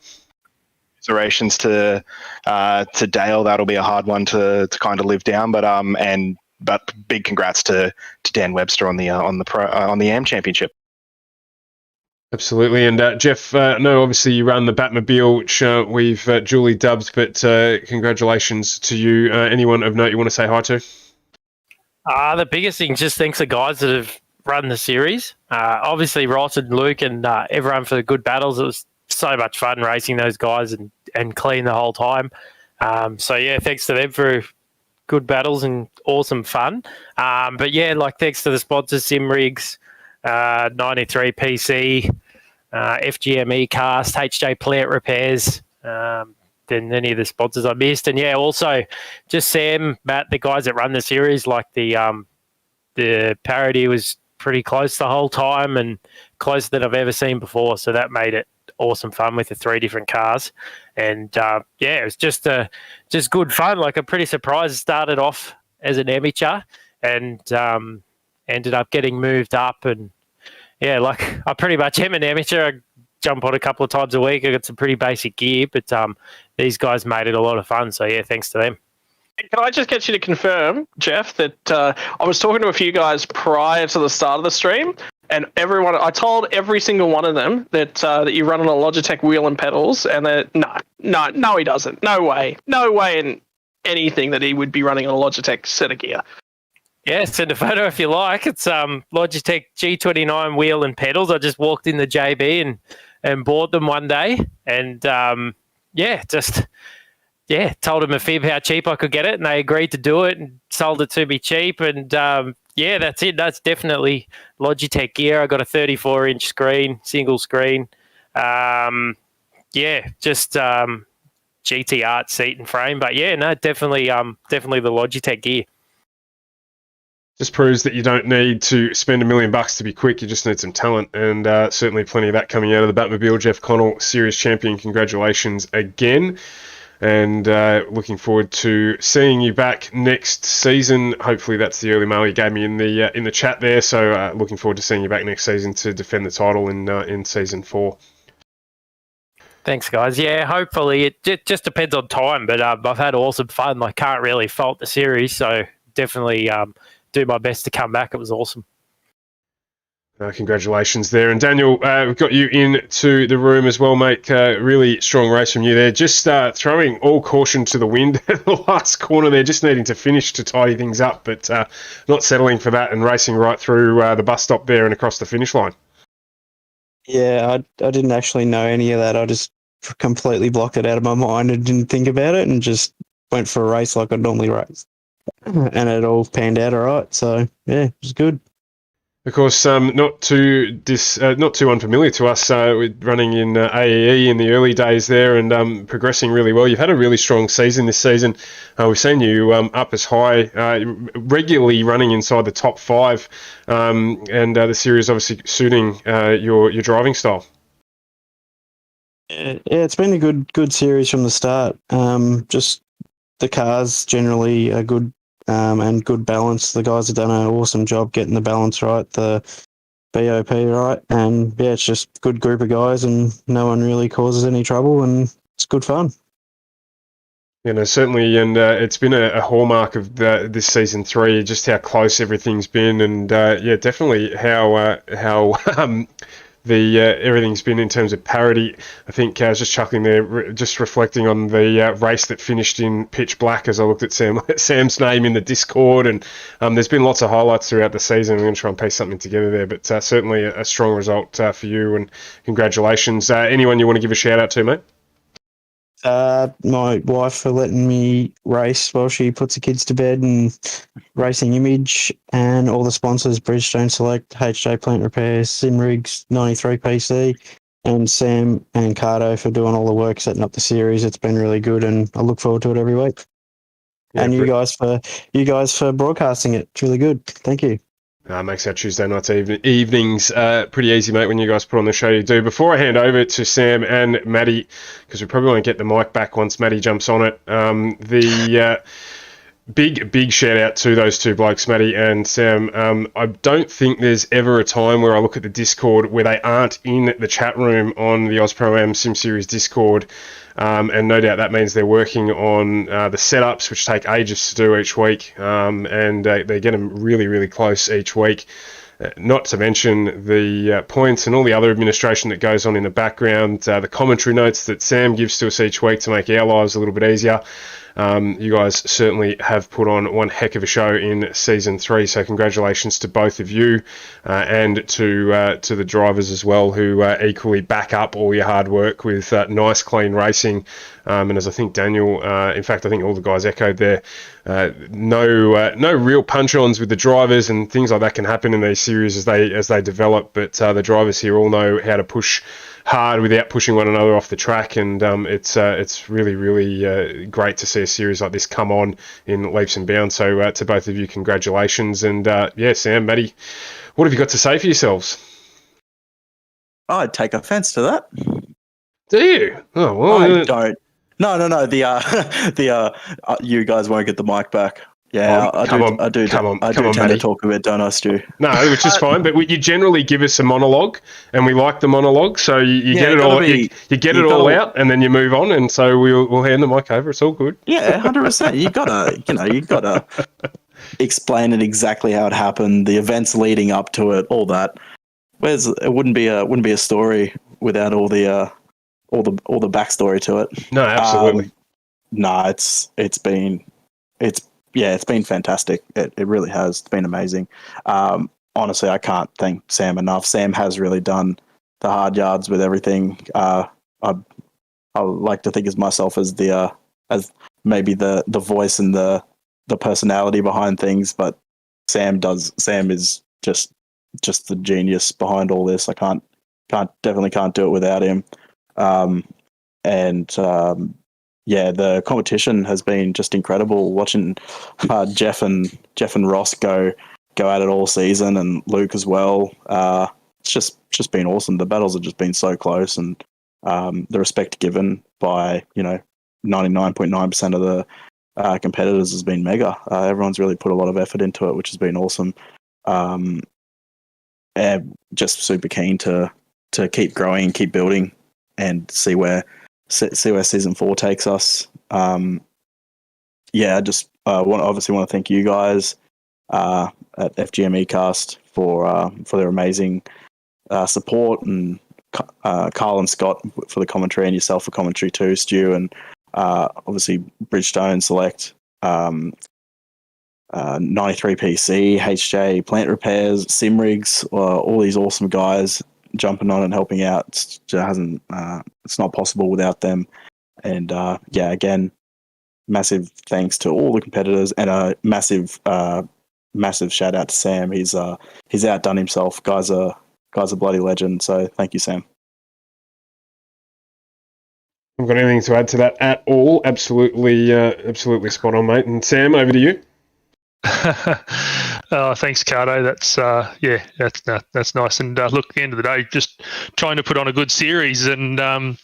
Commiserations to Dale. That'll be a hard one to kind of live down, but big congrats to Dan Webster on the AM championship. Absolutely, and Jeff, no, obviously you run the Batmobile, which we've duly dubbed, but congratulations to you. Anyone of note you want to say hi to? The biggest thing, just thanks to guys that have run the series. Obviously Ross and Luke and everyone for the good battles. It was so much fun racing those guys and clean the whole time. So yeah, thanks to them for good battles and awesome fun. But yeah, thanks to the sponsors, Simrigs, 93 PC, FGM Ecast, HJ Plant Repairs, than any of the sponsors I missed. And yeah, also just Sam, Matt, the guys that run the series, the parity was pretty close the whole time and closer than I've ever seen before. So that made it awesome fun with the 3 different cars. And it was just good fun. I'm pretty surprised. It started off as an amateur and ended up getting moved up. And yeah, I pretty much am an amateur. I jump on a couple of times a week. I got some pretty basic gear, but these guys made it a lot of fun. So yeah, thanks to them. Can I just get you to confirm, Jeff, that I was talking to a few guys prior to the start of the stream, and I told every single one of them that you run on a Logitech wheel and pedals, and that no, he doesn't. No way in anything that he would be running on a Logitech set of gear. Yeah, send a photo if you like. It's Logitech G29 wheel and pedals. I just walked in the JB and bought them one day, and told them a fib how cheap I could get it, and they agreed to do it and sold it to me cheap. And that's it. That's definitely Logitech gear. I got a 34-inch screen, single screen. Just GT Art seat and frame. But yeah, no, definitely the Logitech gear. Just proves that you don't need to spend $1 million to be quick. You just need some talent, and certainly plenty of that coming out of the Batmobile. Jeff Connell, series champion. Congratulations again. And looking forward to seeing you back next season. Hopefully that's the early mail you gave me in the chat there. So looking forward to seeing you back next season to defend the title in season 4. Thanks, guys. Yeah, hopefully it just depends on time. But I've had awesome fun. I can't really fault the series, so definitely do my best to come back. It was awesome. Congratulations there. And Daniel, we've got you into the room as well, mate. Really strong race from you there. Just throwing all caution to the wind at the last corner there, just needing to finish to tidy things up, but not settling for that and racing right through the bus stop there and across the finish line. Yeah, I didn't actually know any of that. I just completely blocked it out of my mind and didn't think about it and just went for a race like I normally race. And it all panned out all right. So, yeah, it was good. Of course, not too unfamiliar to us with running in AEE in the early days there and progressing really well. You've had a really strong season this season. We've seen you up as high, regularly running inside the top 5, and the series obviously suiting your driving style. Yeah, it's been a good series from the start. Just the cars generally are good. And good balance. The guys have done an awesome job getting the balance right, the BOP right, and yeah, it's just a good group of guys and no one really causes any trouble and it's good fun. Certainly, and it's been a hallmark of this season 3, just how close everything's been, and definitely how everything's been in terms of parity. I think I was just chuckling there, just reflecting on the race that finished in pitch black as I looked at Sam's name in the Discord, and there's been lots of highlights throughout the season. I'm going to try and piece something together there, but certainly a strong result for you, and congratulations. Anyone you want to give a shout out to, mate? My wife for letting me race while she puts the kids to bed, and Racing Image, and all the sponsors: Bridgestone Select, HJ Plant Repairs, Simrigs, 93 PC, and Sam and Cardo for doing all the work setting up the series. It's been really good, and I look forward to it every week. Yeah, And you guys for broadcasting it. It's really good. Thank you. Makes our Tuesday nights evenings pretty easy, mate, when you guys put on the show you do. Before I hand over to Sam and Maddie, because we probably won't get the mic back once Maddie jumps on it, big shout out to those two blokes, Maddie and Sam. I don't think there's ever a time where I look at the Discord where they aren't in the chat room on the AusPro-Am Sim Series Discord. And no doubt that means they're working on the setups, which take ages to do each week, and they get them really, really close each week. Not to mention the points and all the other administration that goes on in the background, the commentary notes that Sam gives to us each week to make our lives a little bit easier. You guys certainly have put on one heck of a show in Season 3, so congratulations to both of you and to the drivers as well, who equally back up all your hard work with nice, clean racing. And as I think Daniel, in fact, I think all the guys echoed there, no real punch-ons with the drivers, and things like that can happen in these series as they develop, but the drivers here all know how to push hard without pushing one another off the track, and it's really, really great to see a series like this come on in leaps and bounds. So to both of you, congratulations. And Sam, Maddie, what have you got to say for yourselves? I'd take offence to that. Do you? Oh, well, I don't. No. You guys won't get the mic back. Yeah, I do tend to talk a bit, don't I, Stu? No, which is fine, but you generally give us a monologue, and we like the monologue, so you get it all. You get it all out, and then you move on, and so we'll hand the mic over. It's all good. Yeah, 100%. You gotta explain it exactly how it happened, the events leading up to it, all that. It wouldn't be a story without all the backstory to it. No, absolutely. It's been fantastic. It really has. It's been amazing. Honestly, I can't thank Sam enough. Sam has really done the hard yards with everything. I like to think of myself as as maybe the voice and the personality behind things, but Sam is just the genius behind all this. I definitely can't do it without him. The competition has been just incredible. Watching Jeff and Ross go at it all season, and Luke as well. It's just been awesome. The battles have just been so close, and the respect given by 99.9% of the competitors has been mega. Everyone's really put a lot of effort into it, which has been awesome. And just super keen to keep growing, keep building, and see where Season 4 takes us. I just want to thank you guys at FGM Ecast for their amazing support, and Carl and Scott for the commentary, and yourself for commentary too, Stu, and obviously Bridgestone Select, 93PC, HJ Plant Repairs, Simrigs, all these awesome guys jumping on and helping out. It's not possible without them. And again, massive thanks to all the competitors, and a massive shout out to Sam. He's outdone himself. Guy's a bloody legend. So thank you, Sam. I've got anything to add to that at all. Absolutely spot on, mate. And Sam, over to you. Thanks, Cardo. That's nice. And look, at the end of the day, just trying to put on a good series. And the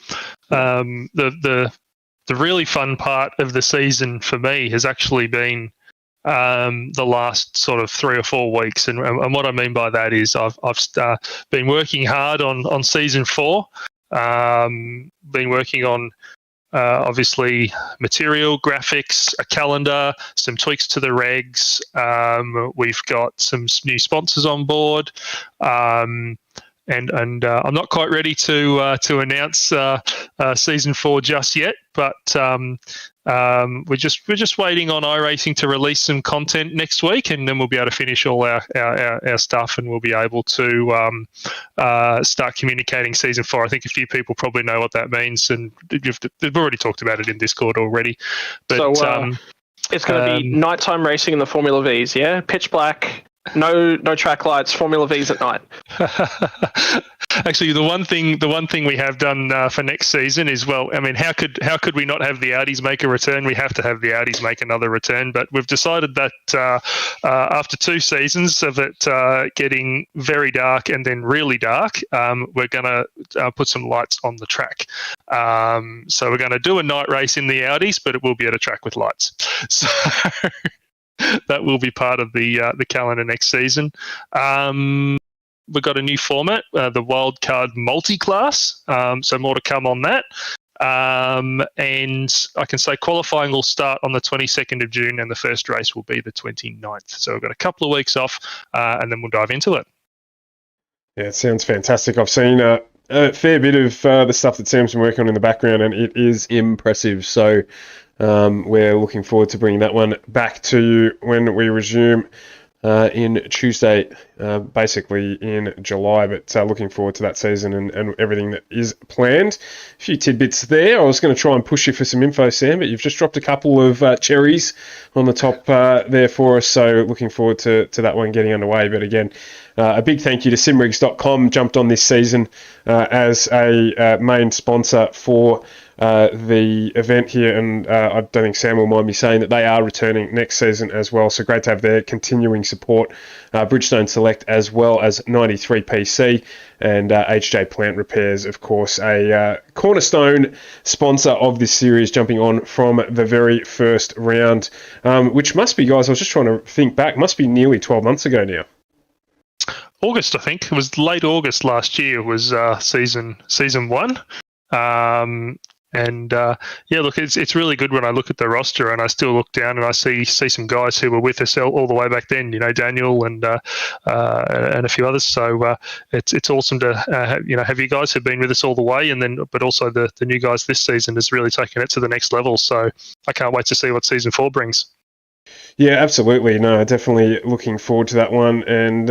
really fun part of the season for me has actually been the last sort of 3 or 4 weeks. And what I mean by that is I've been working hard on Season 4. Been working on obviously material, graphics, a calendar, some tweaks to the regs. We've got some new sponsors on board, and I'm not quite ready to announce Season 4 just yet, but we're just waiting on iRacing to release some content next week, and then we'll be able to finish all our stuff, and we'll be able to start communicating Season 4. I think a few people probably know what that means, and they've already talked about it in Discord already. But it's going to be nighttime racing in the Formula Vs, yeah? Pitch black, No track lights, Formula V's at night. Actually, the one thing we have done for next season is, well, I mean, how could we not have the Audis make a return? We have to have the Audis make another return. But we've decided that after 2 seasons of it getting very dark and then really dark, we're going to put some lights on the track. So we're going to do a night race in the Audis, but it will be at a track with lights. So that will be part of the calendar next season. We've got a new format, the wildcard multi-class, so more to come on that. And I can say qualifying will start on the 22nd of June and the first race will be the 29th. So we've got a couple of weeks off and then we'll dive into it. Yeah, it sounds fantastic. I've seen a fair bit of the stuff that Sam's been working on in the background, and it is impressive. So we're looking forward to bringing that one back to you when we resume in Tuesday, basically in July, but looking forward to that season and everything that is planned. A few tidbits there. I was going to try and push you for some info, Sam, but you've just dropped a couple of cherries on the top there for us, so looking forward to that one getting underway. But again, a big thank you to simrigs.com, jumped on this season as a main sponsor for the event here, and I don't think Sam will mind me saying that they are returning next season as well, so great to have their continuing support. Bridgestone Select as well as 93PC and HJ Plant Repairs, of course, a cornerstone sponsor of this series, jumping on from the very first round, which must be, guys, I was just trying to think back, must be nearly 12 months ago now. August, I think. It was late August last year was season 1. And yeah, look, it's really good when I look at the roster and I still look down and I see some guys who were with us all the way back then. You know, Daniel and a few others. So it's awesome to have you guys who've been with us all the way, and then but also the new guys this season has really taken it to the next level. So I can't wait to see what season 4 brings. Yeah, absolutely. No, definitely looking forward to that one. And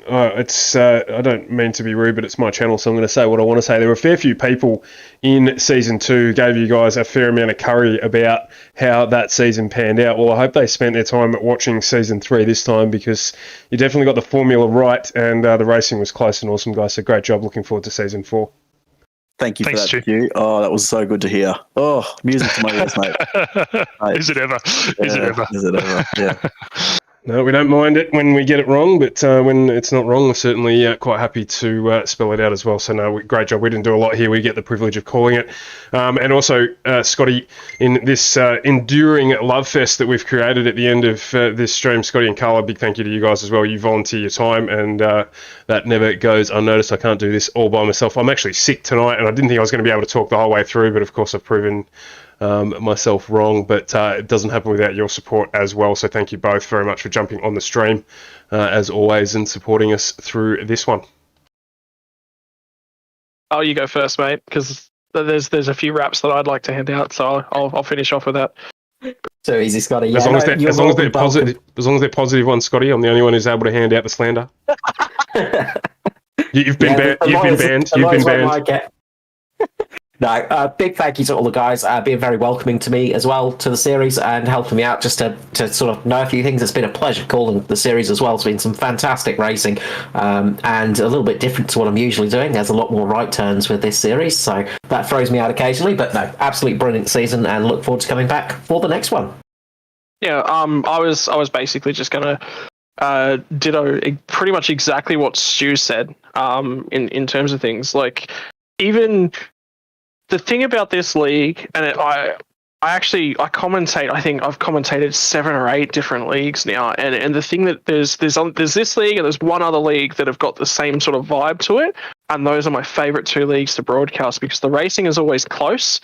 it's I don't mean to be rude, but it's my channel, so I'm going to say what I want to say. There were a fair few people in season 2 gave you guys a fair amount of curry about how that season panned out. Well, I hope they spent their time watching season 3 this time, because you definitely got the formula right, and the racing was close and awesome, guys. So great job. Looking forward to season 4. Thank you Thanks, for that, Stu. Hugh. Oh, that was so good to hear. Oh, music to my ears, mate. Is it ever? Is it ever? Is it ever? Yeah. No, we don't mind it when we get it wrong, but when it's not wrong, we're certainly quite happy to spell it out as well. So, no, great job. We didn't do a lot here. We get the privilege of calling it. And also, Scotty, in this enduring love fest that we've created at the end of this stream, Scotty and Carla, big thank you to you guys as well. You volunteer your time, and that never goes unnoticed. I can't do this all by myself. I'm actually sick tonight, and I didn't think I was going to be able to talk the whole way through, but of course I've proven myself wrong, but it doesn't happen without your support as well. So thank you both very much for jumping on the stream as always and supporting us through this one. Oh, you go first, mate, because there's a few raps that I'd like to hand out, so I'll finish off with that. So easy, Scotty. Yeah, as long as they're positive ones, Scotty. I'm the only one who's able to hand out the slander. You've been banned. You've been banned. No, big thank you to all the guys being very welcoming to me as well, to the series, and helping me out just to sort of know a few things. It's been a pleasure calling the series as well. It's been some fantastic racing and a little bit different to what I'm usually doing. There's a lot more right turns with this series, so that throws me out occasionally. But no, absolutely brilliant season, and look forward to coming back for the next one. Yeah, I was basically just going to ditto pretty much exactly what Stu said in terms of things. Like, even the thing about this league, and I commentate. I think I've commentated 7 or 8 different leagues now, and the thing that there's this league and there's one other league that have got the same sort of vibe to it, and those are my favorite 2 leagues to broadcast, because the racing is always close.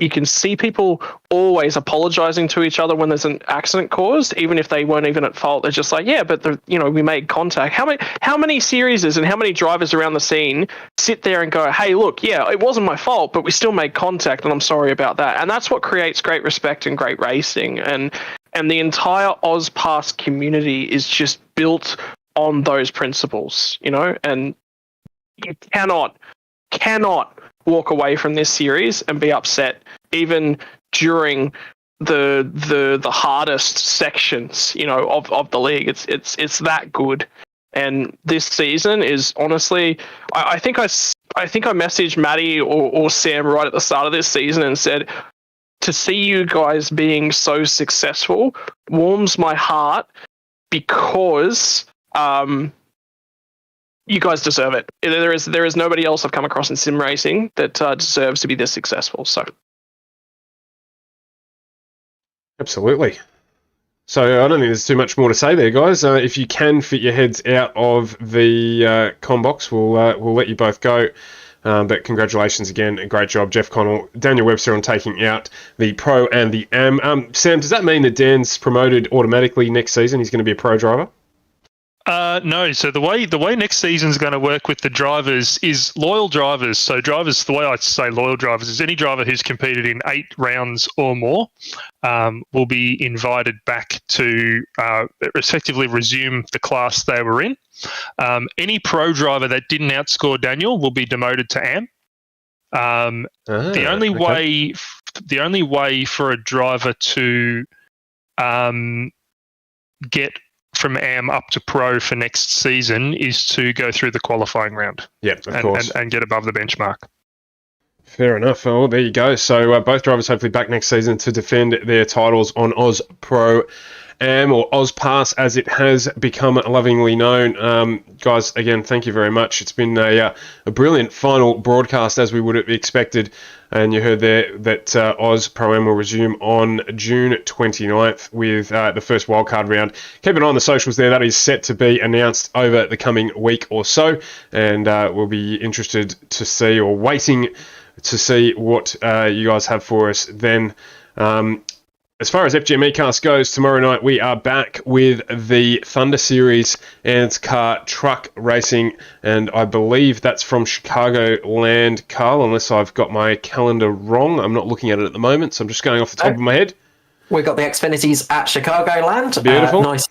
You can see people always apologizing to each other when there's an accident caused, even if they weren't even at fault. They're just like, yeah, but we made contact. How many series and how many drivers around the scene sit there and go, hey, look, yeah, it wasn't my fault, but we still made contact, and I'm sorry about that. And that's what creates great respect and great racing. And the entire OzPass community is just built on those principles, and you cannot walk away from this series and be upset, even during the hardest sections, of the league. It's that good. And this season is honestly, I think I messaged Maddie or Sam right at the start of this season and said, to see you guys being so successful warms my heart, because you guys deserve it. There is nobody else I've come across in sim racing that deserves to be this successful. So, Absolutely. So I don't think there's too much more to say there, guys. If you can fit your heads out of the com box, we'll let you both go. But congratulations again, a great job, Jeff Connell, Daniel Webster, on taking out the Pro and the Am. Sam, does that mean that Dan's promoted automatically next season? He's going to be a Pro driver? No. So the way next season's going to work with the drivers is loyal drivers. So drivers, the way I say loyal drivers is any driver who's competed in 8 rounds or more will be invited back to effectively resume the class they were in. Any pro driver that didn't outscore Daniel will be demoted to Am. The only way for a driver to get from Am up to pro for next season is to go through the qualifying round. Yep, of course. And get above the benchmark. Fair enough. Oh, there you go. So both drivers hopefully back next season to defend their titles on Oz Pro Am, or Oz Pass as it has become lovingly known. Guys, again, thank you very much. It's been a brilliant final broadcast, as we would have expected. And you heard there that Oz Pro Am will resume on June 29th with the first wildcard round. Keep an eye on the socials there. That is set to be announced over the coming week or so. And we'll be interested to see, or waiting to see, what you guys have for us then. As far as FGM eCast goes, tomorrow night we are back with the Thunder Series and car truck racing, and I believe that's from Chicagoland, Carl, unless I've got my calendar wrong. I'm not looking at it at the moment, so I'm just going off the top of my head. We've got the Xfinities at Chicagoland. Beautiful. Nice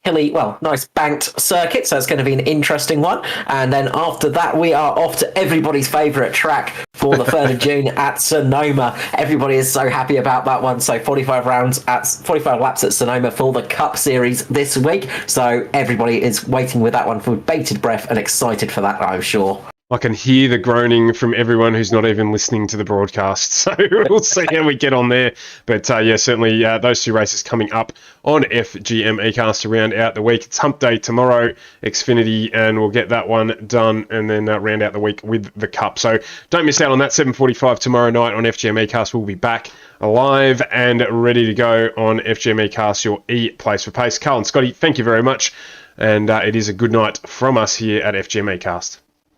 hilly, nice banked circuit, so it's going to be an interesting one. And then after that, we are off to everybody's favourite track for the 3rd of June at Sonoma. Everybody is so happy about that one. So 45 laps at Sonoma for the Cup Series this week. So everybody is waiting with that one with bated breath and excited for that, I'm sure. I can hear the groaning from everyone who's not even listening to the broadcast. So we'll see how we get on there. But certainly those 2 races coming up on FGM eCast to round out the week. It's Hump Day tomorrow, Xfinity, and we'll get that one done and then round out the week with the Cup. So don't miss out on that. 7:45 tomorrow night on FGM eCast. We'll be back alive and ready to go on FGM eCast, your E-Place for Pace. Carl and Scotty, thank you very much. And it is a good night from us here at FGM eCast.